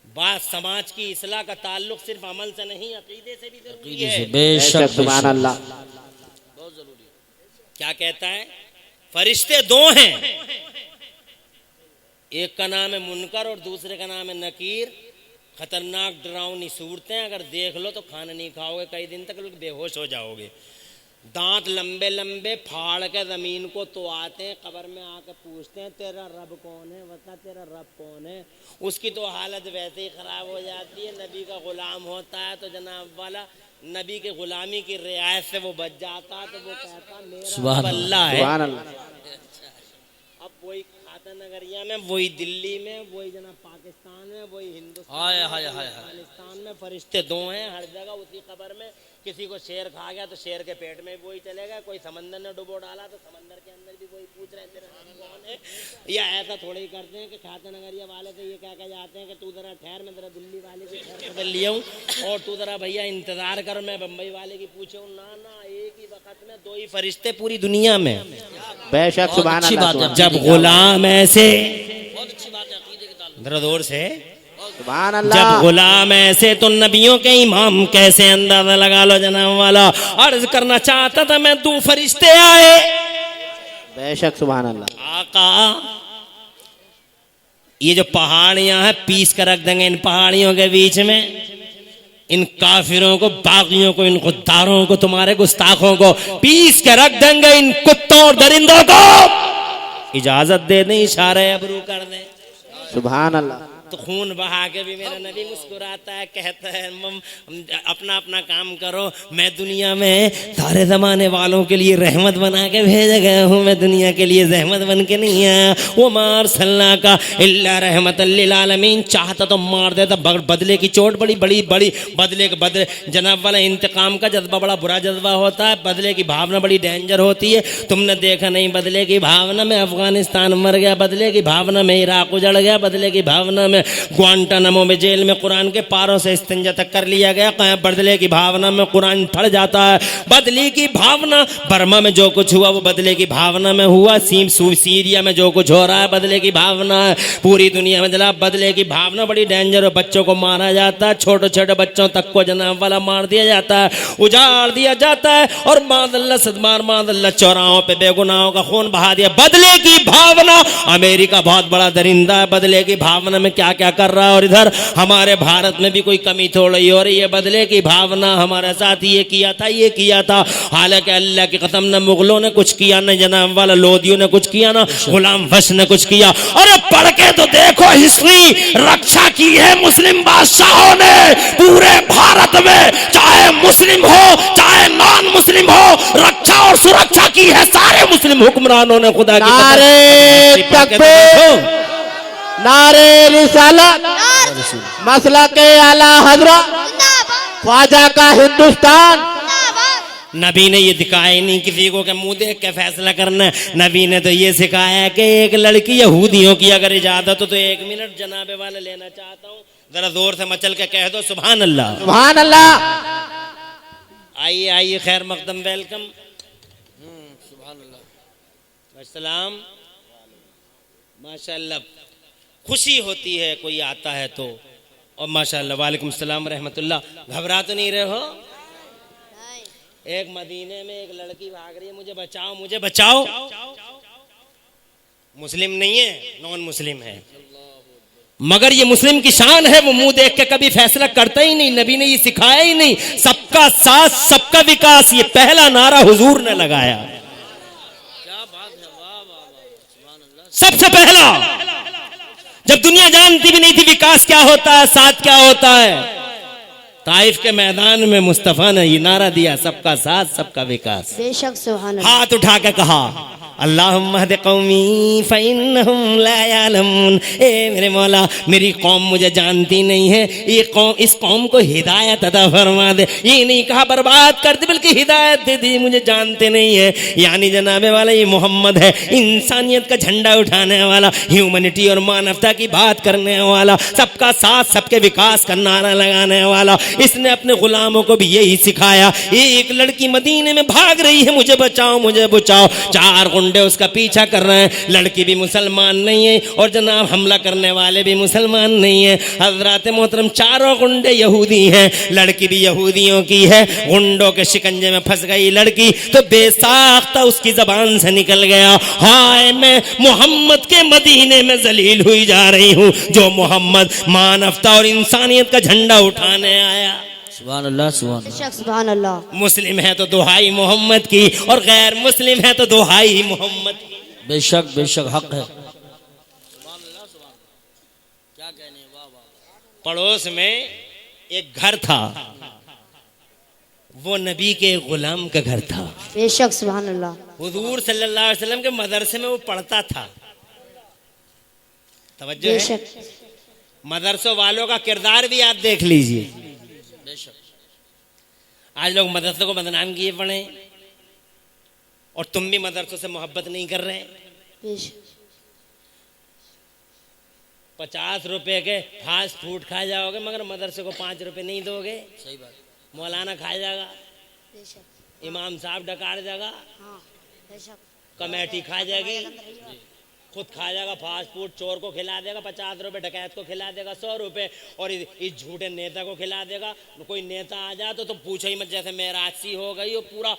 Speaker 1: बात, समाज की इस्लाह का ताल्लुक सिर्फ अमल से नहीं, अकीदे से भी जरूरी है।
Speaker 3: बेशक सुभान अल्लाह।
Speaker 1: बहुत जरूरी है। क्या कहता है? फरिश्ते 2 हैं, एक का नाम है मुनकर और दूसरे का नाम है नकीर। खतरनाक डरावनी सूरतें, अगर देख लो तो खाना नहीं खाओगे, कई दिन तक लोग बेहोश हो जाओगे। दांत लंबे लंबे फाड़ के जमीन को तो आते हैं, कब्र में आकर पूछते हैं तेरा रब कौन है, बता तेरा रब कौन है। उसकी तो हालत वैसे ही खराब हो जाती है। नबी का गुलाम होता है तो जनाब वाला नबी के गुलामी की रियायत से वो बच जाता, तो वो कहता मेरा रब अल्लाह है।
Speaker 3: सुभान अल्लाह।
Speaker 1: अब वही छाता नगरिया में, वही दिल्ली में, वही जना पाकिस्तान में, वही हिंदुस्तान
Speaker 2: हाय
Speaker 1: में,
Speaker 2: हाय हाय
Speaker 1: अफगानिस्तान में फरिश्ते दो हैं हर जगह उसी कब्र में। किसी को शेर खा गया तो शेर के पेट में वही चलेगा, कोई समंदर ने डुबो डाला तो समंदर के अंदर भी वही पूछ रहे हैं तेरा नाम कौन है। या ऐसा थोड़ी करते हैं कि छाता नगरिया वाले तो ये क्या कह जाते हैं कि तू जरा ठहर, मैं जरा दिल्ली वाले की ठहर बदल लिया हूँ, और तू जरा भैया इंतजार कर, मैं बम्बई वाले की पूछे हूँ। ना ना, एक ही वक्त में दो ही फरिश्ते पूरी दुनिया में।
Speaker 3: बेशक सुभान
Speaker 2: अच्छी
Speaker 3: अल्लाह
Speaker 2: बात है।
Speaker 3: सुभान
Speaker 1: जब गुलाम ऐसे,
Speaker 2: बहुत अच्छी बात है अकीदे के ताल्लुक।
Speaker 1: जरा जोर से,
Speaker 3: सुभान
Speaker 1: जब
Speaker 3: अल्लाह।
Speaker 1: गुलाम ऐसे तो नबियों के इमाम कैसे, अंदाजा लगा लो जनाब वाला। अर्ज करना चाहता था मैं, दो फरिश्ते आए।
Speaker 3: बेशक सुभान अल्लाह।
Speaker 1: आका, ये जो पहाड़ियां हैं पीस कर रख देंगे इन पहाड़ियों के बीच में, इन काफिरों को, बागियों को, इन गुद्दारों को, तुम्हारे गुस्ताखों को पीस के रख देंगे, इन कुत्तों और दरिंदों को। इजाजत दे दें, इशारे अबरू कर दें।
Speaker 3: सुभान अल्लाह।
Speaker 1: तो खून बहा के भी मेरा नबी मुस्कुराता है, कहता है अपना अपना काम करो, मैं दुनिया में सारे जमाने वालों के लिए रहमत बना के भेजा गया हूँ, मैं दुनिया के लिए रहमत बन के नहीं आया। वो मार सल्ला का इल्ला रहमत लिल आलमीन, चाहता तो मार देता, बदले की चोट बड़ी बड़ी बड़ी, बदले के बदले जनाब वाला इंतकाम का जज्बा बड़ा बुरा जज्बा होता है, बदले की भावना बड़ी डेंजर होती है। तुमने देखा नहीं, बदले की भावना में अफगानिस्तान मर गया, बदले की भावना में इराक उजड़ गया, बदले की भावना में ग्वांटानामो में जेल में कुरान के पारों से इस्तिंजा तक कर लिया गया। बदले की भावना में कुरान फट जाता है, बदले की भावना, बर्मा में जो कुछ हुआ वो बदले की भावना में हुआ, सीरिया में जो कुछ हो रहा है बदले की भावना है, पूरी दुनिया में जनाब बदले की भावना बड़ी डेंजर है। बच्चों को मारा जाता है, छोटे छोटे बच्चों तक को जनाब वाला मार दिया जाता है, उजाड़ दिया जाता है, और मादल्ला सदमार मादल्ला चौराहों पे बेगुनाहों का खून बहा दिया। बदले की भावना, अमेरिका बहुत बड़ा दरिंदा है, बदले की भावना में क्या क्या कर रहा है, और इधर हमारे भारत में भी कोई कमी थोड़ी हो रही है। बदले की भावना, हमारे साथ ये किया था, ये किया था, हालांकि अल्लाह की कसम न मुगलों ने कुछ किया, न जनाब वाला लोदियों ने कुछ किया, ना गुलाम वश ने कुछ किया। अरे पढ़ के तो देखो हिस्ट्री, रक्षा की है मुस्लिम बादशाहों ने पूरे भारत में, चाहे मुस्लिम हो चाहे नॉन मुस्लिम हो, रक्षा और सुरक्षा की है सारे मुस्लिम हुक्मरानों ने। खुदा की
Speaker 3: नारे तकबीर, नारे रिसालत, मसला के आला हजरत, ख्वाजा का हिंदुस्तान।
Speaker 1: नबी ने ये दिखाया ही नहीं किसी को कि मुंह देख के फैसला करना है। नबी ने तो ये सिखाया कि एक लड़की यहूदियों की अगर इजाजत हो तो 1 मिनट जनाबे वाले लेना चाहता हूँ, जरा जोर से मचल के कह दो सुभान अल्लाह।
Speaker 3: सुभान अल्लाह।
Speaker 1: आइए आइए, खैर मकदम, वेलकम। अस्सलाम, माशाअल्लाह, खुशी होती है कोई आता है तो, और माशाअल्लाह वालेकुम सलाम रहमतुल्लाह। घबरा तो नहीं रहे हो? एक मदीने में एक लड़की भाग रही है, मुझे बचाओ मुझे बचाओ। मुस्लिम नहीं है, नॉन मुस्लिम है, मगर ये मुस्लिम की शान है, वो मुंह देख के कभी फैसला करता ही नहीं। नबी ने ये सिखाया ही नहीं, सबका साथ सबका विकास, ये पहला नारा हुजूर ने लगाया सबसे पहला, जब दुनिया जानती भी नहीं थी विकास क्या होता है, साथ क्या होता है। ताइफ के मैदान में मुस्तफा ने ये नारा दिया, सबका साथ सबका विकास।
Speaker 5: बेशक सुभान अल्लाह।
Speaker 1: हाथ उठा के कहा, अल्लाहुम्मा हद कौमी फइन्नहुम ला यालमून। ए मेरे मौला, मेरी कौम मुझे जानती नहीं है, ये कौम, इस कौम को हिदायत अता फरमा दे। ये नहीं कहा बर्बाद कर दे, बल्कि हिदायत दे दी, मुझे जानते नहीं है। यानी जनाबे वाला ये मोहम्मद है, इंसानियत का झंडा उठाने वाला, ह्यूमैनिटी और मानवता की बात करने वाला, सबका साथ सबके विकास का नारा लगाने वाला। इसने अपने गुलामों को भी यही सिखाया। एक लड़की मदीने में भाग रही है, मुझे बचाओ मुझे बचाओ, 4 गुंडे उसका पीछा कर रहे हैं। लड़की भी मुसलमान नहीं है और जनाब हमला करने वाले भी मुसलमान नहीं है। हजरत मोहतरम, चारों गुंडे यहूदी हैं, लड़की भी यहूदियों की है। गुंडों के शिकंजे में फंस गई लड़की तो बेसाख्ता उसकी जबान से निकल गया, हाय मैं मोहम्मद के मदीने में जलील हुई जा रही हूँ, जो मोहम्मद मानवता और इंसानियत का झंडा उठाने आया।
Speaker 2: सुभान अल्लाह, सुभान अल्लाह।
Speaker 5: बेशक सुभान अल्लाह।
Speaker 1: मुस्लिम है तो दुहाई मोहम्मद की, और गैर मुस्लिम है तो दुहाई मोहम्मद की।
Speaker 2: बेशक बेशक हक है। क्या कहने, वाह वाह।
Speaker 1: पड़ोस में एक घर था, वो नबी के गुलाम का घर था।
Speaker 5: बेशक सुभान अल्लाह।
Speaker 1: हुजूर सल्लल्लाहु अलैहि वसल्लम के मदरसे में वो पढ़ता था। तवज्जो है।
Speaker 5: बेशक
Speaker 1: मदरसों वालों का किरदार भी आप देख लीजिए। आज लोग मदरसों को बदनाम किए पड़े और तुम भी मदरसों से मोहब्बत नहीं कर रहे।
Speaker 5: बेशक
Speaker 1: 50 रुपए के फास्ट फूड खा जाओगे मगर मदरसे को 5 रुपए नहीं दोगे।
Speaker 2: सही बात।
Speaker 1: मौलाना खा जाएगा,
Speaker 5: बेशक
Speaker 1: इमाम साहब डकार जाएगा,
Speaker 5: हाँ बेशक
Speaker 1: कमेटी खा जाएगी, खुद खा जाएगा फास्ट फूड, चोर को खिला देगा 50 रुपए, डकैत को खिला देगा 100 रुपए और इस झूठे नेता को खिला देगा। कोई नेता आ जाए तो पूछो ही मत, जैसे मेरासी हो गई हो, पूरा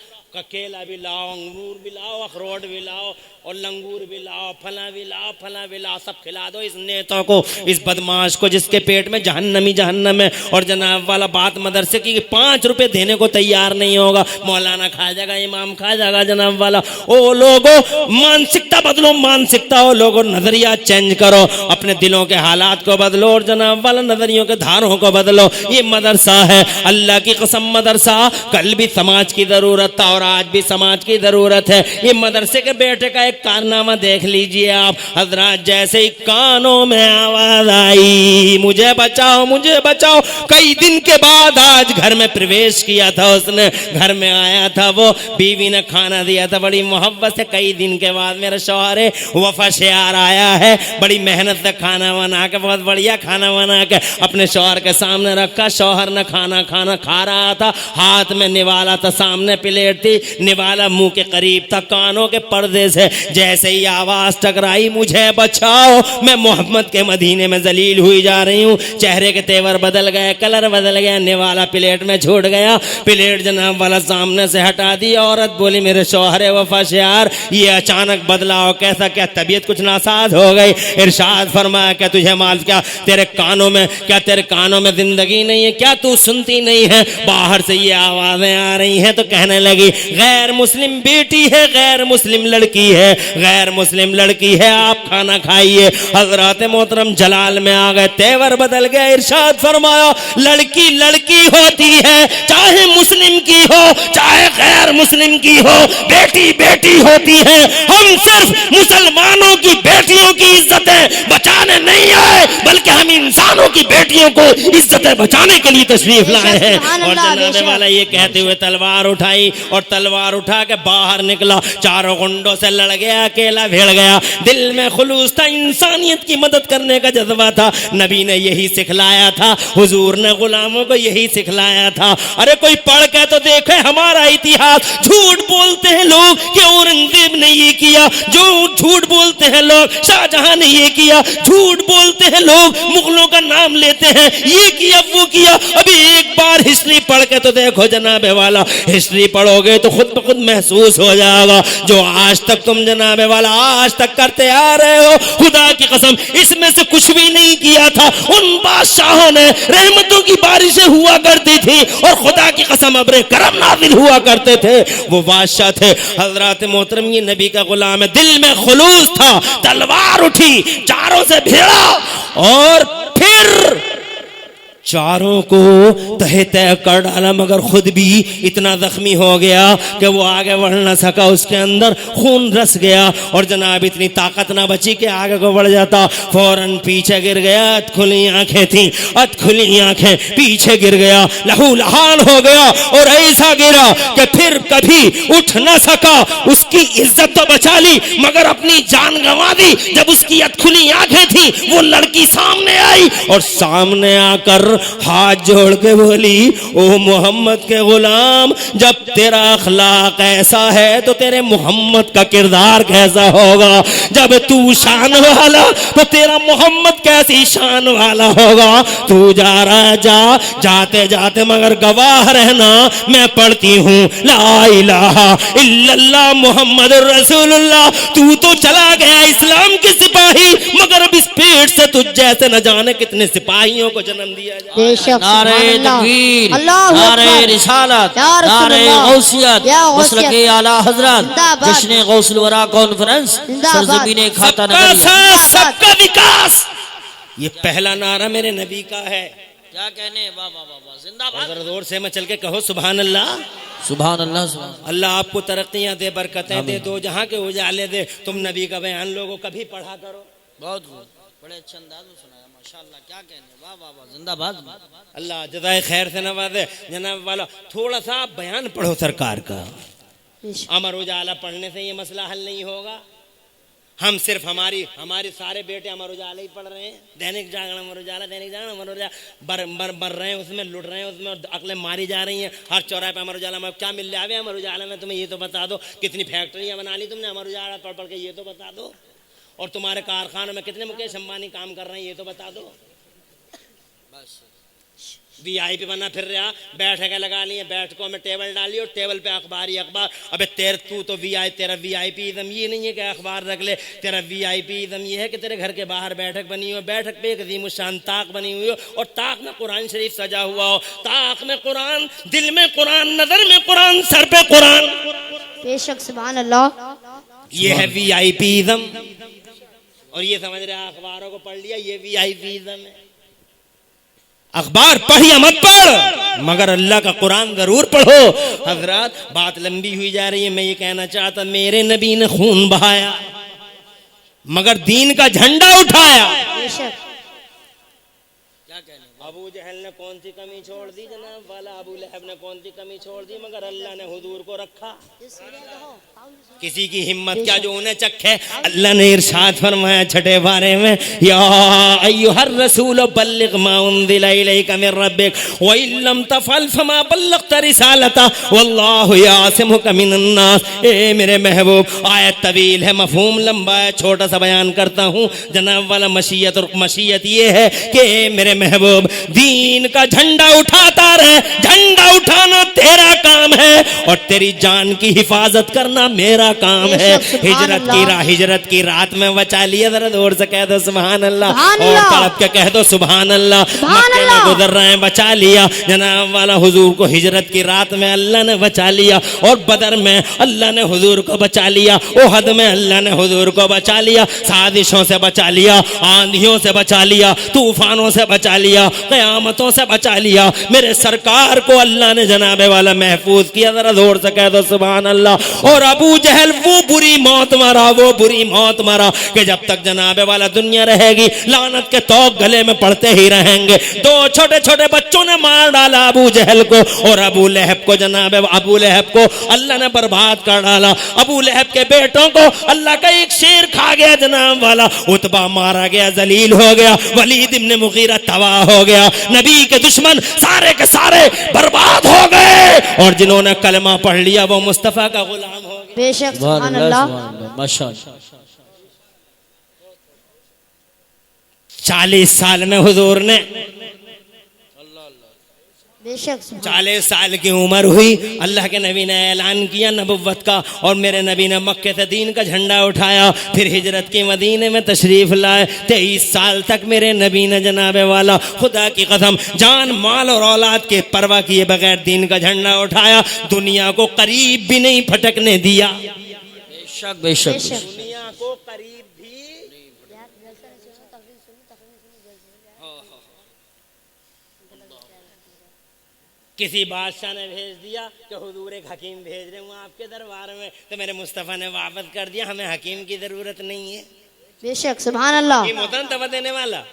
Speaker 1: केला भी लाओ, अंगूर भी लाओ, अखरोट भी लाओ और लंगूर भी लाओ, फला भी लाओ, फला भी लाओ, सब खिला दो इस नेता को, इस बदमाश को जिसके पेट में जहन्नम है। और जनाब वाला बात मदरसे की 5 रुपए देने को तैयार नहीं होगा। मौलाना खा जाएगा, इमाम खा जाएगा। जनाब वाला ओ लोगों, मानसिकता बदलो, मानसिकता हो लोगों, नजरिया चेंज करो, अपने दिलों के हालात को बदलो और जनाब वाला नजरियों के धारों को बदलो। ये मदरसा है, अल्लाह की कसम मदरसा कल भी समाज की जरूरत था और आज भी समाज की जरूरत है। ये मदरसे के बेटे का एक कारनामा देख लीजिए आप हजरात। जैसे ही कानों में आवाज आई मुझे बचाओ मुझे बचाओ, कई दिन के बाद आज घर में प्रवेश किया था उसने, घर में आया था, वो बीवी ने खाना दिया था बड़ी मोहब्बत से। कई दिन के बाद मेरा शौहर वफा शेयार आया है, बड़ी मेहनत से खाना बना के, बहुत बढ़िया खाना बना के अपने शौहर के सामने रखा। शौहर ने खाना खा रहा था, हाथ में निवाला था, सामने प्लेट थी, निवाला मुंह के करीब था, कानों के पर्दे से जैसे ही आवाज टकराई मुझे बचाओ, मैं मोहम्मद के मदीने में जलील हुई जा रही हूँ। चेहरे के तेवर बदल गए, कलर बदल गया, निवाला प्लेट में छूट गया, प्लेट जनाब वाला सामने से हटा दी। औरत बोली मेरे शौहर वफा शेयार ये अचानक बदलाव कैसा, क्या तबीयत कुछ नासाज हो गई? इरशाद फरमाया क्या तुझे माल, क्या तेरे कानों में जिंदगी नहीं है क्या? तू सुनती नहीं है? बाहर से ये आवाजें आ रही हैं। तो कहने लगी गैर मुस्लिम बेटी है, गैर मुस्लिम लड़की है, गैर मुस्लिम लड़की है, आप खाना खाइए। हजरत मोहतरम जलाल में आ गए, तेवर बदल गया। इरशाद फरमाया लड़की लड़की होती है, चाहे मुस्लिम की हो चाहे गैर मुस्लिम की हो, बेटी बेटी होती है। हम सिर्फ मुसलमानों की बेटियों की इज्जतें बचाने नहीं आए, बल्कि हम इंसानों की बेटियों को इज्जतें बचाने के लिए तशरीफ लाए हैं। और जनाबे वाला ये कहते हुए तलवार उठाई और तलवार उठा के बाहर निकला, चारों गुंडों से लड़ गया, अकेला भिड़ गया। दिल में खुलूस था, इंसानियत की मदद करने का जज्बा था। नबी ने यही सिखलाया था, हुजूर ने गुलामों को यही सिखलाया था। अरे कोई पढ़ के तो देखे हमारा इतिहास। झूठ बोलते हैं लोग कि औरंगजेब ने ये किया, जो झूठ बोलते हैं लोग शाहजहां ने ये किया, झूठ बोलते हैं लोग मुगलों का नाम लेते हैं, ये किया वो किया। अभी एक बार हिस्ट्री पढ़ के तो देखो जनाबे वाला, हिस्ट्री पढ़ोगे तो खुद ब खुद महसूस हो जाएगा जो आज तक तुम जनाबे वाला आज तक करते आ रहे हो, खुदा की कसम इसमें से कुछ भी नहीं किया था। उन बादशाहों ने रहमतों की बारिशें हुआ करती थी और खुदा की कसम अब्रे करम नाजिल हुआ करते थे, वो बादशाह थे। हजरत मोहतरम ये नबी का गुलाम है, दिल में खुलूस था, तलवार उठी, चारों से भिड़ा और फिर चारों को तहे तय कर डाला, मगर खुद भी इतना जख्मी हो गया कि वो आगे बढ़ न सका, उसके अंदर खून रस गया और जनाब इतनी ताकत ना बची कि आगे को बढ़ जाता, फौरन पीछे गिर गया। अधखुली आंखें थी, अधखुली आंखें, पीछे गिर गया, लहू लहान हो गया और ऐसा गिरा कि फिर कभी उठ न सका। उसकी इज्जत तो बचा ली मगर अपनी जान गंवा दी। जब उसकी अधखुली आंखें थी वो लड़की सामने आई और सामने आकर हाथ जोड़ के बोली ओ मोहम्मद के गुलाम, जब तेरा अखलाक ऐसा है तो तेरे मोहम्मद का किरदार कैसा होगा? जब तू शान वाला तो तेरा मोहम्मद कैसी शान वाला होगा? तू जा रहा जा, जाते जाते मगर गवाह रहना मैं पढ़ती हूँ ला इलाहा इल्लल्लाह मुहम्मद रसूलुल्लाह। तू तो चला गया इस्लाम के सिपाही, मगर अब इस पेट से तुझ जैसे न जाने कितने सिपाहियों को जन्म दिया।
Speaker 2: नारे तकबीर, नारे रिसालत, नारे गौसियत, मसलके आला हजरत, जश्न गौसुल वरा कॉन्फ्रेंस, सरजमीन खाता नगर,
Speaker 1: सबका विकास, ये पहला नारा मेरे नबी का है।
Speaker 2: क्या कहने, वाह वाह वाह, जिंदाबाद।
Speaker 1: जरा जोर से मैं चल के कहो सुभान अल्लाह,
Speaker 2: सुभान अल्लाह, सुभान
Speaker 1: अल्लाह आपको तरक्कियां दे, बरकतें दे, दो जहां के उजाले दे। तुम नबी का बयान लोगों कभी पढ़ा करो।
Speaker 2: बहुत बड़े अच्छे अंदाज में सुनाया माशाल्लाह, क्या कहने, वाह वाह वाह, जिंदाबाद।
Speaker 1: अल्लाह जज़ाए खैर से नवाजे। जनाब वाला थोड़ा सा आप बयान पढ़ो सरकार का।
Speaker 5: बेशक
Speaker 1: अमर उजाला पढ़ने से ये मसला हल नहीं होगा। हम सिर्फ हमारे सारे बेटे अमर उजाला ही पढ़ रहे हैं। दैनिक जागरण अमर उजाला, दैनिक जागरण अमर उजाला, बर रहे हैं उसमें, लुट रहे हैं उसमें, अकलें मारी जा रही हैं। हर चौराहे पे अमर उजाला में क्या मिल रहा है अमर उजाला में? तुम्हें ये तो बता दो, कितनी फैक्ट्रियां बना ली तुमने अमर उजाला पढ़ पढ़ के, ये तो बता दो। और तुम्हारे कारखानों में कितने मुकेश अंबानी काम कर रहे हैं, ये तो बता दो। VIP बना फिर रहा, बैठकें लगा ली, बैठकों में टेबल डाली और टेबल पे अखबार ही अखबार। अबे तू तो तेरा VIP इज़म ये नहीं है कि अखबार रख ले, तेरा VIP इज़म ये है कि तेरे घर के बाहर बैठक बनी हो, बैठक पे एक अज़ीमुश्शान ताक बनी हुई हो और ताक में कुरान शरीफ सजा हुआ हो। ताक में कुरान, दिल में कुरान, नजर में कुरान, सर पे कुरान।
Speaker 5: बेशक सुभान अल्लाह।
Speaker 1: ये है VIP इज़म। और ये समझ रहे अखबारों को पढ़ लिया, ये VIP इज़म है। अखबार पढ़िए मत पढ़, मगर अल्लाह का कुरान जरूर पढ़ो। हजरात, बात लंबी हुई जा रही है। मैं ये कहना चाहता, मेरे नबी ने खून बहाया मगर दीन का झंडा उठाया।
Speaker 5: बेशक
Speaker 2: क्या कहने,
Speaker 1: अबू जहल ने कौन सी कमी छोड़ दी जनाब वाला, अबू लहब ने कौन सी कमी छोड़ दी, मगर अल्लाह ने हुजूर को रखा। किसी की हिम्मत क्या जो उन्हें चखे। अल्लाह ने इरशाद फरमाया छठे बारे में, या अय्युहर रसूल बल्लिग मा उन्ज़िला इलैका मिर रब्बिक व इन लम तफअल फमा बल्लगत रिसालता वल्लाहु यासिमुका मिनन नास। ए मेरे महबूब, आयत तवील है, मफहूम लंबा है, छोटा सा बयान करता हूँ जनाब वाला। मशीयत और मशीयत ये है कि मेरे महबूब दीन का झंडा उठाता रहे। झंडा उठाना तेरा काम है और तेरी जान की हिफाजत करना मेरा काम है। हिजरत की रात में बचा लिया, जरा जोर से कह दो सुभान अल्लाह, और तड़प के कह दो सुभान अल्लाह। मक्के में गुजर रहे हैं, बचा लिया जनाब वाला हुजूर को। हिजरत की रात में अल्लाह ने बचा लिया और बदर में अल्लाह ने हुजूर को बचा लिया, ओहद में अल्लाह ने हुजूर को बचा लिया, साजिशों से बचा लिया, आंधियों से बचा लिया, तूफानों से बचा लिया, कयामतों से बचा लिया। मेरे सरकार को अल्लाह ने जनाबे वाला महफूज किया, जरा जोर से कह दो सुभान अल्लाह। और अबू जहल वो बुरी मौत मरा कि जब तक जनाबे वाला दुनिया रहेगी लानत के तौक गले में पड़ते ही रहेंगे। दो छोटे छोटे बच्चों ने मार डाला अबू जहल को और अबू लहब को। जनाबे अबू लहब को अल्लाह ने बर्बाद कर डाला। अबू लहब के बेटों को अल्लाह का एक शेर खा गया जनाब वाला। उतबा मारा गया, जलील हो गया, वलीद इब्न मुगीरा तबाह हो गया। नबी के दुश्मन सारे के सारे बर्बाद हो गए और जिन्होंने कलमा पढ़ लिया वो मुस्तफा का गुलाम हो गया।
Speaker 5: बेशक सुभान अल्लाह।
Speaker 2: माशाल्लाह।
Speaker 1: 40 साल में हुजूर ने,
Speaker 5: बेशक
Speaker 1: 40 साल की उम्र हुई, अल्लाह के नबी ने ऐलान किया नबुव्वत का और मेरे नबी ने मक्के से दीन का झंडा उठाया। फिर हिजरत के मदीने में तशरीफ लाए। 23 साल तक मेरे नबी ने जनाबे वाला खुदा की कसम जान माल और औलाद के परवाह किए बगैर दीन का झंडा उठाया। दुनिया को करीब भी नहीं फटकने दिया।
Speaker 2: बेशक बेशक,
Speaker 1: दुनिया को करीब भी। किसी बादशाह ने भेज दिया कि हुजूर एक हकीम भेज रहे हूँ आपके दरबार में, तो मेरे मुस्तफ़ा ने वापस कर दिया, हमें हकीम की जरूरत नहीं है।
Speaker 5: बेशक सुभान अल्लाह।
Speaker 1: ये मुतन तवा देने वाला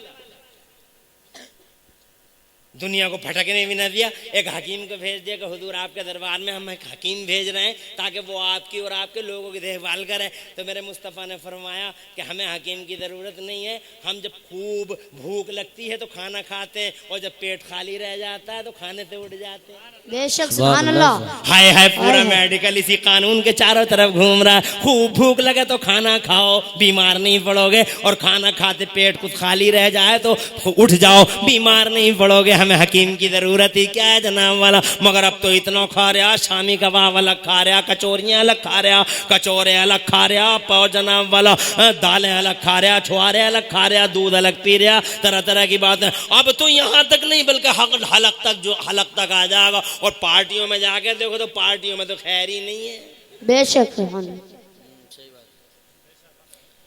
Speaker 1: दुनिया को फटकने भी न दिया। एक हकीम को भेज दिया कि हुजूर आपके दरबार में हम एक हकीम भेज रहे हैं ताकि वो आपकी और आपके लोगों की देखभाल करे। तो मेरे मुस्तफ़ा ने फरमाया कि हमें हकीम की ज़रूरत नहीं है। हम जब खूब भूख लगती है तो खाना खाते हैं और जब पेट खाली रह जाता है तो खाने से उठ जाते हैं।
Speaker 5: बेशक सुभान अल्लाह।
Speaker 1: हाय हाय, पूरा मेडिकल इसी कानून के चारों तरफ घूम रहा है। खूब भूख लगे तो खाना खाओ, बीमार नहीं पड़ोगे, और खाना खाते पेट कुछ खाली रह जाए तो उठ जाओ, बीमार नहीं पड़ोगे। हमें हकीम की जरूरत ही क्या है जनाब वाला। मगर अब तो इतना खा रहा, शामी कबाब अलग खा रहा, कचौरियाँ अलग खा रहा, कचौरे अलग खा रहा, पाव जनाब वाला दालें अलग खा रहा, छुआरे अलग खा रहा, दूध अलग पी रहा, तरह तरह की बात है। अब तो यहाँ तक नहीं बल्कि हलक तक आ जाएगा। और पार्टियों में जाके देखो तो पार्टियों में तो खैर ही नहीं है।
Speaker 5: बेशक सुभान।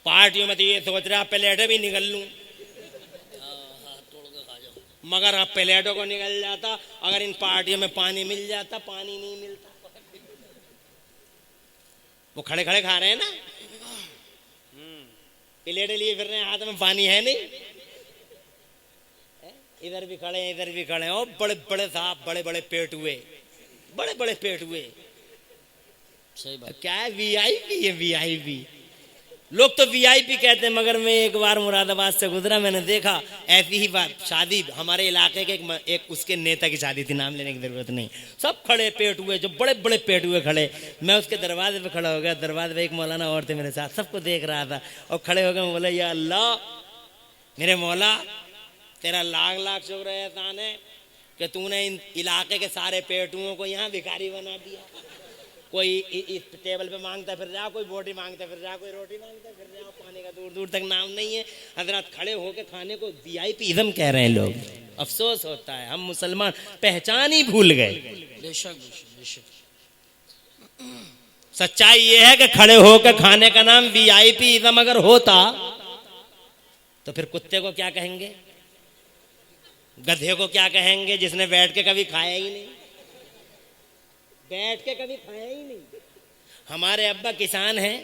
Speaker 1: पार्टियों में तो ये सोच रहा प्लेटें भी निकल लूं, मगर अब प्लेटों को निकल जाता। अगर इन पार्टियों में पानी मिल जाता, पानी नहीं मिलता। वो खड़े खड़े खा रहे हैं ना। प्लेट लिए फिर रहे हैं, हाथ में पानी है नहीं। इधर भी खड़े हैं, इधर भी खड़े हैं, और बड़े बड़े साहब, बड़े बड़े पेट हुए, बड़े बड़े पेट हुए।
Speaker 2: सही बात।
Speaker 1: क्या है, वीआईपी है, वीआईपी। लोग तो वीआईपी कहते हैं, मगर मैं एक बार मुरादाबाद से गुजरा, मैंने देखा ऐसी ही बात, शादी हमारे इलाके के एक उसके नेता की शादी थी, नाम लेने की जरूरत नहीं, सब खड़े पेट हुए, जो बड़े बड़े पेट हुए खड़े। मैं उसके दरवाजे पे खड़ा हो गया, दरवाजे पे एक मौलाना और थे मेरे साथ, सबको देख रहा था, और खड़े हो गए। मैं बोला, या अल्लाह, मेरे मौला, तेरा लाख लाख शुक्र है, एहसान है कि तूने इन इलाके के सारे पेटुओं को यहाँ भिखारी बना दिया। कोई इस टेबल पे मांगता फिर रहा, कोई बोटी मांगता फिर रहा, कोई रोटी मांगता फिर रहा, पानी का दूर दूर तक नाम नहीं है। हजरत खड़े होके खाने को वीआईपीज़म कह रहे हैं लोग। अफसोस होता है, हम मुसलमान पहचान ही भूल गए।
Speaker 2: बेशक बेशक।
Speaker 1: सच्चाई ये है कि खड़े होकर खाने का नाम वीआईपीज़म अगर होता तो फिर कुत्ते को क्या कहेंगे, गधे को क्या कहेंगे, जिसने बैठ के कभी खाया ही नहीं, बैठ के कभी खाया ही नहीं। हमारे अब्बा किसान हैं,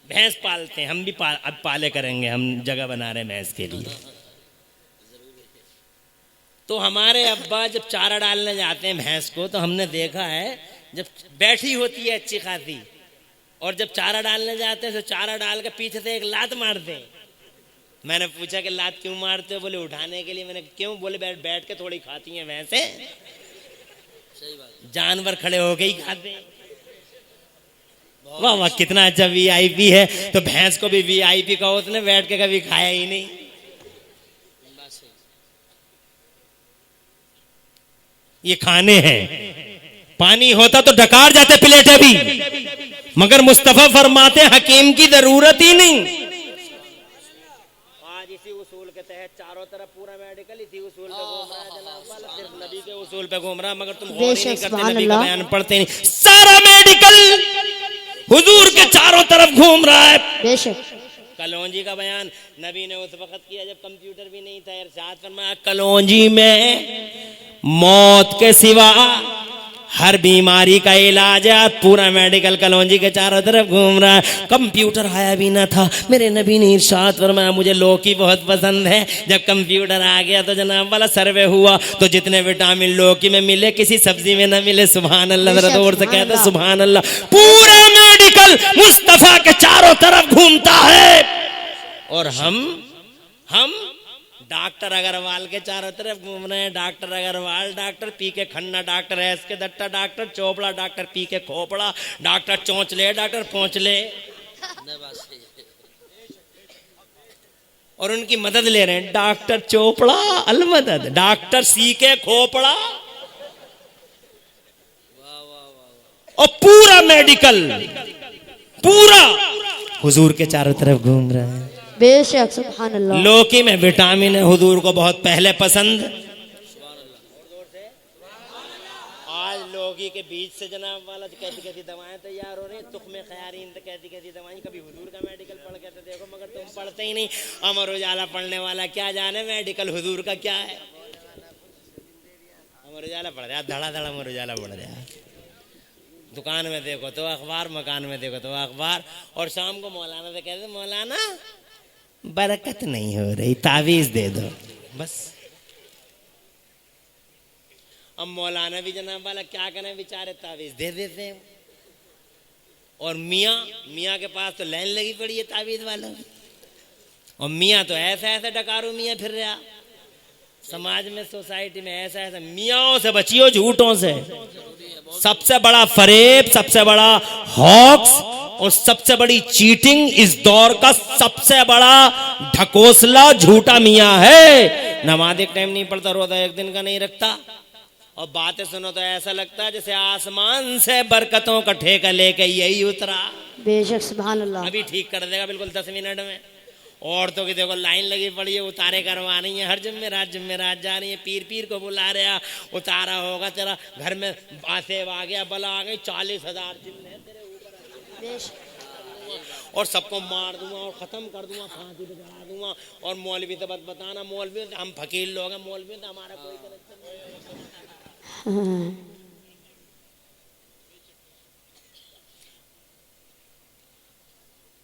Speaker 1: भैंस पालते हैं, हम भी अब पाले करेंगे, हम जगह बना रहे हैं भैंस के लिए। तो हमारे अब्बा जब चारा डालने जाते हैं भैंस को, तो हमने देखा है जब बैठी होती है अच्छी खासी, और जब चारा डालने जाते हैं तो चारा डाल के पीछे से एक लात मारते हैं। मैंने पूछा कि लात क्यों मारते हो? बोले उठाने के लिए। मैंने क्यों? बोले बैठ बैठ के थोड़ी खाती हैं भैंसें, जानवर खड़े हो गई खाते हैं। वाह वाह, कितना अच्छा वीआईपी है। तो भैंस को भी वीआईपी कहो, उसने बैठ के कभी खाया ही नहीं। ये खाने हैं, पानी होता तो डकार जाते प्लेटें भी, मगर मुस्तफा फरमाते हकीम की जरूरत ही नहीं। आज इसी उसूल के तहत चारों तरफ पूरा मेडिकल इसी उसूल पे घूम रहा है जनाब वाला, सिर्फ नबी के उसूल पे घूम रहा है, मगर तुम गौर ही नहीं करते, नबी का बयान पढ़ते नहीं। सारा मेडिकल हुजूर के चारों तरफ घूम रहा है।
Speaker 5: बेशक।
Speaker 1: कलौंजी का बयान नबी ने उस वक्त किया जब कंप्यूटर भी नहीं था। इरशाद फरमाया, कलौंजी में मौत के सिवा हर बीमारी का इलाज है। पूरा मेडिकल कलौंजी के चारों तरफ घूम रहा है। कंप्यूटर आया भी ना था, मेरे नबी ने इरशाद फरमाया, मुझे लौकी बहुत पसंद है। जब कंप्यूटर आ गया तो जनाब वाला सर्वे हुआ, तो जितने विटामिन लौकी में मिले किसी सब्जी में ना मिले। सुभान अल्लाह, जरा जोर से कहते सुभान अल्लाह। पूरा मेडिकल मुस्तफा के चारों तरफ घूमता है, और हम डॉक्टर अग्रवाल के चारों तरफ घूम रहे हैं। डॉक्टर अग्रवाल, डॉक्टर पी के खन्ना, डॉक्टर एस के दट्टा, डॉक्टर चोपड़ा, डॉक्टर पी के खोपड़ा, डॉक्टर चौंचले, डॉक्टर पहुंचले, और उनकी मदद ले रहे हैं। Doctor Chopra Almadad, doctor C के खोपड़ा, और पूरा मेडिकल पूरा हुजूर के चारों तरफ घूम रहा है।
Speaker 5: बेशक, सुभान अल्लाह।
Speaker 1: लौकी में विटामिन है, हुजूर को बहुत पहले पसंद। आज लौकी के बीज से जनाब वाला कैसी कैसी दवाएं तैयार हो रही हैं, तुख्मे खयारीन तो कैसी कैसी दवाएं। कभी हुजूर का मेडिकल पढ़ के तो देखो, मगर तुम पढ़ते ही नहीं। अमर उजाला पढ़ने वाला क्या जाने मेडिकल हुजूर का क्या है। अमर उजाला पढ़ रहा, धड़ा धड़ा अमर उजाला पढ़ रहा। दुकान में देखो तो अखबार, मकान में देखो तो अखबार, और शाम को मौलाना से कहते, मौलाना बरकत नहीं हो रही, तावीज दे दो बस। अब मौलाना भी जनाब वाला क्या करें बेचारे, तावीज दे देते हैं। और मियाँ के पास तो लाइन लगी पड़ी है तावीज वालों की, और मियाँ तो ऐसा ऐसा डकारू मियाँ फिर रहा समाज में, सोसाइटी में। ऐसा ऐसा मियाँओं से बचियो, झूठों से। सबसे बड़ा फरेब, सबसे बड़ा हॉक्स और सबसे बड़ी चीटिंग इस दौर का सबसे बड़ा ढकोसला झूठा मियाँ है। नमाज एक टाइम नहीं पढ़ता, रोजा एक दिन का नहीं रखता, और बातें सुनो तो ऐसा लगता है जैसे आसमान से बरकतों का ठेका लेके यही उतरा।
Speaker 5: बेशक, सुभान अल्लाह।
Speaker 1: अभी ठीक कर देगा बिल्कुल 10 मिनट में। औरतों की देखो लाइन लगी पड़ी है, उतारे करवा रही है, हर जुम्मेरात जा रही है, पीर को बुला रहे हैं, उतारा होगा तेरा घर में, आसेब आ गया, बला आ गई, 40,000 जिन्ने तेरे ऊपर, और सबको मार दूंगा और खत्म कर दूंगा, फांसी पे चढ़ा दूंगा। और मौलवी से बताना, मौलवी हम फकीर लोग हैं, मौलवी तो हमारा कोई कनेक्शन नहीं।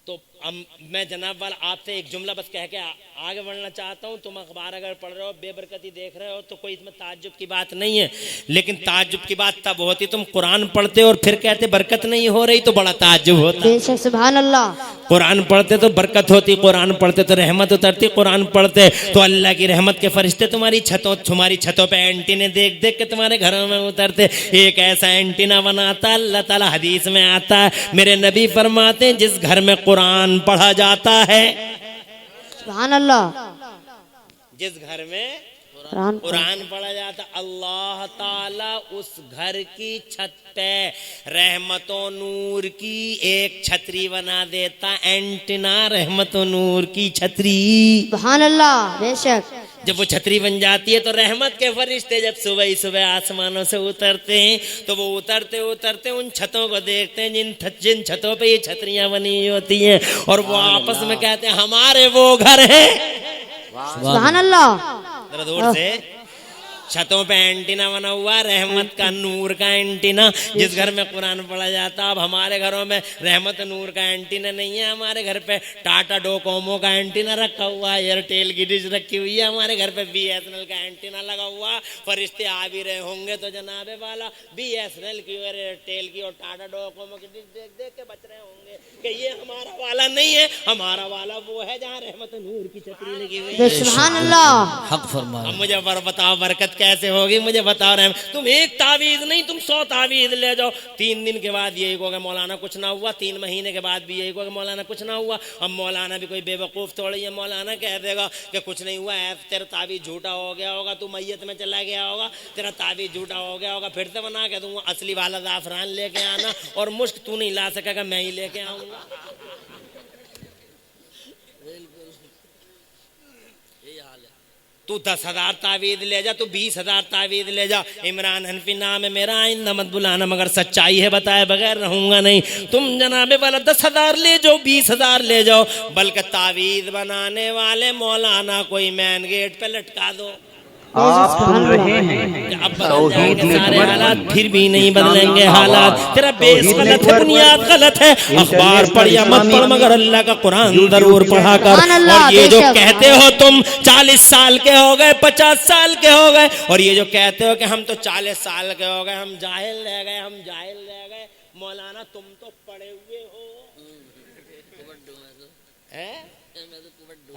Speaker 1: तो अब मैं जनाब वाला आपसे एक जुमला बस कह के आगे बढ़ना चाहता हूँ। तुम अखबार अगर पढ़ रहे हो, बेबरकती देख रहे हो, तो कोई इसमें ताज्जुब की बात नहीं है, लेकिन ताज्जुब की बात तब होती तुम कुरान पढ़ते और फिर कहते बरकत नहीं हो रही, तो बड़ा ताज्जुब होता।
Speaker 5: बेशक सुभान अल्लाह।
Speaker 1: कुरान पढ़ते तो बरकत होती, कुरान पढ़ते तो रहमत उतरती, कुरान पढ़ते तो अल्लाह की रहमत के फरिश्ते तुम्हारी छतों पे एंटीने देख देख के तुम्हारे घरों में उतरते। एक ऐसा एंटीना बनाता अल्लाह ताला, हदीस में आता है, मेरे नबी फरमाते हैं जिस घर में कुरान पढ़ा जाता है,
Speaker 5: सुभान अल्लाह,
Speaker 1: जिस घर में
Speaker 5: कुरान
Speaker 1: कुरान पढ़ा जाता, अल्लाह ताला उस घर की छत पे रहमतों नूर की एक छतरी बना देता, एंटीना रहमतों नूर की छतरी।
Speaker 5: सुभान अल्लाह। बेशक
Speaker 1: जब वो छतरी बन जाती है तो रहमत के फरिश्ते जब सुबह ही सुबह आसमानों से उतरते हैं, तो वो उतरते उतरते उन छतों को देखते हैं जिन छतों पे ये छतरियां बनी होती हैं, और वो आपस में कहते हैं हमारे वो घर है।
Speaker 5: सुभान अल्लाह।
Speaker 1: जरा दूर से छतों पे एंटीना बना हुआ, रहमत का नूर का एंटीना, जिस घर में कुरान पढ़ा जाता। अब हमारे घरों में रहमत नूर का एंटीना नहीं है, हमारे घर पे टाटा डोकोमो का एंटीना रखा हुआ है, एयरटेल की डिश रखी हुई है, हमारे घर पे BSNL का एंटीना लगा हुआ। फरिश्ते आ भी रहे होंगे तो जनाबे वाला BSNL की और एयरटेल की और टाटा डोकोमो की डिश देख देख के बच रहे होंगे कि ये हमारा वाला नहीं है, हमारा वाला वो है जहाँ रहमत नूर की छतरी लगी हुई है।
Speaker 5: सुभान अल्लाह।
Speaker 2: हक फरमा।
Speaker 1: अब मुझे बताओ बरकत कैसे होगी, मुझे बताओ रहम। तुम एक तावीज नहीं, तुम 100 तावीज ले जाओ, 3 दिन के बाद यही कहोगे मौलाना कुछ ना हुआ, 3 महीने के बाद भी यही कहोगे मौलाना कुछ ना हुआ। अब मौलाना भी कोई बेवकूफ थोड़ी है, मौलाना कह देगा कि कुछ नहीं हुआ है, तेरा तावीज झूठा हो गया होगा, तू मैयत में चला गया होगा, तेरा तावीज झूठा हो गया होगा, फिर से बना के दूंगा, असली वाला जाफरान लेके आना, और मुश्क तू नहीं ला सकेगा, मैं ही लेके आऊंगा। तू 10,000 तावीज ले जा, तू 20,000 तावीज ले जा, इमरान हनफी नाम है मेरा, आइंदा मत बुलाना, मगर सच्चाई है बताए बगैर रहूंगा नहीं। तुम जनाबे वाला 10,000 ले जाओ, 20,000 ले जाओ, बल्कि तावीज बनाने वाले मौलाना कोई मैन गेट पे लटका दो।
Speaker 4: आप सुन रहे हैं
Speaker 1: अब
Speaker 4: तौहीद
Speaker 1: सारे
Speaker 4: नेटवर्क।
Speaker 1: हालात फिर भी नहीं बदलेंगे हालात। तेरा बेस गलत है, बुनियाद गलत है। अखबार पढ़ या मत पढ़, मगर अल्लाह का कुरान जरूर पढ़ा कर। और ये जो कहते हो तुम 40 साल के हो गए, 50 साल के हो गए, और ये जो कहते हो कि हम तो 40 साल के हो गए, हम जाहिल रह गए, हम जाहिल रह गए, मौलाना तुम तो पढ़े हुए हो।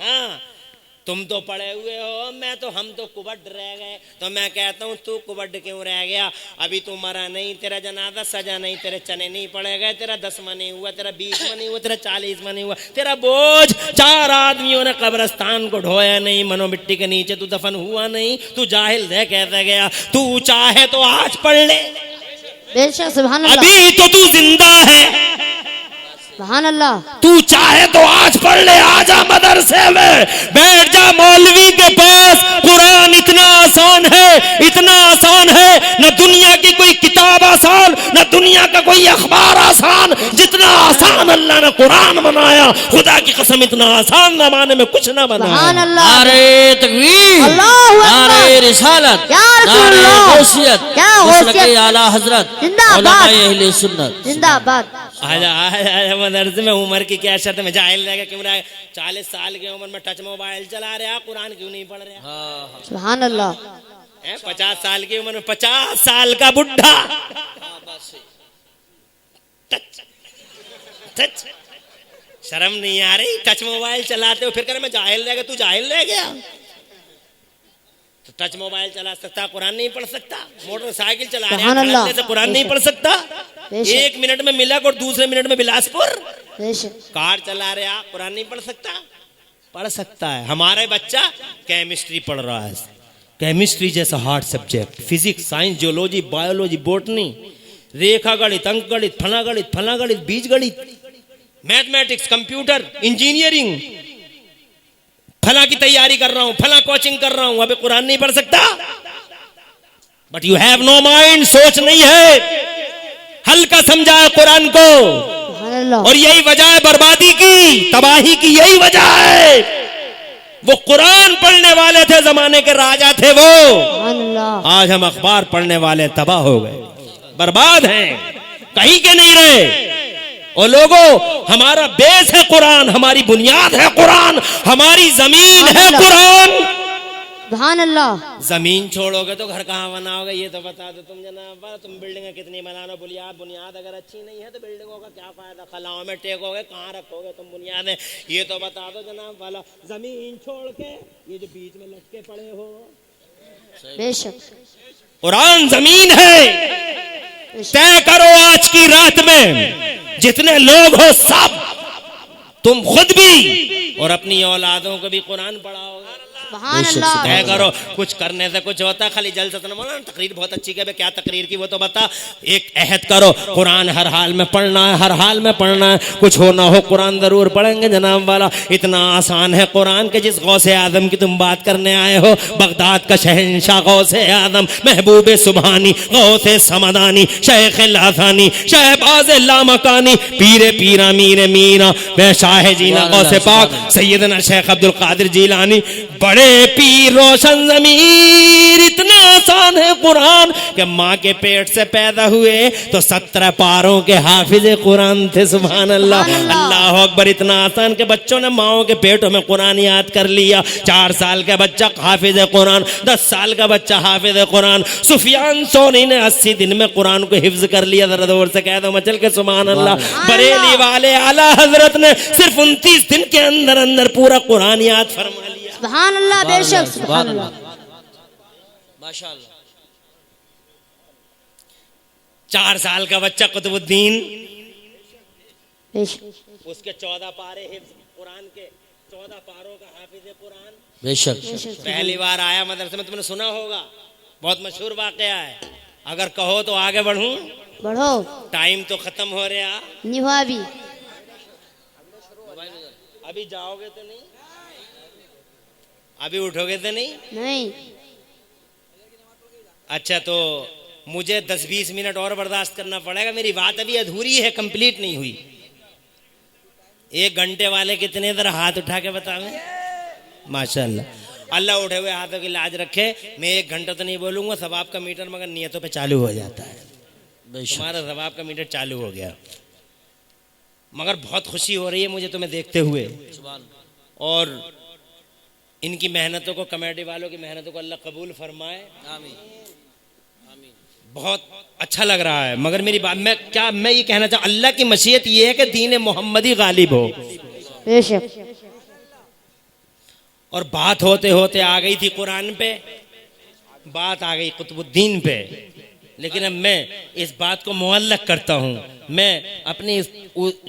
Speaker 1: हाँ, तुम तो पढ़े हुए हो, हम तो कुबड्ड रह गए। तो मैं कहता हूँ तू कुबड्ड क्यों रह गया? अभी तू मरा नहीं, तेरा जनाजा सजा नहीं, तेरे चने नहीं पड़े गए, तेरा 10 नहीं हुआ, तेरा 20 नहीं हुआ, तेरा 40 नहीं हुआ, तेरा बोझ 4 आदमियों ने कब्रिस्तान को ढोया नहीं, मनो मिट्टी के नीचे तू दफन हुआ नहीं, तू जाहिल रह कैसे गया? तू चाहे तो आज पढ़ ले,
Speaker 5: बेशक सुभान अल्लाह।
Speaker 1: अभी तो तू जिंदा है,
Speaker 5: सुभान अल्लाह।
Speaker 1: तू चाहे तो आज पढ़ ले, आजा मदरसे में बैठ जा मौलवी के पास। कुरान इतना आसान है, इतना आसान है, न दुनिया की कोई किताब आसान, न दुनिया का कोई अखबार आसान, जितना आसान अल्लाह ने कुरान बनाया, खुदा की कसम इतना आसान जमाने में कुछ ना बनाया।
Speaker 5: सुभान अल्लाह।
Speaker 2: नारे तकबीर,
Speaker 5: अल्लाहु अकबर,
Speaker 2: नारे रिसालत,
Speaker 5: या रसूल
Speaker 2: नारे
Speaker 5: अल्लाह,
Speaker 2: गौसियत,
Speaker 5: या गौसियत,
Speaker 2: मसलके आला हजरत,
Speaker 5: जिंदाबाद,
Speaker 2: उलमाए अहले सुन्नत,
Speaker 5: जिंदाबाद।
Speaker 1: आजा आजा मदरसे में। उम्र की क्या शर्त में जाहिल रह गया क्यों रहा? 40 साल की उम्र में टच मोबाइल चला रहा, कुरान क्यों नहीं पढ़ रहा?
Speaker 5: सुभान अल्लाह।
Speaker 1: 50 साल की उम्र में 50 साल का बुढ़ा टच टच, शर्म नहीं आ रही? टच मोबाइल चलाते हो फिर कर मैं जाहिल रह गया। तू जाहिल रह गया तो टच मोबाइल चला सकता, कुरान नहीं पढ़ सकता? मोटरसाइकिल चला
Speaker 5: सुभान अल्लाह।
Speaker 1: रहा है, कुरान नहीं पढ़ सकता?
Speaker 5: बेशक।
Speaker 1: 1 मिनट में मिलक और दूसरे मिनट में बिलासपुर।
Speaker 5: बेशक।
Speaker 1: कार चला रहा, कुरान नहीं पढ़ सकता? पढ़ सकता है। हमारे बच्चा केमिस्ट्री पढ़ रहा है, केमिस्ट्री जैसा hard subject, physics, science, geology, biology, botany, रेखा गणित, अंक गणित, फला गणित, बीज गणित, मैथमेटिक्स, कंप्यूटर, इंजीनियरिंग, फला की तैयारी कर रहा हूं, फला कोचिंग कर रहा हूं, अबे कुरान नहीं पढ़ सकता? But you have no mind, सोच नहीं है, हल्का समझा है कुरान को। और यही वजह है बर्बादी की, तबाही की, यही वजह है। वो कुरान पढ़ने वाले थे, जमाने के राजा थे वो। आज हम अखबार पढ़ने वाले तबाह हो गए, बर्बाद हैं, कहीं के नहीं रहे। और लोगों, हमारा बेस है कुरान, हमारी बुनियाद है कुरान, हमारी जमीन है कुरान।
Speaker 5: सुभान अल्लाह।
Speaker 1: जमीन छोड़ोगे तो घर कहाँ बनाओगे, ये तो बता दो तुम जनाब। तुम बिल्डिंगें कितनी बनाना, बुनियाद अगर अच्छी नहीं है तो बिल्डिंगों का क्या फायदा। खलाओं में टेकोगे, कहाँ रखोगे तुम बुनियादें, ये तो बता दो जनाब वाला। जमीन छोड़ के ये जो बीच में लटके पड़े हो,
Speaker 5: बेशक
Speaker 1: कुरान जमीन है। तय करो आज की रात में जितने लोग हो सब, तुम खुद भी और अपनी औलादों को भी कुरान पढ़ाओगे।
Speaker 5: सुभान अल्लाह।
Speaker 1: तय करो, कुछ करने से कुछ होता, खाली जलसा तो ना। तकरीर बहुत अच्छी है, क्या तकरीर की वो तो बता। एक अहद करो, कुरान हर हाल में पढ़ना है, हर हाल में पढ़ना है। कुछ हो ना हो कुरान जरूर पढ़ेंगे जनाब वाला। इतना आसान है कुरान के जिस गौसे आदम की तुम बात करने आए हो, बगदाद का शहंशाह गौसे आदम, महबूब सुबहानी, गौसे समदानी, शेख लासानी, शहबाज लामकानी, पीरे पीरा मीर मीरा, वह शाह जीना गौसे पाक सैयदना शेख अब्दुल कादिर जीलानी, बड़े पीर रोशन ज़मीर। इतना आसान है कुरान कि माँ के पेट से पैदा हुए तो 17 पारों के हाफिज कुरान थे। सुभान अल्लाह, अल्लाह अकबर। इतना आसान के बच्चों ने माओ के पेटों में कुरान याद कर लिया। 4 साल का बच्चा हाफिज कुरान, 10 साल का बच्चा हाफिज कुरान। सुफियान सौरी ने 80 दिन में कुरान को हिफ्ज कर लिया। जरा जोर से कह दो मचल के सुभान अल्लाह। बरेली वाले आला हजरत ने सिर्फ 29 दिन के अंदर अंदर पूरा कुरान याद फरमा लिया।
Speaker 5: सुभान अल्लाह, बेशक सुभान अल्लाह,
Speaker 2: माशाअल्लाह।
Speaker 1: 4 साल का बच्चा कुतुबुद्दीन,
Speaker 5: बेशक
Speaker 1: उसके 14 पारे हिफ्ज कुरान के, 14 पारों का हाफिज कुरान।
Speaker 2: बेशक
Speaker 1: पहली बार आया मदरसे में, तुमने सुना होगा, बहुत मशहूर वाकया है। अगर कहो तो आगे बढ़ूं,
Speaker 5: बढ़ो।
Speaker 1: टाइम तो खत्म हो रहा।
Speaker 5: निभा भी
Speaker 1: अभी जाओगे तो नहीं, अभी उठोगे तो नहीं।
Speaker 5: नहीं।
Speaker 1: अच्छा, तो मुझे 10-20 मिनट और बर्दाश्त करना पड़ेगा। मेरी बात अभी अधूरी है, कंप्लीट नहीं हुई। 1 घंटे वाले कितने इधर हाथ उठा के बतावे। माशाअल्लाह, अल्लाह उठे हुए हाथों की लाज रखे। मैं 1 घंटा तो नहीं बोलूंगा, सवाब का मीटर मगर नियतों पे चालू हो जाता है। तुम्हारा सवाब का मीटर चालू हो गया। मगर बहुत खुशी हो रही है मुझे तुम्हें देखते हुए, और इनकी मेहनतों को, कमेटी वालों की मेहनतों को अल्लाह कबूल फरमाए। आमीन। बहुत अच्छा लग रहा है। मगर मेरी बात, मैं ये कहना चाहूँ, अल्लाह की मशीयत ये है कि दीन मोहम्मदी गालिब हो।
Speaker 5: बेशक।
Speaker 1: और बात होते होते आ गई थी कुरान पे, बात आ गई कुतुबुद्दीन पे। लेकिन अब मैं इस बात को मुअल्लक करता हूँ। मैं अपनी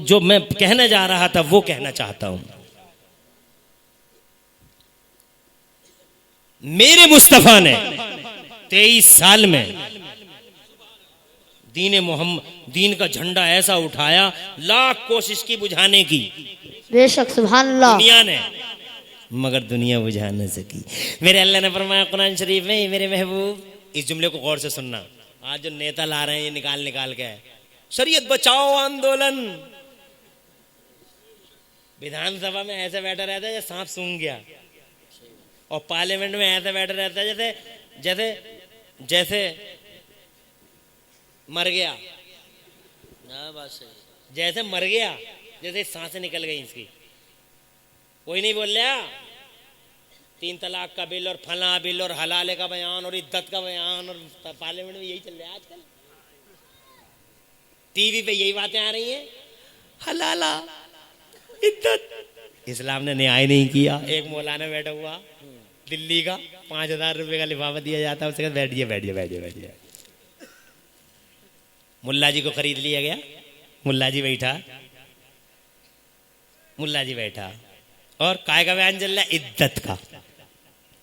Speaker 1: जो मैं कहना जा रहा था वो कहना चाहता हूँ। मेरे मुस्तफा ने 23 साल में दीन का झंडा ऐसा उठाया, लाख कोशिश की बुझाने की,
Speaker 5: बेशक सुभान अल्लाह।
Speaker 1: दुनिया ने, मगर दुनिया बुझा न सकी। मेरे अल्लाह ने फरमाया कुरान शरीफ में, मेरे महबूब, इस जुमले को गौर से सुनना। आज जो नेता ला रहे हैं ये निकाल के, शरीयत बचाओ आंदोलन, विधानसभा में ऐसे बैठा रहता है जैसे सांप सूंघ गया, और पार्लियामेंट में ऐसे बैठा रहता है जैसे जैसे जैसे मर गया, जैसे मर गया, जैसे सांसें निकल गई इसकी। कोई नहीं बोल रहा। 3 तलाक का बिल और फला बिल और हलाले का बयान और इद्दत का बयान, और पार्लियामेंट में यही चल रहा है आजकल। टीवी पे यही बातें आ रही हैं, हलाला, इद्दत। इस्लाम ने न्याय नहीं किया। एक मौलाना बैठा हुआ दिल्ली का, 5000 रुपए का लिफाफा दिया जाता है, उसके बैठिए। मुल्ला जी को खरीद लिया गया। मुल्ला जी बैठा और काय का बयान चल रहा है, इद्दत का।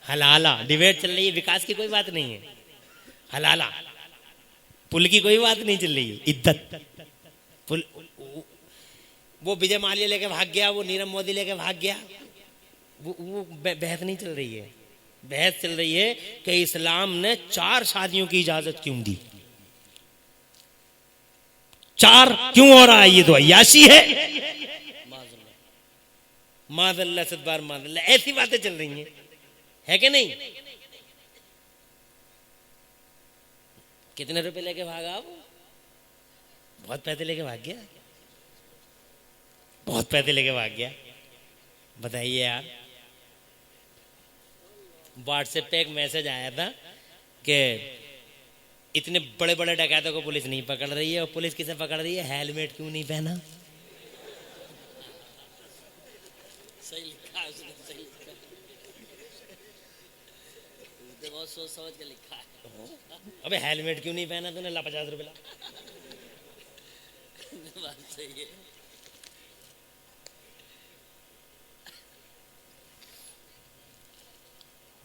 Speaker 1: हलाला डिबेट चल रही है, विकास की कोई बात नहीं है। हलाला पुल की कोई बात नहीं चल रही है, इद्दत पुल। वो विजय माल्या लेके भाग गया, वो नीरव मोदी लेके भाग गया। वो बहस नहीं चल रही है। बहस चल रही है कि इस्लाम ने 4 शादियों की इजाजत क्यों दी। 4 क्यों हो रहा है? ये तो अय्याशी है। माज़ल्ला सदबार माज़ल्ला, ऐसी बातें चल रही हैं, है कि नहीं? कितने रुपए लेके भागा वो? बहुत पैसे लेके भाग गया। बहुत पैसे लेके भाग गया। बताइए यार, व्हाट्सएप पे एक मैसेज आया था कि इतने बड़े बड़े डकैतों को पुलिस नहीं पकड़ रही है, और पुलिस किसे पकड़ रही है? हेलमेट क्यों नहीं पहना।
Speaker 2: सही लिखा है उसने, सही लिखा है। उसने बहुत सोच समझ के लिखा है।
Speaker 1: अबे हेलमेट क्यों नहीं पहना तूने? ला 50 रुपए ला।
Speaker 2: बात सही है।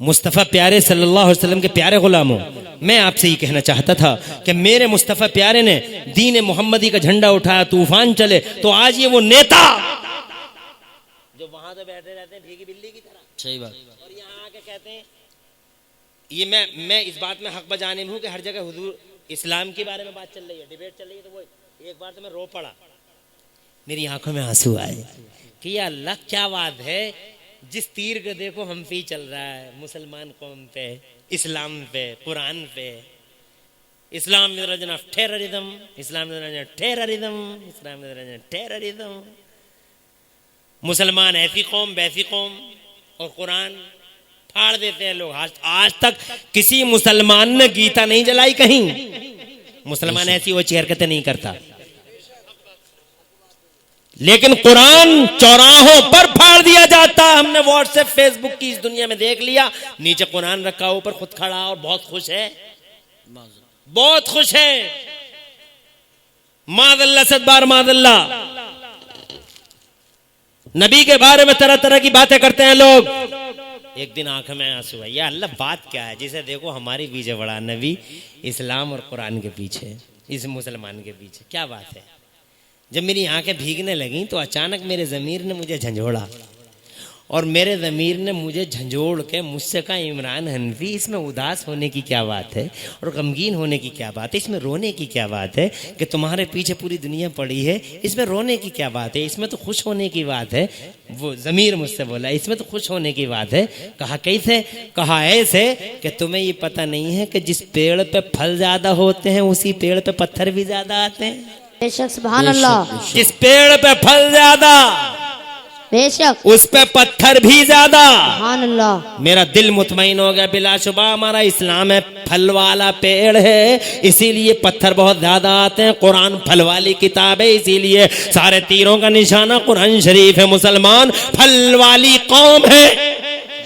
Speaker 1: मुस्तफ़ा प्यारे सल्लल्लाहु अलैहि वसल्लम के प्यारे गुलामों, मैं आपसे ये कहना चाहता था कि मेरे मुस्तफ़ा प्यारे ने दीन मोहम्मदी का झंडा उठाया, तूफान चले, तो आज ये वो नेता जो वहां तो बैठे रहते हैं भीगी बिल्ली की तरह,
Speaker 2: सही बात।
Speaker 1: और यहाँ आके कहते हैं, ये मैं इस बात में हक बजाने में हूँ कि हर जगह हुजूर इस्लाम के बारे में बात चल रही है, डिबेट चल रही है, तो वो एक बार तो मैं रो पड़ा, मेरी आंखों में आंसू आए कि या अल्लाह क्या बात है, जिस तीर को देखो हम पे ही चल रहा है, मुसलमान कौम पे, इस्लाम पे, कुरान पे। Islam is religion of terrorism, Islam is religion of terrorism, Islam is religion of terrorism. मुसलमान ऐसी कौम वैसी कौम, और कुरान फाड़ देते हैं लोग। आज तक किसी मुसलमान ने गीता नहीं जलाई कहीं। मुसलमान ऐसी वो हरकतें नहीं करता, लेकिन कुरान चौराहों पर फाड़ दिया जाता। हमने व्हाट्सएप फेसबुक की इस दुनिया में देख लिया, नीचे कुरान रखा, ऊपर खुद खड़ा और बहुत खुश है, बहुत खुश है। मादल्ला सदबार मादल्ला, नबी के बारे में तरह तरह की बातें करते हैं लोग। एक दिन आंख में आंसू है, या अल्लाह बात क्या है, जिसे देखो हमारी पीछे बड़ा नबी, इस्लाम और कुरान के पीछे, इस मुसलमान के पीछे, क्या बात है। जब मेरी आंखें भीगने लगीं तो अचानक मेरे ज़मीर ने मुझे झंझोड़ा, और मेरे ज़मीर ने मुझे झंझोड़ के मुझसे कहा, इमरान हनफी, इसमें उदास होने की क्या बात है और गमगीन होने की क्या बात है, इसमें रोने की क्या बात है कि तुम्हारे पीछे पूरी दुनिया पड़ी है, इसमें रोने की क्या बात है, इसमें तो खुश होने की बात है। वो ज़मीर मुझसे बोला, इसमें तो खुश होने की बात है। कहा कैसे? कहा ऐसे कि तुम्हें ये पता नहीं है कि जिस पेड़ पे फल ज़्यादा होते हैं उसी पेड़ पे पत्थर भी ज़्यादा आते हैं।
Speaker 5: बेशक सुभान अल्लाह।
Speaker 1: जिस पेड़ पे फल ज्यादा
Speaker 5: बेशक
Speaker 1: उस पे पत्थर भी ज्यादा।
Speaker 5: सुभान अल्लाह।
Speaker 1: मेरा दिल मुतमईन हो गया, बिलाशुबा हमारा इस्लाम है फल वाला पेड़ है, इसीलिए पत्थर बहुत ज्यादा आते हैं। कुरान फल वाली किताब है, इसीलिए सारे तीरों का निशाना कुरान शरीफ है। मुसलमान फल वाली कौम है,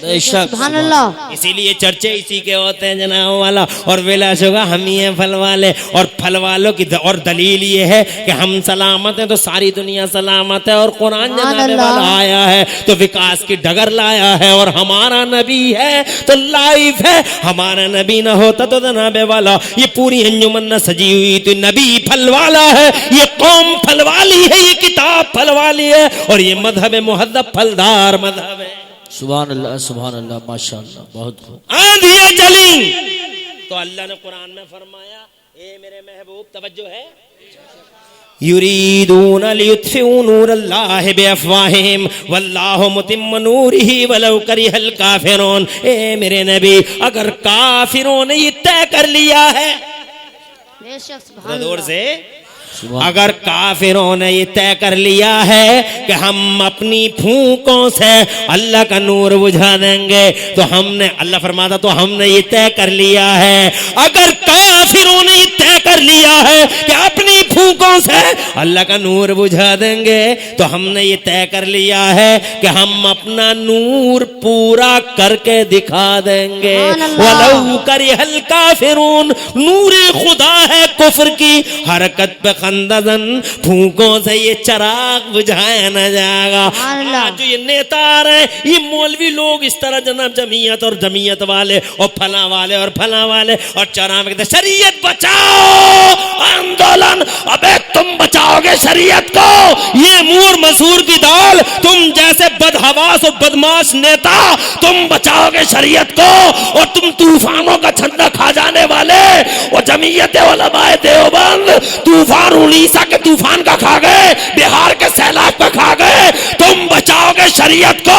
Speaker 5: सुभान अल्लाह।
Speaker 1: इसीलिए चर्चे इसी के होते हैं जनाब वाला। और बिलाशुबा हम ही हैं फल वाले, और फल वालों की और दलील ये है कि हम सलामत हैं तो सारी दुनिया सलामत है। और कुरान जनाब वाला आया है तो विकास की डगर लाया है, और हमारा नबी है तो लाइफ है। हमारा नबी ना होता तो जनाब वाला ये पूरी अंजुमन न सजी हुई थी। नबी फल वाला है, ये कौम फल वाली है, ये किताब फल वाली है, और ये मजहब मुहद्दब फलदार मजहब है।
Speaker 2: सुभान अल्लाह, माशाअल्लाह, बहुत खूब।
Speaker 1: आंधियां चली तो अल्लाह ने कुरान में फरमाया, ए मेरे महबूब तवज्जो है, युरीदून लियुत्फिऊ नूरल्लाहि बिअफ़वाहिहिम वल्लाहु मुतिम्मु नूरिही वलौ करिहल काफिरून। ए मेरे नबी, अगर काफिरों ने ये तय कर लिया है,
Speaker 5: बेशक सुभान
Speaker 1: जोर
Speaker 5: अल्लाह।
Speaker 1: से, अगर काफिरों ने ये तय कर लिया है कि हम अपनी फूंकों से अल्लाह का नूर बुझा देंगे, तो हमने, अल्लाह फरमाता, तो हमने ये तय कर लिया है। अगर काफिरों ने ये तय कर लिया है कि अपनी फूंकों से अल्लाह का नूर बुझा देंगे, तो हमने ये तय कर लिया है कि हम अपना नूर पूरा करके दिखा देंगे। वलौ करिहल काफिरून, नूर खुदा है कुफ्र की हरकत पे खंदजन, फूंकों से ये चराग बुझाया न जाएगा। आज जो ये नेता आ रहे हैं, ये मौलवी लोग इस तरह जनाब जमीयत और जमीयत वाले और फला वाले और फला वाले और चरा में कहते शरीयत बचाओ आंदोलन। अबे तुम बचाओगे शरीयत को? ये मूर मसूर की दाल, तुम जैसे बदहवास और बदमाश नेता, तुम बचाओगे शरीयत को? और तुम तूफानों का छंदा खा जाने वाले और जमीयत उलमाए देवबंद तूफान उड़ीसा के तूफान का खा गए, बिहार के सैलाब का खा गए, तुम बचाओगे
Speaker 6: शरीयत को,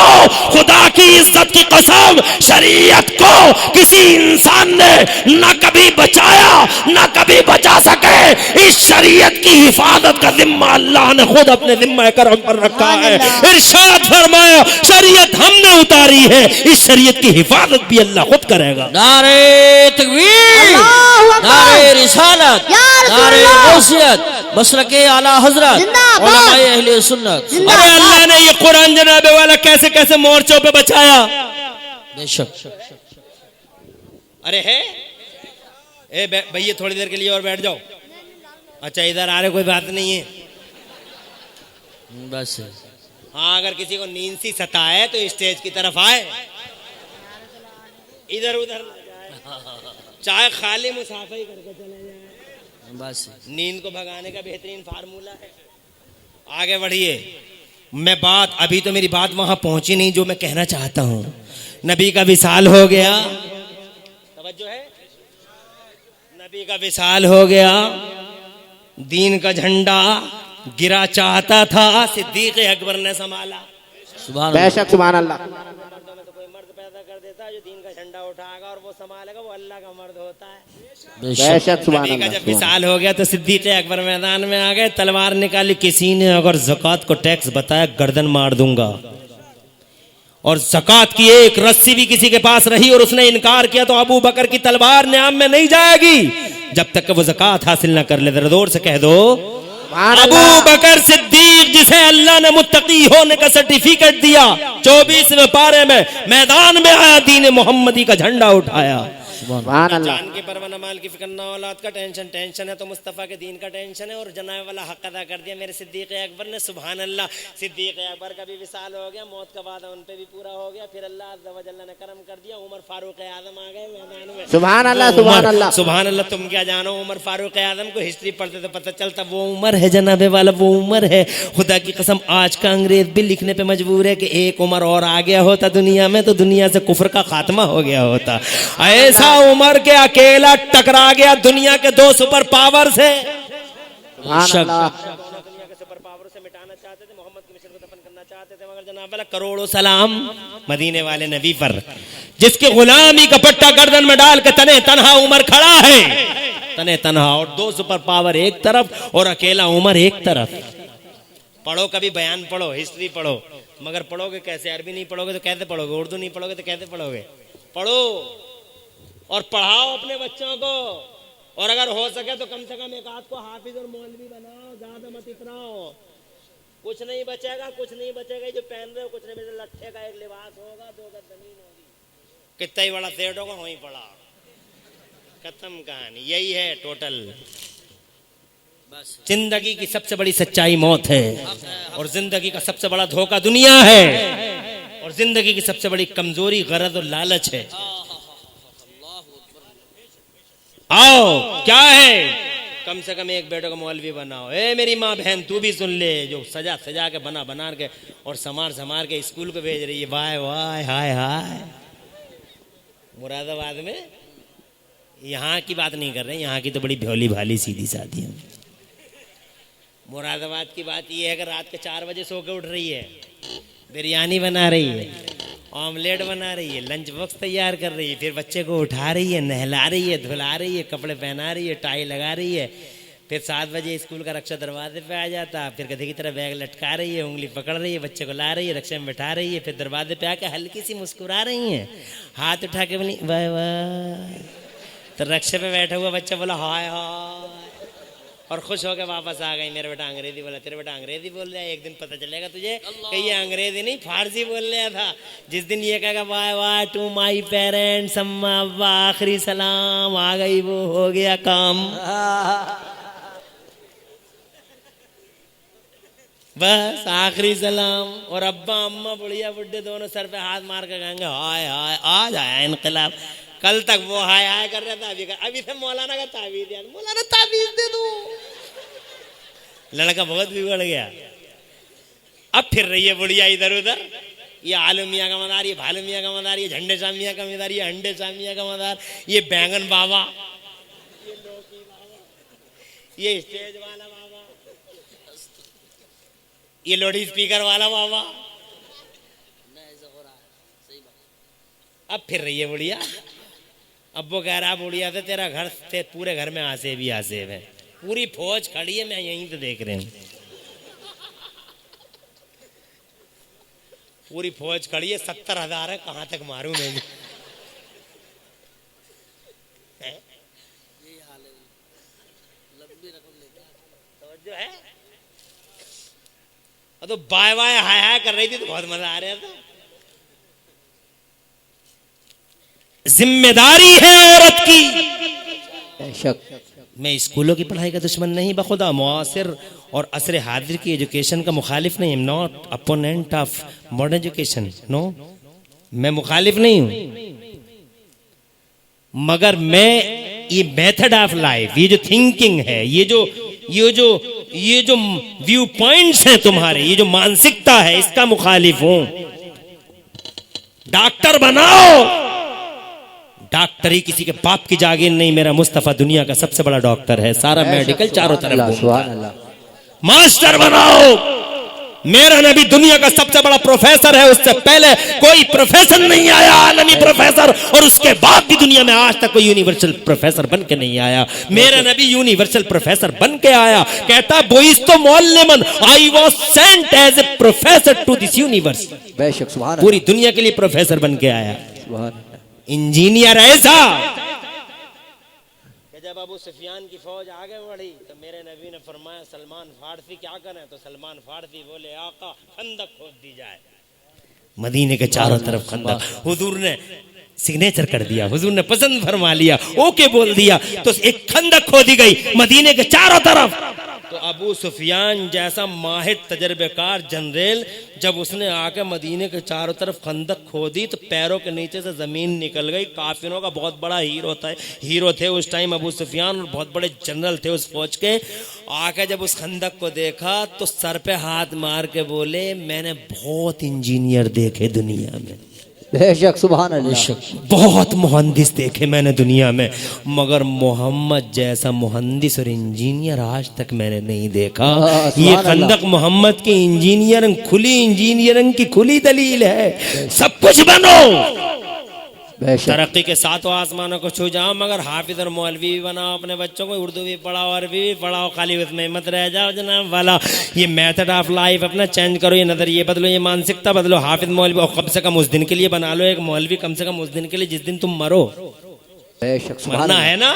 Speaker 6: खुदा की इज्जत की कसम, शरीयत को किसी इंसान ने न कभी बचाया न कभी बचा सके। इस शरीयत की हिफाजत का जिम्मा अल्लाह ने खुद अपने जिम्मा करम पर रखा है। इरशाद फरमाया शरीयत हमने उतारी है, इस शरीयत की हिफाजत भी अल्लाह खुद करेगा।
Speaker 2: नारे तकबीर, नारे रिसालत, नारे गौसियत, मसलके आला हजरत, उलमाए अहले सुन्नत।
Speaker 1: अरे अल्लाह ने ये कुरान जनाबे वाला कैसे कैसे मोर्चों पे बचाया।
Speaker 2: बेशक।
Speaker 1: अरे है भैया थोड़ी देर के लिए और बैठ जाओ। अच्छा इधर आ रहे, कोई बात नहीं है।
Speaker 2: बस
Speaker 1: हाँ अगर किसी को नींद सी सताए तो स्टेज की तरफ आए, इधर उधर ना जाए, चाहे खाली मुसाफिरी करके चले जाए।
Speaker 2: बस
Speaker 1: नींद को भगाने का बेहतरीन फार्मूला है। आगे बढ़िए। मैं बात अभी तो मेरी बात वहां पहुंची नहीं जो मैं कहना चाहता हूं। नबी का विसाल हो गया, तवज्जो है, नबी का विसाल हो गया, दीन का झंडा गिरा चाहता था, सिद्दीक अकबर ने संभाला।
Speaker 2: सुभान अल्लाह।
Speaker 3: बेशक सुभान अल्लाह।
Speaker 1: मर्दों में तो कोई मर्द पैदा कर देता है जो दीन का झंडा उठाएगा और वो संभालेगा, वो अल्लाह का मर्द होता है।
Speaker 3: बेशक सुभान
Speaker 1: नबी का
Speaker 3: अल्लाह।
Speaker 1: जब विसाल हो गया तो सिद्दीक अकबर मैदान में आ गए, तलवार निकाली। किसी ने अगर ज़कात को टैक्स बताया गर्दन मार दूंगा। और ज़कात की एक रस्सी भी किसी के पास रही और उसने इनकार किया तो अबू बकर की तलवार न्याम में नहीं जाएगी जब तक कि वो ज़कात हासिल ना कर ले। जरा जोर से कह दो अबू बकर सिद्दीक, जिसे अल्लाह ने मुत्तकी होने का सर्टिफिकेट दिया, 24वें पारे में मैदान में आया, दीन मोहम्मदी का झंडा उठाया।
Speaker 3: सुभान अल्लाह।
Speaker 1: जान के परवाना माल की फिक्र ना, औलाद का टेंशन है तो मुस्तफ़ा के दीन का टेंशन है, और जनाब वाला हक अदा कर दिया मेरे सिद्दीक अकबर ने। सुभान अल्लाह। सिद्दीक अकबर का भी विसाल हो गया, मौत का वादा उन पे भी पूरा हो गया। फिर अल्लाह अज़्ज़ा व जल्ला ने करम कर दिया, उमर फारूक आज़म आ गए मैदान में।
Speaker 3: सुभान अल्लाह सुभान अल्लाह।
Speaker 1: सुभान अल्लाह। तुम क्या जानो, उमर फारूक आज़म को हिस्ट्री पढ़ते तो पता चलता वो उमर है जनाबे वाला, वो उमर है। खुदा की कसम आज का अंग्रेज भी लिखने पे मजबूर है कि एक उमर और आ गया होता दुनिया में तो दुनिया से कुफर का खात्मा हो गया होता। ऐसा उमर के अकेला टकरा गया दुनिया के 2 सुपर पावर से।
Speaker 3: सुभान अल्लाह।
Speaker 1: दुनिया के सुपर पावर से मिटाना चाहते थे, मोहम्मद के मिशन को दफन करना चाहते थे, मगर जनाब वाला करोड़ों सलाम मदीने वाले नबी पर, जिसके गुलामी का पट्टा गर्दन में डाल के तने तनहा उमर खड़ा है, तने तनहा, और 2 सुपर पावर एक तरफ और अकेला उमर एक तरफ। पढ़ो, कभी बयान पढ़ो, हिस्ट्री पढ़ो, मगर पढ़ोगे कैसे? अरबी नहीं पढ़ोगे तो कैसे पढ़ोगे? उर्दू नहीं पढ़ोगे तो कैसे पढ़ोगे? पढ़ो और पढ़ाओ अपने बच्चों को, और अगर हो सके तो कम से कम एक आध को हाफिज और मौलवी बनाओ, ज्यादा मत इतराओ। कुछ नहीं बचेगा, कुछ नहीं बचेगा। जो पहन रहे हो कुछ नहीं बचेगा, लट्ठे का एक लिबास होगा, 2 गज जमीन होगी, कितना ही बड़ा सेठ होगा वहीं पड़ा, खत्म कहानी। यही है टोटल। जिंदगी की सबसे बड़ी सच्चाई मौत है, और जिंदगी का सबसे बड़ा धोखा दुनिया है, और जिंदगी की सबसे बड़ी कमजोरी गरज और लालच है। आओ क्या है, कम से कम एक बेटे को मौलवी बनाओ। ए मेरी माँ बहन तू भी सुन ले, जो सजा सजा के बना के और संवार के स्कूल पे भेज रही है। वाह वाह हाय हाय। मुरादाबाद में, यहाँ की बात नहीं कर रहे, यहाँ की तो बड़ी भोली भाली सीधी सादी है। मुरादाबाद की बात यह है कि रात के 4 बजे सो के उठ रही है, बिरयानी बना रही है, ऑमलेट बना रही है, लंच बॉक्स तैयार कर रही है, फिर बच्चे को उठा रही है, नहला रही है, धुला रही है, कपड़े पहना रही है, टाई लगा रही है। फिर 7 बजे स्कूल का रक्षा दरवाजे पे आ जाता, फिर गधे की तरह बैग लटका रही है, उंगली पकड़ रही है, बच्चे को ला रही है, रक्षा में बैठा रही है, फिर दरवाजे पे आके हल्की सी मुस्कुरा रही है, हाथ उठा के बोली वाह वाह। तो रक्षा पे बैठा हुआ बच्चा बोला हाय हाय, और खुश होकर वापस आ गई। मेरा बेटा अंग्रेजी बोला, तेरा बेटा अंग्रेजी बोल रहा है, एक दिन पता चलेगा तुझे कि ये अंग्रेजी नहीं फारसी बोल रहा था। जिस दिन ये कहेगा वाह वाह टू माई पेरेंट्स, अम्मा अब्बा आखिरी सलाम, आ गई वो, हो गया काम। बस आखिरी सलाम, और अब्बा अम्मा बुढ़िया बुढ़े दोनों सर पे हाथ मार कर कहेंगे हाय हाय आज आया इनकलाब। कल तक वो हाय हाय कर रहा था, अभी से मौलाना का ताबीज दिया, मौलाना ताबीज दे दो। लड़का बहुत बिगड़ गया। अब फिर रही है बुढ़िया इधर उधर, ये आलू मियाँ का मदार, ये भालू मियाँ का मदार, ये झंडे शाह मियाँ का मदार, ये अंडे शाह मियाँ का मदार, ये बैंगन बाबा, ये लौकी बाबा, ये स्टेज वाला बाबा, ये लोडी स्पीकर वाला बाबा, अब फिर रही है बुढ़िया। अब वो कह रहा बुढ़िया से तेरा घर से पूरे घर में आसेब ही आसेब है, पूरी फौज खड़ी है, मैं यहीं तो देख रही हूँ, पूरी फौज खड़ी है, 70,000 है, कहाँ तक मारूं मैं? जो है तो बाय बाय हाय हाय कर रही थी तो बहुत मजा आ रहा था। जिम्मेदारी है औरत की।
Speaker 3: बेशक।
Speaker 1: मैं स्कूलों की पढ़ाई का दुश्मन नहीं, बखुदा मुआसिर और असर हाजिर की एजुकेशन का मुखालिफ नहीं। Not opponent of modern education, no, मैं मुखालिफ नहीं हूं, मगर मैं ये मेथड ऑफ लाइफ, ये जो थिंकिंग है, ये जो व्यू पॉइंट्स हैं तुम्हारे, ये जो मानसिकता है, इसका मुखालिफ हूं। डॉक्टर बनाओ, डॉक्टरी किसी के बाप की जागीर नहीं। मेरा मुस्तफा दुनिया का सबसे बड़ा डॉक्टर है, सारा मेडिकल चारों तरफ घूमता। मास्टर बनाओ, मेरा नबी दुनिया का सबसे बड़ा प्रोफेसर है, उससे पहले कोई प्रोफेसर नहीं आया आलमी प्रोफेसर, और उसके बाद भी दुनिया में आज तक कोई यूनिवर्सल प्रोफेसर बन के नहीं आया। मेरा नबी यूनिवर्सल प्रोफेसर बन के आया, कहता बोइस्तो मुअल्लिमन, I was sent as a professor to this universe.
Speaker 3: बेशक, सुभान
Speaker 1: पूरी दुनिया के लिए प्रोफेसर बन के आया।
Speaker 3: अल्लाह।
Speaker 1: इंजीनियर ऐसा जब अबू सुफियान की फौज आगे बढ़ी तो मेरे नबी ने फरमाया सलमान फारसी क्या करें, तो सलमान फारसी बोले आका खंदक खोद दी जाए। मदीने के चारों तरफ खंदक, हुजूर ने सिग्नेचर कर दिया, हुजूर ने पसंद फरमा लिया, ओके बोल दिया, तो एक खंदक खोदी गई मदीने के चारों तरफ। तो अबू सुफियान जैसा माहिर तजर्बेकार जनरल जब उसने आके मदीने के चारों तरफ खंदक खोदी तो पैरों के नीचे से जमीन निकल गई। काफिरों का बहुत बड़ा हीरो थे उस टाइम अबू सुफियान, और बहुत बड़े जनरल थे उस फौज के। आके जब उस खंदक को देखा तो सर पे हाथ मार के बोले मैंने बहुत इंजीनियर देखे दुनिया में,
Speaker 3: बेशक, सुभान अल्लाह,
Speaker 1: बहुत मुहंदिस देखे मैंने दुनिया में, मगर मोहम्मद जैसा मुहंदिस और इंजीनियर आज तक मैंने नहीं देखा। ये खंदक मोहम्मद की इंजीनियरिंग की खुली दलील है। सब कुछ बनो, तरक्की के साथ आसमानों को छू जाओ, मगर हाफिज और मौलवी भी बनाओ अपने बच्चों को, उर्दू भी पढ़ाओ, अरबी भी पढ़ाओ, खाली उसमें मत रह जाओ जनाब वाला। ये मेथड ऑफ लाइफ अपना चेंज करो, ये नजरिए बदलो, ये मानसिकता बदलो। हाफिज मौलवी और कम से कम उस दिन के लिए बना लो एक मौलवी, कम से कम उस दिन के लिए जिस दिन तुम मरो। मरना है ना,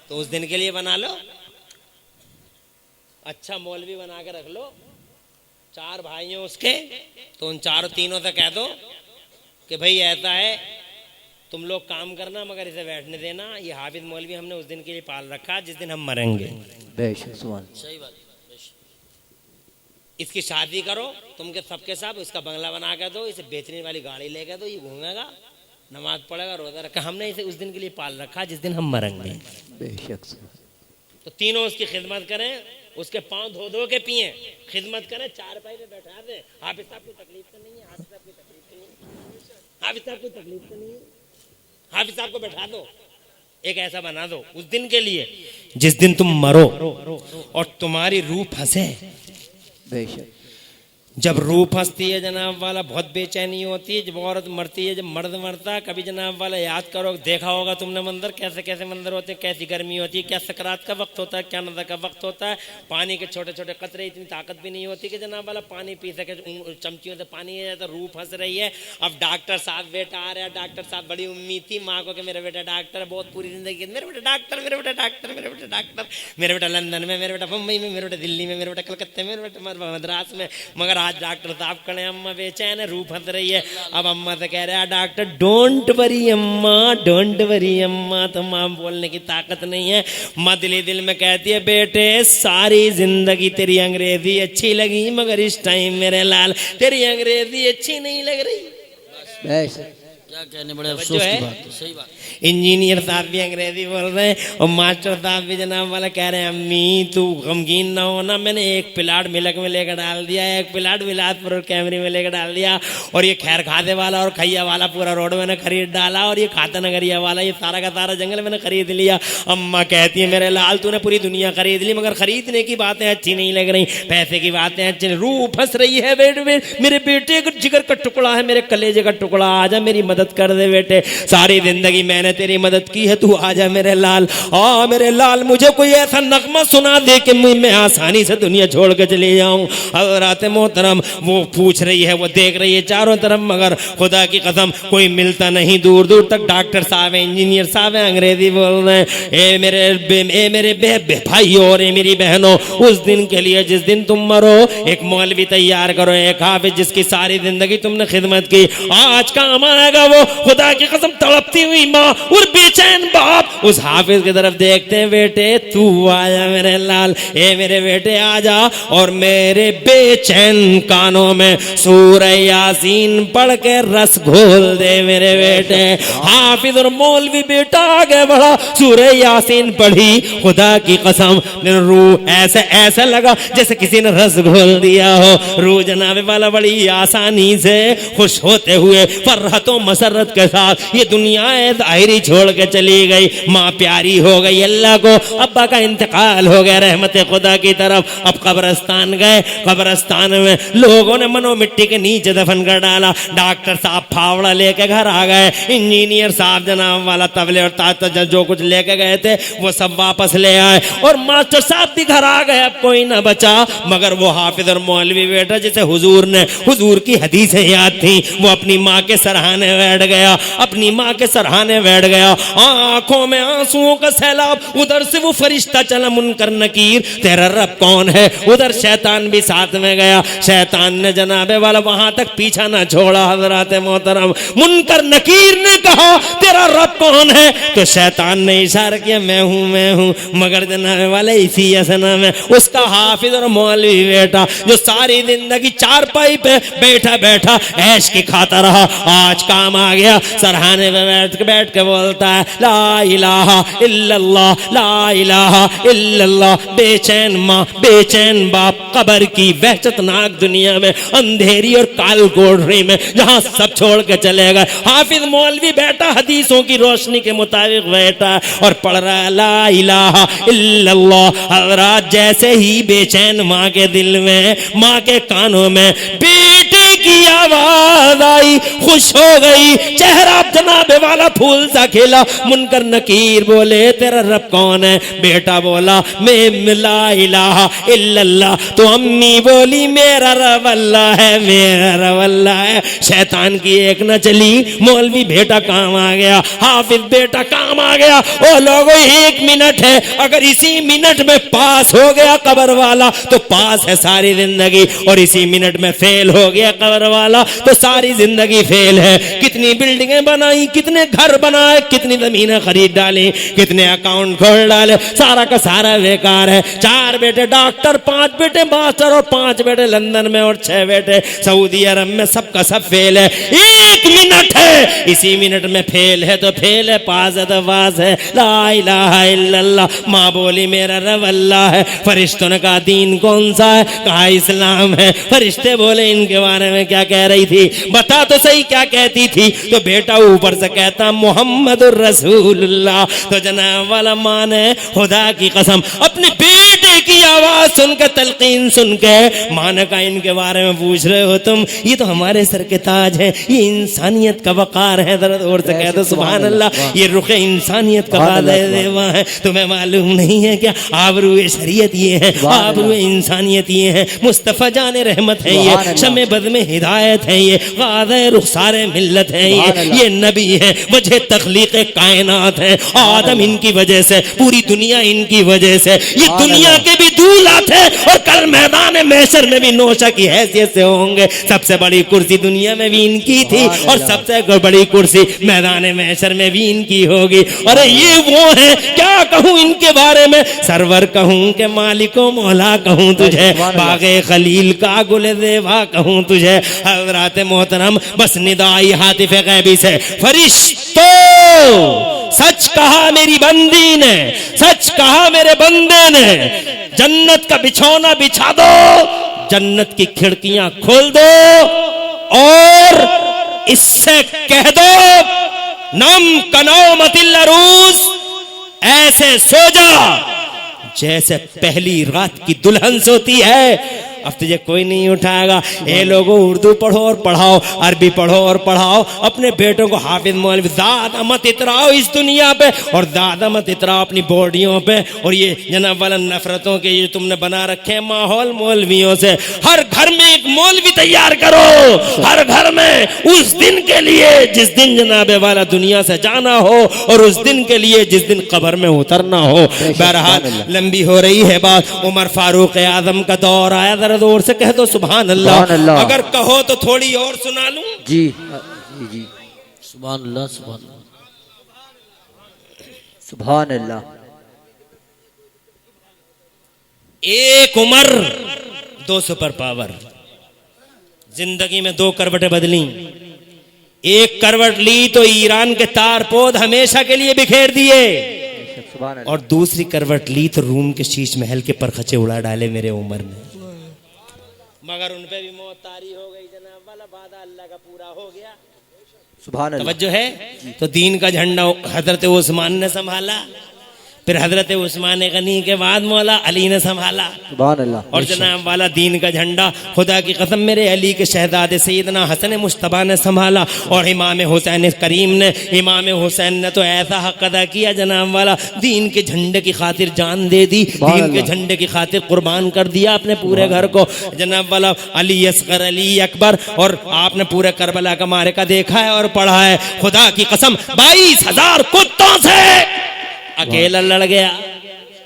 Speaker 1: तो उस दिन के लिए बना लो, अच्छा मौलवी बना के रख लो। 4 भाई हैं उसके, तो उन तीनों से कह दो कि भाई ऐसा है, तुम लोग काम करना मगर इसे बैठने देना। ये हाफिज मौलवी हमने उस दिन के लिए पाल रखा जिस दिन हम मरेंगे।
Speaker 3: बेशक, सुभान,
Speaker 2: सही बात।
Speaker 1: इसकी शादी करो तुम के सबके साथ, इसका बंगला बना के दो, इसे बेचने वाली गाड़ी लेके दो, ये घूमेगा, नमाज पढ़ेगा, रोजा रखा। हमने इसे उस दिन के लिए पाल रखा जिस दिन हम मरेंगे।
Speaker 3: बेशक।
Speaker 1: तो तीनों उसकी खिदमत करें, उसके पांव धो धो के पिए, खिदमत करें, 4 पाई पे बैठा दे। हाफिज साहब को तकलीफ तो नहीं है, हाफिज साहब को तकलीफ तो नहीं है, हाफिज साहब को तकलीफ तो नहीं है, हाफिज साहब को बैठा दो, एक ऐसा बना दो उस दिन के लिए जिस दिन तुम मरो और तुम्हारी रूह फंसे।
Speaker 3: बेशक,
Speaker 1: जब रूह फंसती है जनाब वाला बहुत बेचैनी होती है। जब औरत मरती है, जब मर्द मरता है, कभी जनाब वाला याद करो, देखा होगा तुमने मंजर, कैसे कैसे मंजर होते हैं, कैसी गर्मी होती है, क्या सकरात का वक्त होता है, क्या नज़र का वक्त होता है। पानी के छोटे छोटे कतरे, इतनी ताकत भी नहीं होती कि जनाब वाला पानी पी सके, चमचियों से पानी है तो रूह फंस रही है। अब डॉक्टर साहब बेटा आ रहा है, डॉक्टर साहब बड़ी उम्मीद थी माँ को कि मेरा बेटा डॉक्टर, बहुत पूरी जिंदगी मेरा बेटा डॉक्टर, मेरा बेटा डॉक्टर, मेरा बेटा डॉक्टर, मेरा बेटा लंदन में, मेरा बेटा मुंबई में, मेरा बेटा दिल्ली में, मेरा बेटा कलकत्ते में, मेरा बेटा मद्रास में, मगर आज डॉक्टर साहब कड़े अम्मा बेचैन है, रूह फंस रही है। अब अम्मा से कह रहा है डॉक्टर डोंट वरी अम्मा, डोंट वरी अम्मा, तो माँ बोलने की ताकत नहीं है। माँ दिल में कहती है बेटे सारी जिंदगी तेरी अंग्रेजी अच्छी लगी, मगर इस टाइम मेरे लाल तेरी अंग्रेजी अच्छी नहीं लग रही।
Speaker 3: बेशक,
Speaker 2: क्या कहने, बड़े अफसोस की बात है। सही बात।
Speaker 1: इंजीनियर साहब भी अंग्रेजी बोल रहे हैं और मास्टर साहब भी जनाब वाला कह रहे हैं अम्मी तू गमगीन ना होना, मैंने एक प्लाट मिलक में लेकर डाल दिया, एक प्लाट बिलासपुर और कैमरी में लेकर डाल दिया, और ये खैर खाते वाला और खैया वाला पूरा रोड मैंने खरीद डाला, और ये खाता नगरिया वाला ये सारा का सारा जंगल मैंने खरीद लिया। अम्मा कहती है मेरे लाल तूने पूरी दुनिया खरीद ली, मगर खरीदने की बातें अच्छी नहीं लग रही, पैसे की बातें अच्छी, रूह फंस रही है। मेरे बेटे का जिगर का टुकड़ा है, मेरे कलेजे का टुकड़ा, आजा मेरी मदद मदद कर दे बेटे, सारी जिंदगी मैंने तेरी मदद की है, तू आजा मेरे लाल, आ मेरे लाल, मुझे कोई ऐसा नगमा सुना दे कि मैं आसानी से दुनिया छोड़ के चली जाऊं। हज़रात मोहतरम वो पूछ रही है, वो देख रही है चारों तरफ, मगर खुदा की कसम कोई मिलता नहीं। दूर दूर तक डॉक्टर साहब है, इंजीनियर साहब है, अंग्रेजी बोल रहे हैं। ए मेरे भाइयों और मेरी बहनों, उस दिन के लिए जिस दिन तुम मरो, एक मौलवी तैयार करो, एक हाफिज जिसकी सारी जिंदगी तुमने खिदमत की, आज काम आएगा वो। खुदा की कसम तड़पती हुई माँ और बेचैन बाप उस हाफिज की तरफ देखते हैं, बेटे तू आया मेरे लाल, ए मेरे बेटे आजा, और मेरे बेचैन कानों में सूरह यासीन पढ़ के रस घोल दे मेरे बेटे। हाफिज और मौलवी बेटा आगे बढ़ा, सूरह यासीन पढ़ी, खुदा की कसम रूह ऐसे लगा जैसे किसी ने रस घोल दिया हो। रूह जनाबे वाला बड़ी आसानी से खुश होते हुए फरहतों मसरत के साथ ये दुनिया ज़ाहिरी छोड़ के चली गई। माँ प्यारी हो गई अल्लाह को, अब्बा का इंतकाल हो गया रहमत खुदा की तरफ। अब कब्रिस्तान गए, कब्रिस्तान में लोगों ने मनो मिट्टी के नीचे दफन कर डाला। डॉक्टर साहब फावड़ा लेके घर आ गए, इंजीनियर साहब जनाब वाला तबले और ताता जो कुछ लेके गए थे वो सब वापस ले आए, और मास्टर साहब भी घर आ गए। अब कोई ना बचा मगर वो हाफिज और मौलवी बेटा जिसे हुजूर की हदीसें याद थी, वो अपनी माँ के सराहने बैठ गया, अपनी माँ के सराहने बैठ गया। आंखों में आंसुओं का सैलाब, उधर से वो फरिश्ता चला मुनकर नकीर, तेरा रब कौन है। उधर शैतान भी साथ में गया, शैतान ने जनाबे वाला वहां तक पीछा ना छोड़ा। हज़रात मोहतरम मुनकर नकीर ने कहा तेरा रब कौन है, तो शैतान ने इशारा किया मैं हूं, मगर जनाबे वाले इसी असना में उसका हाफिज और मौलवी बेटा जो सारी जिंदगी चारपाई पे बैठा बैठा ऐश की खाता रहा, आज काम आ गया। सरहाने में बैठ के बोलता है ला इलाहा इल्लल्लाह, ला इलाहा इल्लल्लाह। बेचैन माँ, बेचैन बाप, कब्र की वहशतनाक दुनिया में, अंधेरी और काल कोठरी में जहां सब छोड़ के चले गए। हाफिज मौलवी बैठा हदीसों की रोशनी के मुताबिक बैठा और पढ़ रहा है ला इलाहा इल्लल्लाह। हज़रात जैसे ही बेचैन माँ के दिल में, माँ के कानों में बेटे की आवाज आई, खुश हो गई, चेहरा जनाबे वाला फूल सा खिला। मुनकर नकीर बोले तेरा रब कौन है, बेटा बोला मैं ला इलाहा इल्लल्लाह, तो अम्मी बोली मेरा रब अल्लाह है, मेरा रब अल्लाह है। शैतान की एक न चली, मौलवी बेटा काम आ गया, हाफिज बेटा काम आ गया। ओ लोगों 1 मिनट है, अगर इसी मिनट में पास हो गया कब्र वाला तो पास है सारी जिंदगी, और इसी मिनट में फेल हो गया कब्र वाला तो सारी जिंदगी फेल है। कितनी बिल्डिंगें बनाई, कितने घर बनाए, कितनी जमीनें खरीद डाली, कितने अकाउंट खोल डाले, सारा का सारा बेकार है। 4 बेटे डॉक्टर, 5 बेटे मास्टर और 5 बेटे लंदन में और 6 बेटे सऊदी अरब में, सबका सब फेल है। 1 मिनट है, इसी मिनट में फेल है तो फेल है, पास है तो पास है। ला इलाहा इल्लल्लाह। माँ बोली मेरा रब अल्लाह है। फरिश्तों ने कहा दीन कौन सा है, कहा इस्लाम है। फरिश्ते बोले इनके बारे में क्या कह रही थी, बता तो सही क्या कहती थी। तो बेटा ऊपर से कहता मोहम्मदुर रसूलुल्लाह। तो जनाब वाला माँ ने खुदा की कसम अपने बेटे की आवाज सुनकर, तलकीन सुन के माँ ने कहा इनके बारे में पूछ रहे हो तुम, ये तो हमारे सर के ताज है, ये इंसानियत का वकार है। जरा और से कहते सुभान अल्लाह, ये रुख इंसानियत का देवा है। तुम्हें मालूम नहीं है क्या, आबरूए शरीयत ये है, आबरूए इंसानियत ये है, मुस्तफ़ा जाने रहमत है ये, शमे बद में हिदायत है ये, गाज़े रुखसारे मिल्लत है ये नबी है, वजह तख्लीक कायनात है। आदम इनकी वजह से, पूरी दुनिया इनकी वजह से, ये दुनिया के भी दूल्हा थे और कल मैदान महशर में भी नौशा की हैसियत से होंगे। सबसे बड़ी कुर्सी दुनिया में भी इनकी थी और सबसे बड़ी कुर्सी मैदान महशर में भी इनकी होगी। अरे ये वो है, क्या कहूँ इनके बारे में, सरवर कहूँ के मालिको मौला कहूँ तुझे, बागे खलील का गुल देवा कहूँ तुझे। हज़रात मोहतरम बस निदाई हातिफ़े गैबी से, फरिश्तों सच कहा मेरी बंदी ने, सच कहा मेरे बंदे ने, जन्नत का बिछौना बिछा दो, जन्नत की खिड़कियां खोल दो और इससे कह दो नम कनौमतिल अरूस, ऐसे सो जा जैसे पहली रात की दुल्हन सोती है। अब तुझे कोई नहीं उठाएगा। ये लोगों उर्दू पढ़ो और पढ़ाओ, अरबी पढ़ो और पढ़ाओ, अपने बेटों को हाफिज मौलवी। ज्यादा मत इतराओ इस दुनिया पे और ज्यादा मत इतराओ अपनी बॉडियों पे। और ये जनाब वाला नफरतों के ये तुमने बना रखे हैं माहौल मौलवियों से। हर घर में एक मौलवी तैयार करो, हर घर में, उस दिन के लिए जिस दिन जनाबे वाला दुनिया से जाना हो और उस दिन के लिए जिस दिन कब्र में उतरना हो। बहरहाल लंबी हो रही है बात। उमर फारूक आजम का दौर आया, जरा जोर से कह दो सुभान अल्लाह। अगर कहो तो थोड़ी और सुना लूं।
Speaker 3: जी जी जी।
Speaker 2: सुभान अल्लाह, सुभान अल्लाह,
Speaker 3: सुभान अल्लाह।
Speaker 1: एक उमर, दो सुपर पावर। जिंदगी में दो करवटें बदली। एक करवट ली तो ईरान के तारपोद हमेशा के लिए बिखेर दिए, और दूसरी करवट ली तो रूम के शीश महल के परखचे उड़ा डाले मेरे उमर ने। मगर उन पे भी मौत तारी हो गई जनाब वाला, वादा अल्लाह का पूरा हो गया।
Speaker 3: सुभान अल्लाह।
Speaker 1: तवज्जो है। तो दीन का झंडा हजरत उस्मान ने संभाला, फिर हजरत उस्मान गनी के बाद मौला अली ने संभाला।
Speaker 3: सुभान अल्लाह।
Speaker 1: और जनाब वाला दीन का झंडा खुदा की कसम मेरे अली के शहजादे सैयदना हसन मुश्तबा ने संभाला। और इमाम हुसैन करीम ने, इमाम हुसैन ने तो ऐसा हक अदा किया जनाब वाला, दीन के झंडे की खातिर जान दे दी, दीन के झंडे की खातिर कुर्बान कर दिया अपने पूरे घर को। जनाब वाला अली असगर, अली अकबर। और आपने पूरे करबला का मारिका देखा है और पढ़ा है। खुदा की कसम 22,000 कुत्तों से अकेला लड़ गया।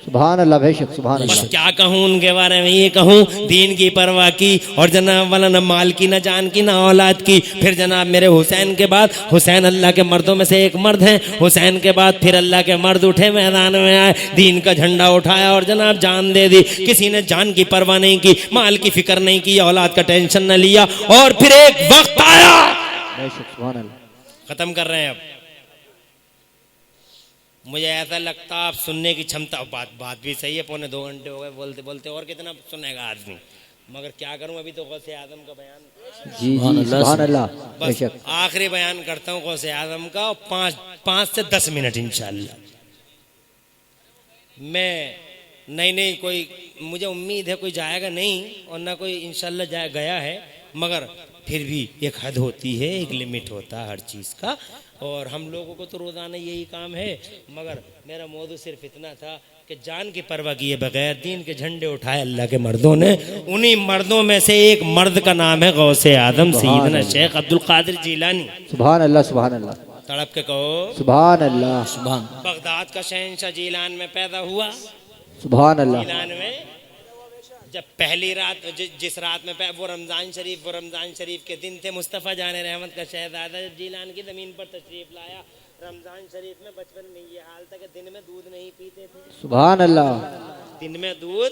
Speaker 3: सुभान अल्लाह, बेशक सुभान अल्लाह।
Speaker 1: बस क्या कहूँ उनके बारे में, ये कहूँ दीन की परवाह की और जनाब वाला न माल की, न जान की, न औलाद की। फिर जनाब मेरे हुसैन के बाद, हुसैन अल्लाह के मर्दों में से एक मर्द हैं, हुसैन के बाद फिर अल्लाह के मर्द उठे, मैदान में आए, दीन का झंडा उठाया और जनाब जान दे दी। किसी ने जान की परवाह नहीं की, माल की फिक्र नहीं की, औलाद का टेंशन न लिया। और फिर एक वक्त आया,
Speaker 3: बेशक सुभान अल्लाह।
Speaker 1: खत्म कर रहे हैं अब। मुझे ऐसा लगता आप सुनने की क्षमता, बात भी सही है, पौने 2 घंटे हो गए बोलते बोलते, और कितना सुनेगा आदमी। मगर क्या करूं, अभी तो गौसे आजम का बयान।
Speaker 3: जी जी सुभान अल्लाह,
Speaker 1: बस
Speaker 3: बेशक।
Speaker 1: आखिरी बयान करता हूं गौसे आजम का, 5 से 10 मिनट इंशाल्लाह। मैं नहीं कोई, मुझे उम्मीद है कोई जाएगा नहीं, और ना कोई इंशाल्लाह गया है। मगर फिर भी एक हद होती है, एक लिमिट होता है हर चीज़ का। और हम लोगों को तो रोज़ाना यही काम है। मगर मेरा मौजू सिर्फ इतना था कि जान की परवाह किए बगैर दीन के झंडे उठाए अल्लाह के मर्दों ने। उन्हीं मर्दों में से एक मर्द का नाम है गौसे आदम सैयदना शेख अब्दुल कादिर जिलानी।
Speaker 3: सुभान अल्लाह, सुभान अल्लाह।
Speaker 1: तड़प के कहो
Speaker 3: सुभान अल्लाह।
Speaker 2: सुभान।
Speaker 1: बगदाद का शहंशाह जिलान में पैदा हुआ।
Speaker 3: सुभान अल्लाह।
Speaker 1: जिलान में जब पहली रात, जिस रात में वो रमज़ान शरीफ के दिन थे, मुस्तफ़ा जान रहमत का शहजादा जिलान की ज़मीन पर तशरीफ़ लाया। रमज़ान शरीफ में बचपन में ये हाल था कि दिन में दूध नहीं पीते थे।
Speaker 3: सुभान अल्लाह।
Speaker 1: दिन में दूध,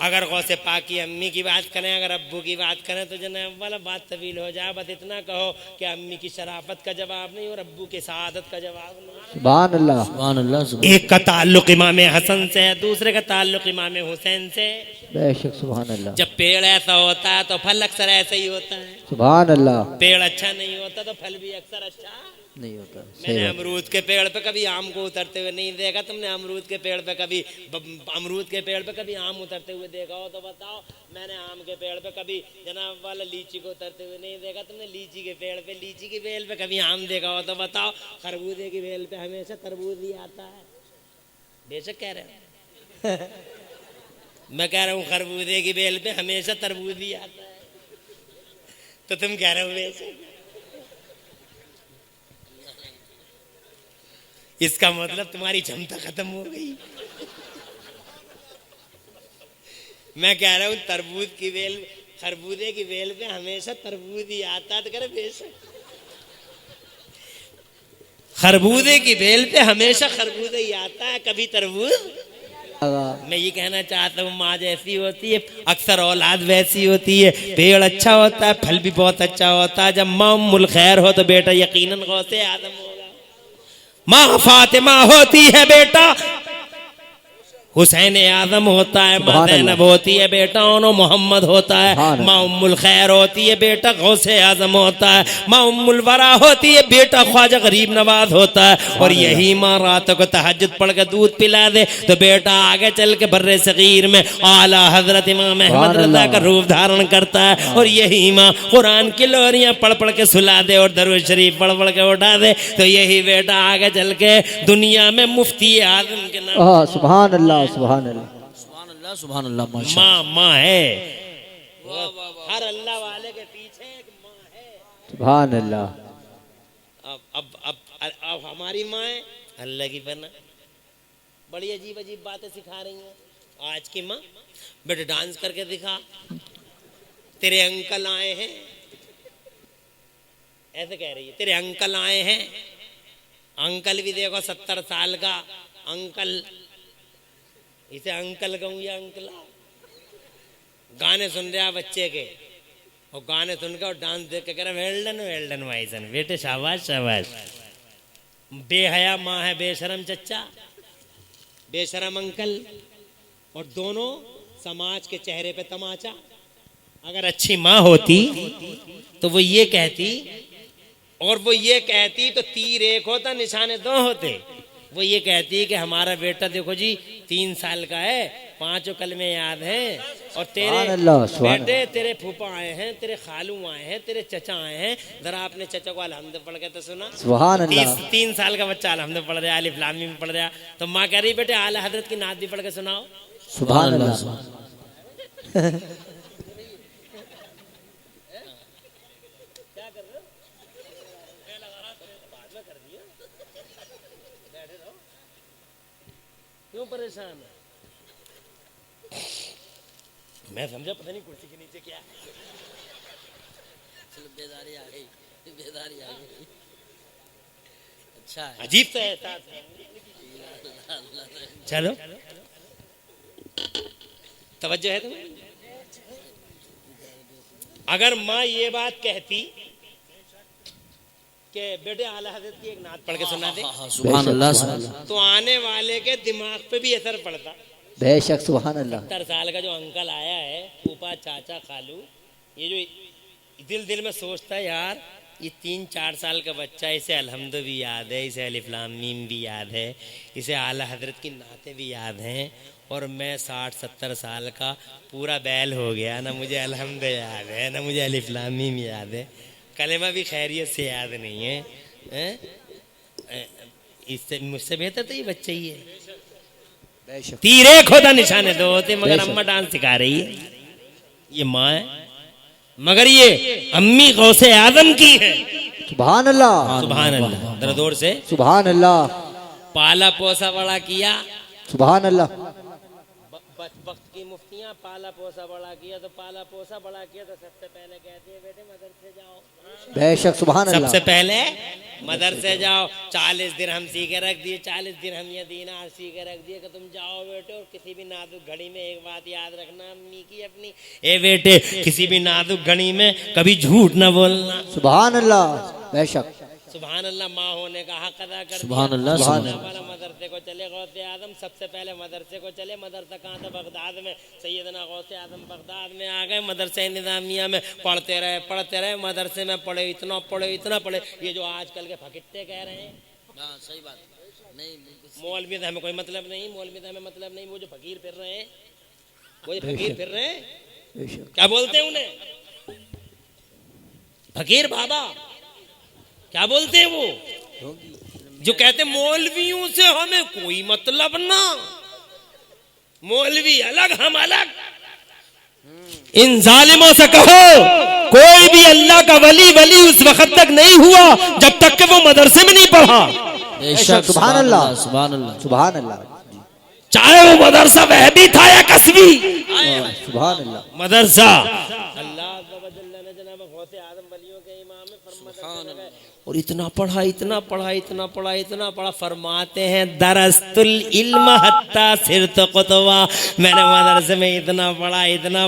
Speaker 1: अगर गौसे पाक की अम्मी की बात करें, अगर अब्बू की बात करें तो जनाब वाला बात तवील हो जाए। बस इतना कहो कि अम्मी की शराफत का जवाब नहीं और अब्बू की सआदत का जवाब नहीं।
Speaker 3: सुभान अल्लाह,
Speaker 2: सुभान अल्लाह।
Speaker 1: एक का ताल्लुक इमाम हसन से है, दूसरे का ताल्लुक इमाम हुसैन से।
Speaker 3: बेशक सुभान अल्लाह।
Speaker 1: जब पेड़ ऐसा होता है तो फल अक्सर ऐसा ही होता है।
Speaker 3: सुभान अल्लाह।
Speaker 1: पेड़ अच्छा नहीं होता तो फल भी अक्सर अच्छा
Speaker 3: नहीं होता।
Speaker 1: मैंने अमरूद के पेड़ पे कभी आम को उतरते हुए नहीं देखा। तुमने अमरूद के पेड़ पे कभी आम उतरते हुए देखा हो तो बताओ। मैंने आम के पेड़ पे कभी जनाब वाला लीची को उतरते हुए नहीं देखा। तुमने लीची के पेड़ पे, लीची की बेल पे कभी आम देखा हो तो बताओ। खरबूजे की बेल पे हमेशा तरबूज ही आता है। बेशक कह रहे हो मैं कह रहा हूँ खरबूजे की बेल पे हमेशा तरबूज ही आता है, तो तुम कह रहे हो बेशक। इसका मतलब तुम्हारी क्षमता खत्म हो गई। मैं कह रहा हूं तरबूज की बेल, खरबूजे की बेल पे हमेशा तरबूज ही आता है, तो करे बेशक खरबूजे की बेल पे हमेशा खरबूजा ही आता है, कभी तरबूज। मैं ये कहना चाहता हूँ, माँ जैसी होती है अक्सर औलाद वैसी होती है। पेड़ अच्छा होता है, फल भी बहुत अच्छा होता है। जब माँ उम्मुल खैर हो तो बेटा यकीनन गौसे आदम होगा। माँ फातिमा होती है, बेटा हुसैन आजम होता है, माँ
Speaker 3: सुभान
Speaker 1: ज़ैनब
Speaker 3: अल्लाह।
Speaker 1: होती है, बेटा उन्हों मोहम्मद होता है,
Speaker 3: सुभान
Speaker 1: माँ उम्मुल खैर होती है, बेटा गौसे आजम होता है, माँ उम्मुल वरा होती है, बेटा ख्वाजा गरीब नवाज होता है। और यही माँ रात को तहज्जुद पढ़ के दूध पिला दे तो बेटा आगे चल के बर्रे सगीर में आला हजरत इमाम अहमद रज़ा का रूप धारण करता है। और यही माँ कुरान की लोरियां पढ़ पढ़ के सुला दे और दरूद शरीफ पढ़ पढ़ के उठा दे तो यही बेटा आगे चल के दुनिया में मुफ्ती आजम के नाम
Speaker 3: सुभान अल्लाह सुभान अल्लाह
Speaker 2: सुभान अल्लाह सुभान अल्लाह माशाअल्लाह।
Speaker 1: माँ है। हर अल्लाह वाले के पीछे एक माँ है।
Speaker 3: सुभान अल्लाह।
Speaker 1: अब हमारी माँ है अल्लाह की पना बड़ी अजीब अजीब बातें सिखा रही हैं। आज की माँ बेटे डांस करके दिखा, तेरे अंकल आए हैं, ऐसे कह रही है, तेरे अंकल आए हैं। अंकल भी देखो 70 साल का अंकल, इसे अंकल कहूँ या अंकला। गाने सुन रहा बच्चे के और गाने सुन के और डांस देख के कह रहा वेल्डन वेल्डन वाइसन, बेटे शाबाश शाबाश। बेहया माँ है, बेशरम चच्चा, बेशरम अंकल, और दोनों समाज के चेहरे पे तमाचा। अगर अच्छी माँ होती तो वो ये कहती, और वो ये कहती तो तीर एक होता निशाने दो होते। वो ये कहती कि हमारा बेटा देखो जी 3 साल का है, 5 कलमे याद हैं, और तेरे बेटे तेरे फूफा आए हैं, तेरे खालू आए हैं, तेरे चचा आए हैं। जरा आपने चचा को अलहम्द पढ़ के तो सुना।
Speaker 3: सुभान अल्लाह।
Speaker 1: 3 साल का बच्चा अलहम्द पढ़ रहा है, अलिफ लाम मीम पढ़ रहा है, तो माँ कह रही बेटे आला हजरत की नात भी पढ़ के सुनाओ।
Speaker 3: सुभान अल्लाह।
Speaker 1: क्यों परेशान है? मैं समझा पता नहीं कुर्सी के नीचे क्या है।
Speaker 2: चलो बेदारी आ गई, बेदारी आ गई। अच्छा है।
Speaker 1: अजीब सा एहसास है। चलो तवज्जो है तुम्हें? अगर माँ ये बात कहती कि बेटे आला हजरत की एक नात पढ़ के सुना दे,
Speaker 2: सुभान अल्लाह सुभान अल्लाह।
Speaker 1: तो आने वाले के दिमाग पे भी असर पड़ता।
Speaker 3: बेशक सुभान अल्लाह।
Speaker 1: 70 साल का जो अंकल आया है, फूफा चाचा खालू, ये जो दिल में सोचता है यार ये 3-4 साल का बच्चा, इसे अलहम्द भी याद है, इसे अलिफ लाम मीम भी याद है, इसे आला हजरत की नातें भी याद हैं, और मैं 60-70 साल का पूरा बैल हो गया, ना मुझे अलहम्द याद है, ना मुझे अलिफ लाम मीम याद है, कलेमा भी खैरियत से याद नहीं है, हैं? इससे मुझसे बेहतर तो ये बच्चा ही है। तीर एक होता निशाने दो होते, मगर अम्मा डांस सिखा रही है। ये माँ है, मगर ये अम्मी गौसे आजम की है।
Speaker 3: सुभान अल्लाह।
Speaker 1: सुभान अल्लाह। जरा जोर से।
Speaker 3: सुभान अल्लाह।
Speaker 1: पाला पोसा बड़ा किया।
Speaker 3: सुभान अल्लाह।
Speaker 1: वक्त की मुफ्तियाँ पाला पोसा बड़ा किया, तो पाला पोसा बड़ा किया तो सबसे पहले कहती है बेटे मदरसे जाओ।
Speaker 3: बेशक सुभान अल्लाह।
Speaker 1: सबसे पहले मदरसे जाओ। 40 दिन हम सी के रख दिए, 40 दिन हम ये दीनार सी के रख दिए कि तुम जाओ बेटे। और किसी भी नाजुक घड़ी में एक बात याद रखना अम्मी की अपनी, ए बेटे किसी भी नाजुक घड़ी में कभी झूठ ना बोलना।
Speaker 3: सुभान अल्लाह। बेशक
Speaker 1: सुभान अल्लाह। माँ होने का हक अदा कर।
Speaker 2: सुभान अल्लाह। सुभान
Speaker 1: अल्लाह। मदरसे को चले गौसे आजम, सबसे पहले मदरसे को चले। मदरसा कहाँ था? बगदाद में। सैयदना गौसे आजम बगदाद में आ गए। मदरसे निज़ामिया में पढ़ते रहे। मदरसे में पढ़े, इतना पढ़े। ये जो आजकल के फकिट्टे कह रहे हैं,
Speaker 2: हाँ सही बात नहीं,
Speaker 1: मौलवी से हमें कोई मतलब नहीं, मौलवी से हमें मतलब नहीं। वो जो फकीर फिर रहे हैं, वो जो फकीर फिर रहे हैं, क्या बोलते हैं उन्हें? फकीर बाबा क्या बोलते हैं वो? जो कहते मौलवियों से हमें कोई मतलब ना, मौलवी अलग हम अलग। इन जालिमों से कहो कोई भी अल्लाह का वली उस वक्त तक नहीं हुआ जब तक कि वो मदरसे में नहीं पढ़ा।
Speaker 2: बेशक
Speaker 3: सुभान अल्लाह।
Speaker 2: सुभान अल्लाह।
Speaker 3: सुभान अल्लाह।
Speaker 1: चाहे वो मदरसा वह भी था या कसबी।
Speaker 3: सुभान अल्लाह।
Speaker 1: मदरसा अल्लाह और इतना पढ़ा फरमाते हैं दरस्तुल इल्म हत्ता सिरत कुतुबा। मैंने मदरसे में इतना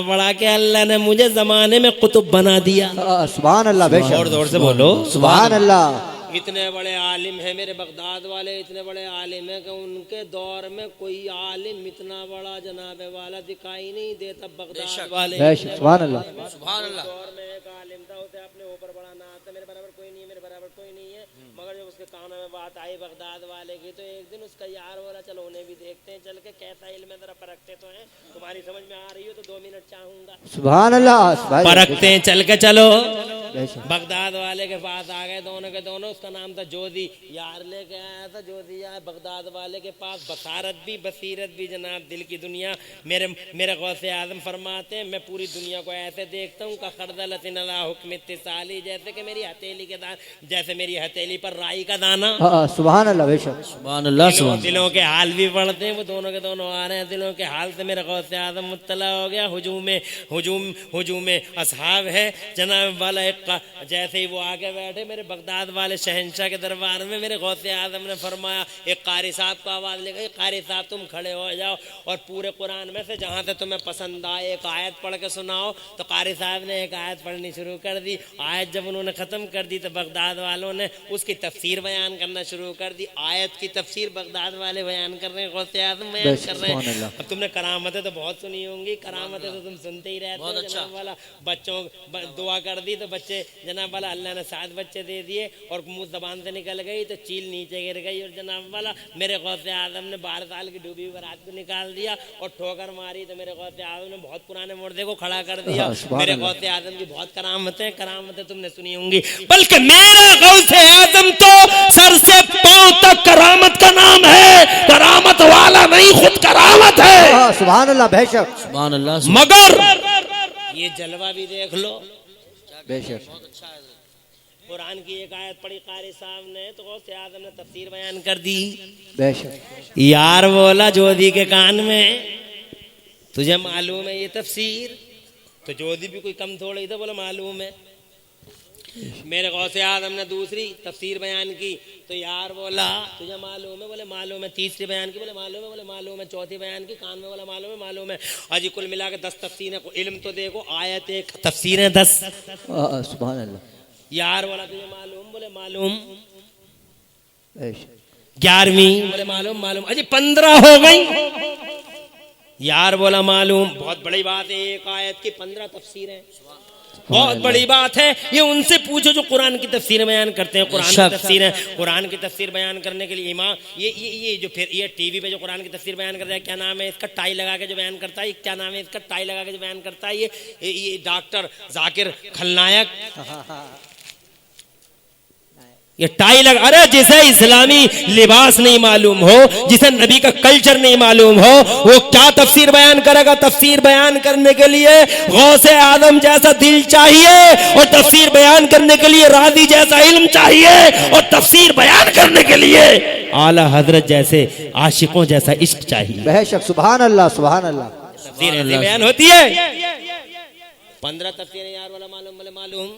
Speaker 1: पढ़ा कि अल्लाह ने मुझे जमाने में कुतुब बना दिया।
Speaker 3: सुभान अल्लाह। बेशक
Speaker 1: जोर से बोलो
Speaker 3: सुभान अल्लाह।
Speaker 1: इतने बड़े आलिम हैं मेरे बगदाद वाले, इतने बड़े आलिम हैं कि उनके दौर में कोई आलिम इतना बड़ा जनाबे वाला दिखाई नहीं देता। बगदाद वाले
Speaker 3: बेशक सुभान अल्लाह
Speaker 2: सुभान अल्लाह।
Speaker 1: दौर में एक आलिम था, उसे अपने ऊपर बड़ा ना आता, मेरे बराबर कोई नहीं, मेरे बराबर कोई नहीं है। मगर जब उसके कानों में बात आई बगदाद वाले की, तो एक दिन उसका यार बोला चलो उन्हें भी देखते हैं चल के कैसा इल्म है, जरा परखते तो हैं, तुम्हारी समझ में आ रही हो तो 2 मिनट चाहूंगा।
Speaker 3: सुभान अल्लाह
Speaker 1: परखते हैं चल के चलो।
Speaker 3: बेशक
Speaker 1: बगदाद वाले के पास आ गए दोनों के दोनों, उसका नाम था जोधी, यार लेके आया था जोधी यार बगदाद वाले के पास। बसारत भी बसीरत भी जनाब, दिल की दुनिया। मेरे गौसे आजम फरमाते हैं मैं पूरी दुनिया को ऐसे देखता हूँ का खरदलतिन अला हुक्म इत्तिसाली, जैसे कि मेरी हथेली के दाना, जैसे मेरी हथेली पर राई का दाना।
Speaker 3: सुभान अल्लाह बेशक
Speaker 2: सुभान अल्लाह सुभान अल्लाह।
Speaker 1: दिलों के हाल भी पढ़ते हैं, वो दोनों के दोनों आ रहे हैं। दिलों के हाल से मेरे गौसे आजम मुत्तला हो गया। हुजूम असहाब है जनाब वाला एक, जैसे ही वो आगे बैठे मेरे बगदाद वाले शहंशाह के दरबार में, मेरे गौसे आजम ने फरमाया एक कारी साहब को आवाज ले गई, कारी साहब तुम खड़े हो जाओ और पूरे कुरान में से जहाँ से तुम्हें पसंद आए एक आयत पढ़ के सुनाओ। तो कारी साहब ने एक आयत पढ़नी शुरू कर दी। आयत जब उन्होंने खत्म कर दी तो बगदाद वालों ने उसकी तफसीर बयान करना शुरू कर दी। आयत की तफसीर बगदाद वाले बयान कर रहे हैं, गौसे आजम बयान कर रहे हैं। अब तुमने करामतें तो बहुत सुनी होंगी, करामतें तो तुम सुनते ही रहते हो जनाब वाला। बच्चों दुआ कर दी तो बच्चे जनाब वाला अल्लाह ने 7 बच्चे दे दिए और मुंह जबान से निकल गई तो चील नीचे गिर गई और जनाब वाला मेरे गौसे आजम ने 12 साल की डूबी हुई रात को निकाल दिया और ठोकर मारी तो मेरे गौसे आजम ने बहुत पुराने मुर्दे को खड़ा कर दिया। मेरे गौसे आजम की बहुत करामतें तुमने सुनी होंगी, बल्कि मेरे गौसे आजम तो सर से पांव तक करामत का नाम है। करामत वाला नहीं, खुद करामत है।
Speaker 3: सुभान अल्लाह बेशक
Speaker 2: सुभान अल्लाह।
Speaker 1: मगर ये जलवा भी देख लो।
Speaker 3: बेशक
Speaker 1: कुरान की एक आयत पढ़ी कारी साहब ने तो गौसे आजम ने तफसीर बयान कर दी।
Speaker 3: बेशक
Speaker 1: यार बोला जोधी के कान में तुझे मालूम है ये तफसीर? तो जोधी भी कोई कम थोड़ी था, बोला मालूम है। मेरे गौसे आजम ने दूसरी तफसीर बयान की तो यार बोला तुझे मालूम है? बोले मालूम है। तीसरी बयान की, बोले मालूम है? बोले मालूम है। चौथी बयान की, कान में बोला मालूम है, मालूम है। अजी कुल मिला के 10 तफसीरें। इल्म तो देखो, आयत 1 तफसीरें 10।
Speaker 3: सुभान अल्लाह।
Speaker 1: यार बोला तुझे मालूम? बोले मालूम।
Speaker 3: बेशक
Speaker 1: 11वीं, बोले मालूम। अजी 15 हो गई। यार बोला मालूम। बहुत बड़ी बात है, एक आयत की 15 तफसीरें, बहुत बड़ी बात है। ये उनसे पूछो जो कुरान की तफसीर बयान करते हैं। कुरान की तफसीर है, कुरान की तफसीर बयान करने के लिए इमाम ये जो फिर ये टीवी पे जो कुरान की तफसीर बयान करता है, क्या नाम है इसका, टाई लगा के जो बयान करता है, क्या नाम है इसका, टाई लगा के जो बयान करता है, ये डॉक्टर जाकिर खलनायक। ये टाई लगा, अरे जिसे इस्लामी लिबास नहीं मालूम हो, जिसे नबी का कल्चर नहीं मालूम हो, वो क्या तफसीर बयान करेगा? तफसीर बयान करने के लिए गौसे आदम जैसा दिल चाहिए और तफसीर बयान करने के लिए राजी जैसा इल्म चाहिए और तफसीर बयान करने के लिए आला हजरत जैसे आशिकों जैसा इश्क चाहिए।
Speaker 3: बेशक सुभान अल्लाह सुभान अल्लाह।
Speaker 1: तफसीर ऐसे बयान होती है। 15 तफसीर यार वाला मालूम, बोले मालूम।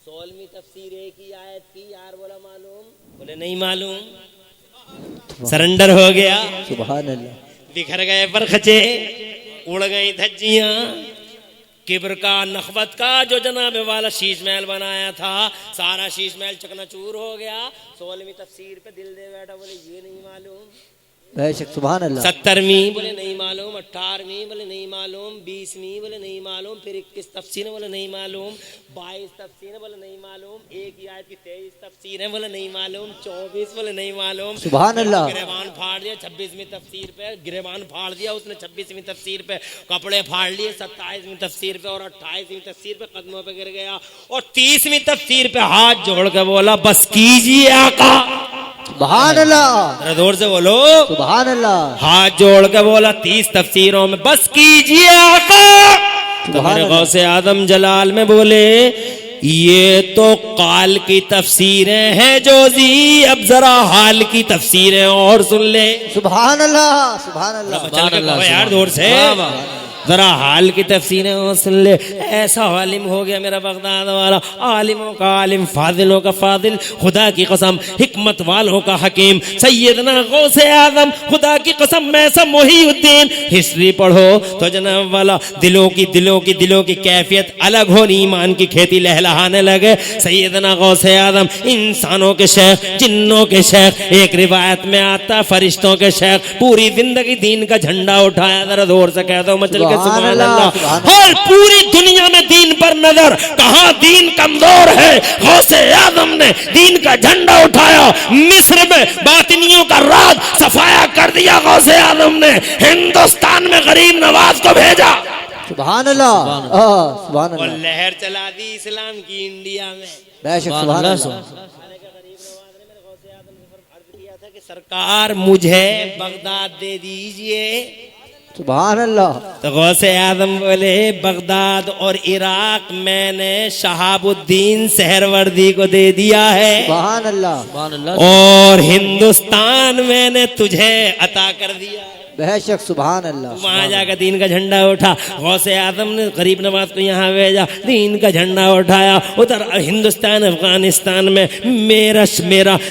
Speaker 1: 16वीं तफसीर एक ही आयत की, यार बोला मालूम, बोले नहीं मालूम। सरेंडर हो गया।
Speaker 3: सुभान अल्लाह।
Speaker 1: बिखर गए बरखचे, उड़ गई धज्जियां। किब्र का, नखबत का जो जनाब वाला शीश महल बनाया था, सारा शीश महल चकनाचूर हो गया। 16वीं तफसीर पे दिल दे बैठा, बोले ये नहीं मालूम।
Speaker 3: बेशक सुभान अल्लाह।
Speaker 1: 17वीं, बोले नहीं मालूम। 18वीं, बोले नहीं मालूम। 20वीं, बोले नहीं मालूम। फिर 21 तफसीर, बोले नहीं मालूम। 22 तफसीर, बोले नहीं मालूम। एक ही आयत की 23 तफसीर, बोले नहीं मालूम। 24, बोले नहीं मालूम।
Speaker 3: सुभान अल्लाह।
Speaker 1: गिरेबान फाड़ दिया 26वीं तफसीर पे, गिरेबान फाड़ दिया उसने 26वीं तफसीर पे। कपड़े फाड़ लिए 27वीं तफसीर पे और 28वीं तफसीर पे कदमों पे गिर गया और 30वीं तफसीर पे हाथ जोड़ के बोला बस कीजिए आका।
Speaker 3: सुभान अल्लाह।
Speaker 1: जोर से बोलो
Speaker 3: सुभान अल्लाह।
Speaker 1: हाथ जोड़ के बोला 30 तफसीरों में बस कीजिए आका। तो मेरे गौसे आदम जलाल में बोले ये तो काल की तफसीरें हैं जोजी, अब जरा हाल की तफसीरें और सुन ले।
Speaker 3: सुभान अल्लाह सुभान अल्लाह।
Speaker 1: चल के कहो यार जोर से। जरा हाल की तफसीरें वो सुन ले। ऐसा आलिम हो गया मेरा बगदाद वाला, आलिमों का आलिम, फाजिलों का फाजिल, खुदा की कसम हिकमत वालों का हकीम, सैयदना गौसे आजम, खुदा की कसम मैसा मोहीउद्दीन। हिस्ट्री पढ़ो तो जनाब वाला दिलों की कैफियत अलग हो, ईमान की खेती लहलहाने लगे। सैयदना गौसे आजम इंसानों के शेख, जिन्नों के शेख, एक रिवायत में आता फरिश्तों के शेख, पूरी जिंदगी दीन का झंडा उठाया। जरा जोर से कह दो मचल के सुभान अल्लाह। और पूरी दुनिया में दीन पर नजर, कहां दीन कमजोर है, गौसे आजम ने दीन का झंडा उठाया। मिस्र में बातिनियों का राज सफाया कर दिया गौसे आजम ने, हिंदुस्तान में गरीब नवाज को भेजा।
Speaker 3: सुभान अल्लाह, सुभान
Speaker 1: और
Speaker 3: अल्लाह,
Speaker 1: लहर चला दी इस्लाम की इंडिया में।
Speaker 3: बेशक सुभान अल्लाह।
Speaker 1: कि सरकार मुझे बगदाद दे दीजिए,
Speaker 3: सुभान अल्लाह।
Speaker 1: तो गौसे आजम बोले बगदाद और इराक मैंने शहाबुद्दीन सहरवर्दी को दे दिया है,
Speaker 3: सुभान अल्लाह,
Speaker 2: सुभान अल्लाह।
Speaker 1: और हिंदुस्तान मैंने तुझे अता कर दिया।
Speaker 3: बेशक सुभान अल्लाह।
Speaker 1: वहां जाकर दीन का झंडा उठा। गौसे आजम ने गरीब नवाज को यहाँ भेजा, दीन का झंडा उठाया। उधर हिंदुस्तान अफगानिस्तान में मेरा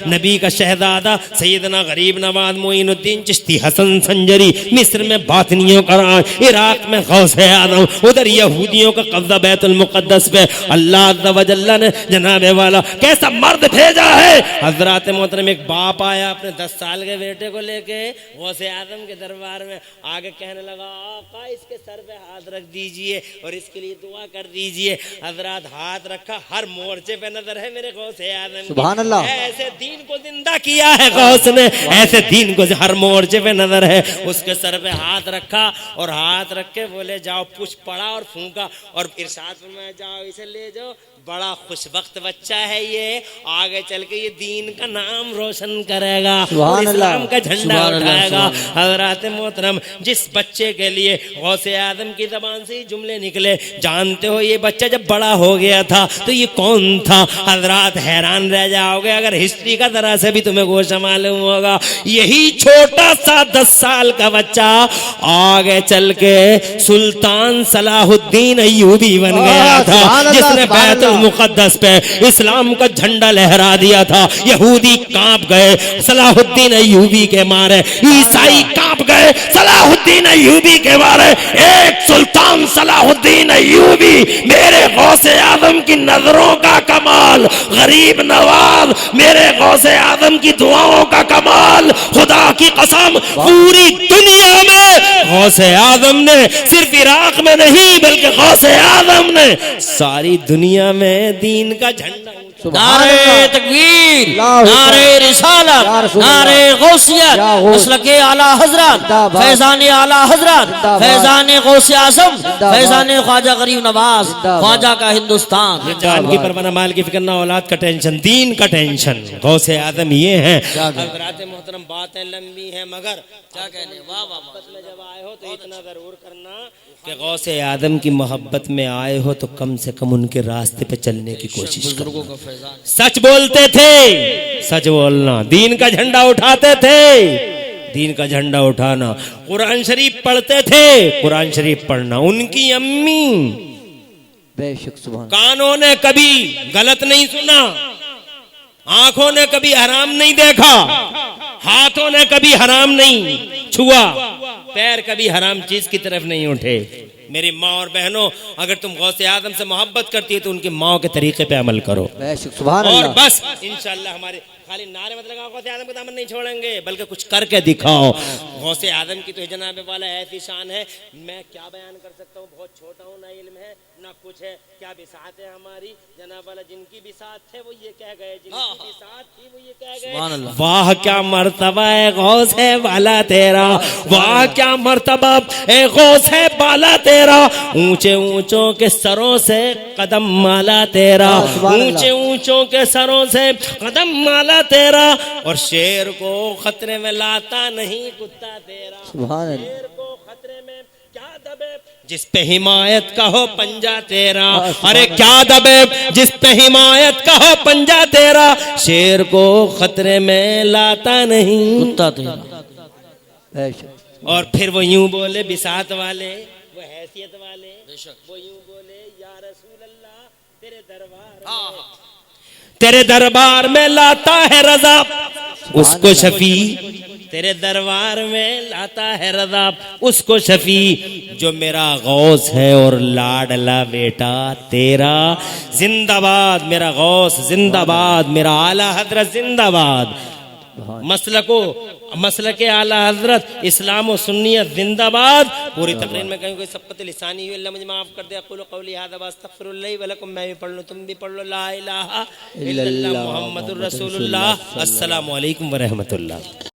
Speaker 1: नबी का शहजादा सैयदना गरीब नवाज मोइनुद्दीन चिश्ती हसन संजरी, मिस्र में बातनियों का राज, इराक में गौसे आजम, उधर यहूदियों का कब्जा बैतुल मुकद्दस पे। अल्लाह अज़्ज़ा व जल्ला ने जनाबे वाला कैसा मर्द भेजा है। हजरात मोहतरम एक बाप आया अपने 10 साल के बेटे को लेके गौसे आजम के दरबार में, आगे कहने लगा आका इसके सर पे हाथ रख दीजिए और इसके लिए दुआ कर दीजिए। हजरत हाथ रखा, हर मोर्चे पे नजर है मेरे गौसे आजम की।
Speaker 3: सुभान अल्लाह।
Speaker 1: ऐसे दीन को जिंदा किया है गौस ने, ऐसे दीन को हर मोर्चे पे नजर है। उसके सर पे हाथ रखा और हाथ रख के बोले जाओ, पुष्प पड़ा और फूंका और इरशाद फरमाया जाओ इसे ले जाओ, बड़ा खुशबख्त बच्चा है ये, आगे चल के ये दीन का नाम रोशन करेगा और इस्लाम का झंडा उठाएगा। हजरात मोहतरम जिस बच्चे के लिए गौसे आजम की जबान से जुमले निकले, जानते हो ये बच्चा जब बड़ा हो गया था तो ये कौन था? हजरात हैरान रह जाओगे अगर हिस्ट्री का तरह से भी तुम्हें गोशा मालूम होगा। यही छोटा सा 10 साल का बच्चा आगे चल के सुल्तान सलाहुद्दीन अय्यूबी बन गया था, जिसने बैतुल मुकद्दस पे इस्लाम का झंडा लहरा दिया था। यहूदी कांप गए सलाहुद्दीन अय्यूबी के मारे, ईसाई कांप गए सलाहुद्दीन अय्यूबी के मारे। एक सुल्तान सलाहुद्दीन अय्यूबी, मेरे गौसे आजम की नजरों का कमाल, गरीब नवाज मेरे गौसे आजम की दुआओं का कमाल। खुदा की कसम पूरी दुनिया में गौसे आजम ने, सिर्फ इराक में नहीं बल्कि गौसे आजम ने सारी दुनिया में दीन का झंडा।
Speaker 2: नारे तकबीर, नारे रिसालत, नारे गौसियत, मसलके आला हजरत, फैजान आला हजरत, फैजान गौसे आजम, फैजान ख्वाजा गरीब नवाज, ख्वाजा का हिंदुस्तान।
Speaker 1: जान की परवाना, माल की फिक्र ना, औलाद का टेंशन, दीन का टेंशन, गौसे आजम ये हैं। हज़रात मोहतरम बातें लंबी हैं मगर क्या कहने, वाह वाह में जब आए हो तो इतना जरूर करना कि गौसे आदम की मोहब्बत में आए हो तो कम से कम उनके रास्ते पे चलने की कोशिश करो। सच बोलते थे, सच बोलना, दीन का झंडा उठाते थे, दीन का झंडा उठाना, कुरान शरीफ पढ़ते थे, कुरान शरीफ पढ़ना। उनकी अम्मी
Speaker 3: बेशक सुभान,
Speaker 1: कानों ने कभी गलत नहीं सुना, आंखों ने कभी हराम नहीं देखा, हाथों ने कभी हराम नहीं छुआ, पैर कभी हराम चीज की तरफ नहीं उठे। मेरी माँ और बहनों, अगर तुम गौसे आदम से मोहब्बत करती है तो उनकी माँ के तरीके पे अमल करो
Speaker 3: सुभान
Speaker 1: और
Speaker 3: अल्लाह।
Speaker 1: बस इंशाल्लाह हमारे खाली नारे मत लगाओ गौसे आदम का दामन नहीं छोड़ेंगे, बल्कि कुछ करके दिखाओ। गौसे आदम की तो जनाब वाला ऐसी शान है, मैं क्या बयान कर सकता हूँ, बहुत छोटा हूँ, ना इल्म है ना कुछ है, क्या बिसात है हमारी। जनाब वाला जिनकी बिसात थे वो ये कह गए, जिनकी बिसात थी वो ये कह गए। वाह क्या मर्तबा है गौसे वाला तेरा, वाह क्या मर्तबा है गौसे वाला तेरा, ऊंचे ऊंचों के सरों से कदम माला तेरा, ऊंचे ऊंचों के सरों से कदम माला तेरा, और शेर को खतरे में लाता नहीं कुत्ता तेरा। शेर को खतरे में क्या दबे जिस पे हिमायत का हो पंजा तेरा, अरे क्या दबे जिस पे हिमायत का हो पंजा तेरा, शेर को खतरे में लाता नहीं
Speaker 2: कुत्ता तेरा।
Speaker 1: और फिर वो यूं बोले बिसात वाले, वो हैसियत वाले वो यूं बोले या रसूल अल्लाह तेरे दरबार में लाता है रजा उसको शफी, तेरे दरबार में लाता है रजा उसको शफी, जो मेरा गौस है और लाडला बेटा तेरा जिंदाबाद, मेरा गौस जिंदाबाद, मेरा आला हजरत जिंदाबाद, मसलके आला हजरत इस्लाम और सुन्नियत जिंदाबाद। पूरी तकरीर में कहीं कोई सबकत लिसानी हुई, अल्लाह मुझे माफ कर दे। अक़ूलु क़ौली हाज़ा व अस्तग़फ़िरुल्लाह व लकुम। मैं भी पढ़ लूं, तुम भी पढ़ लो। ला इलाहा इल्लल्लाह मुहम्मदुर रसूलुल्लाह। अस्सलामु अलैकुम व रहमतुल्लाह।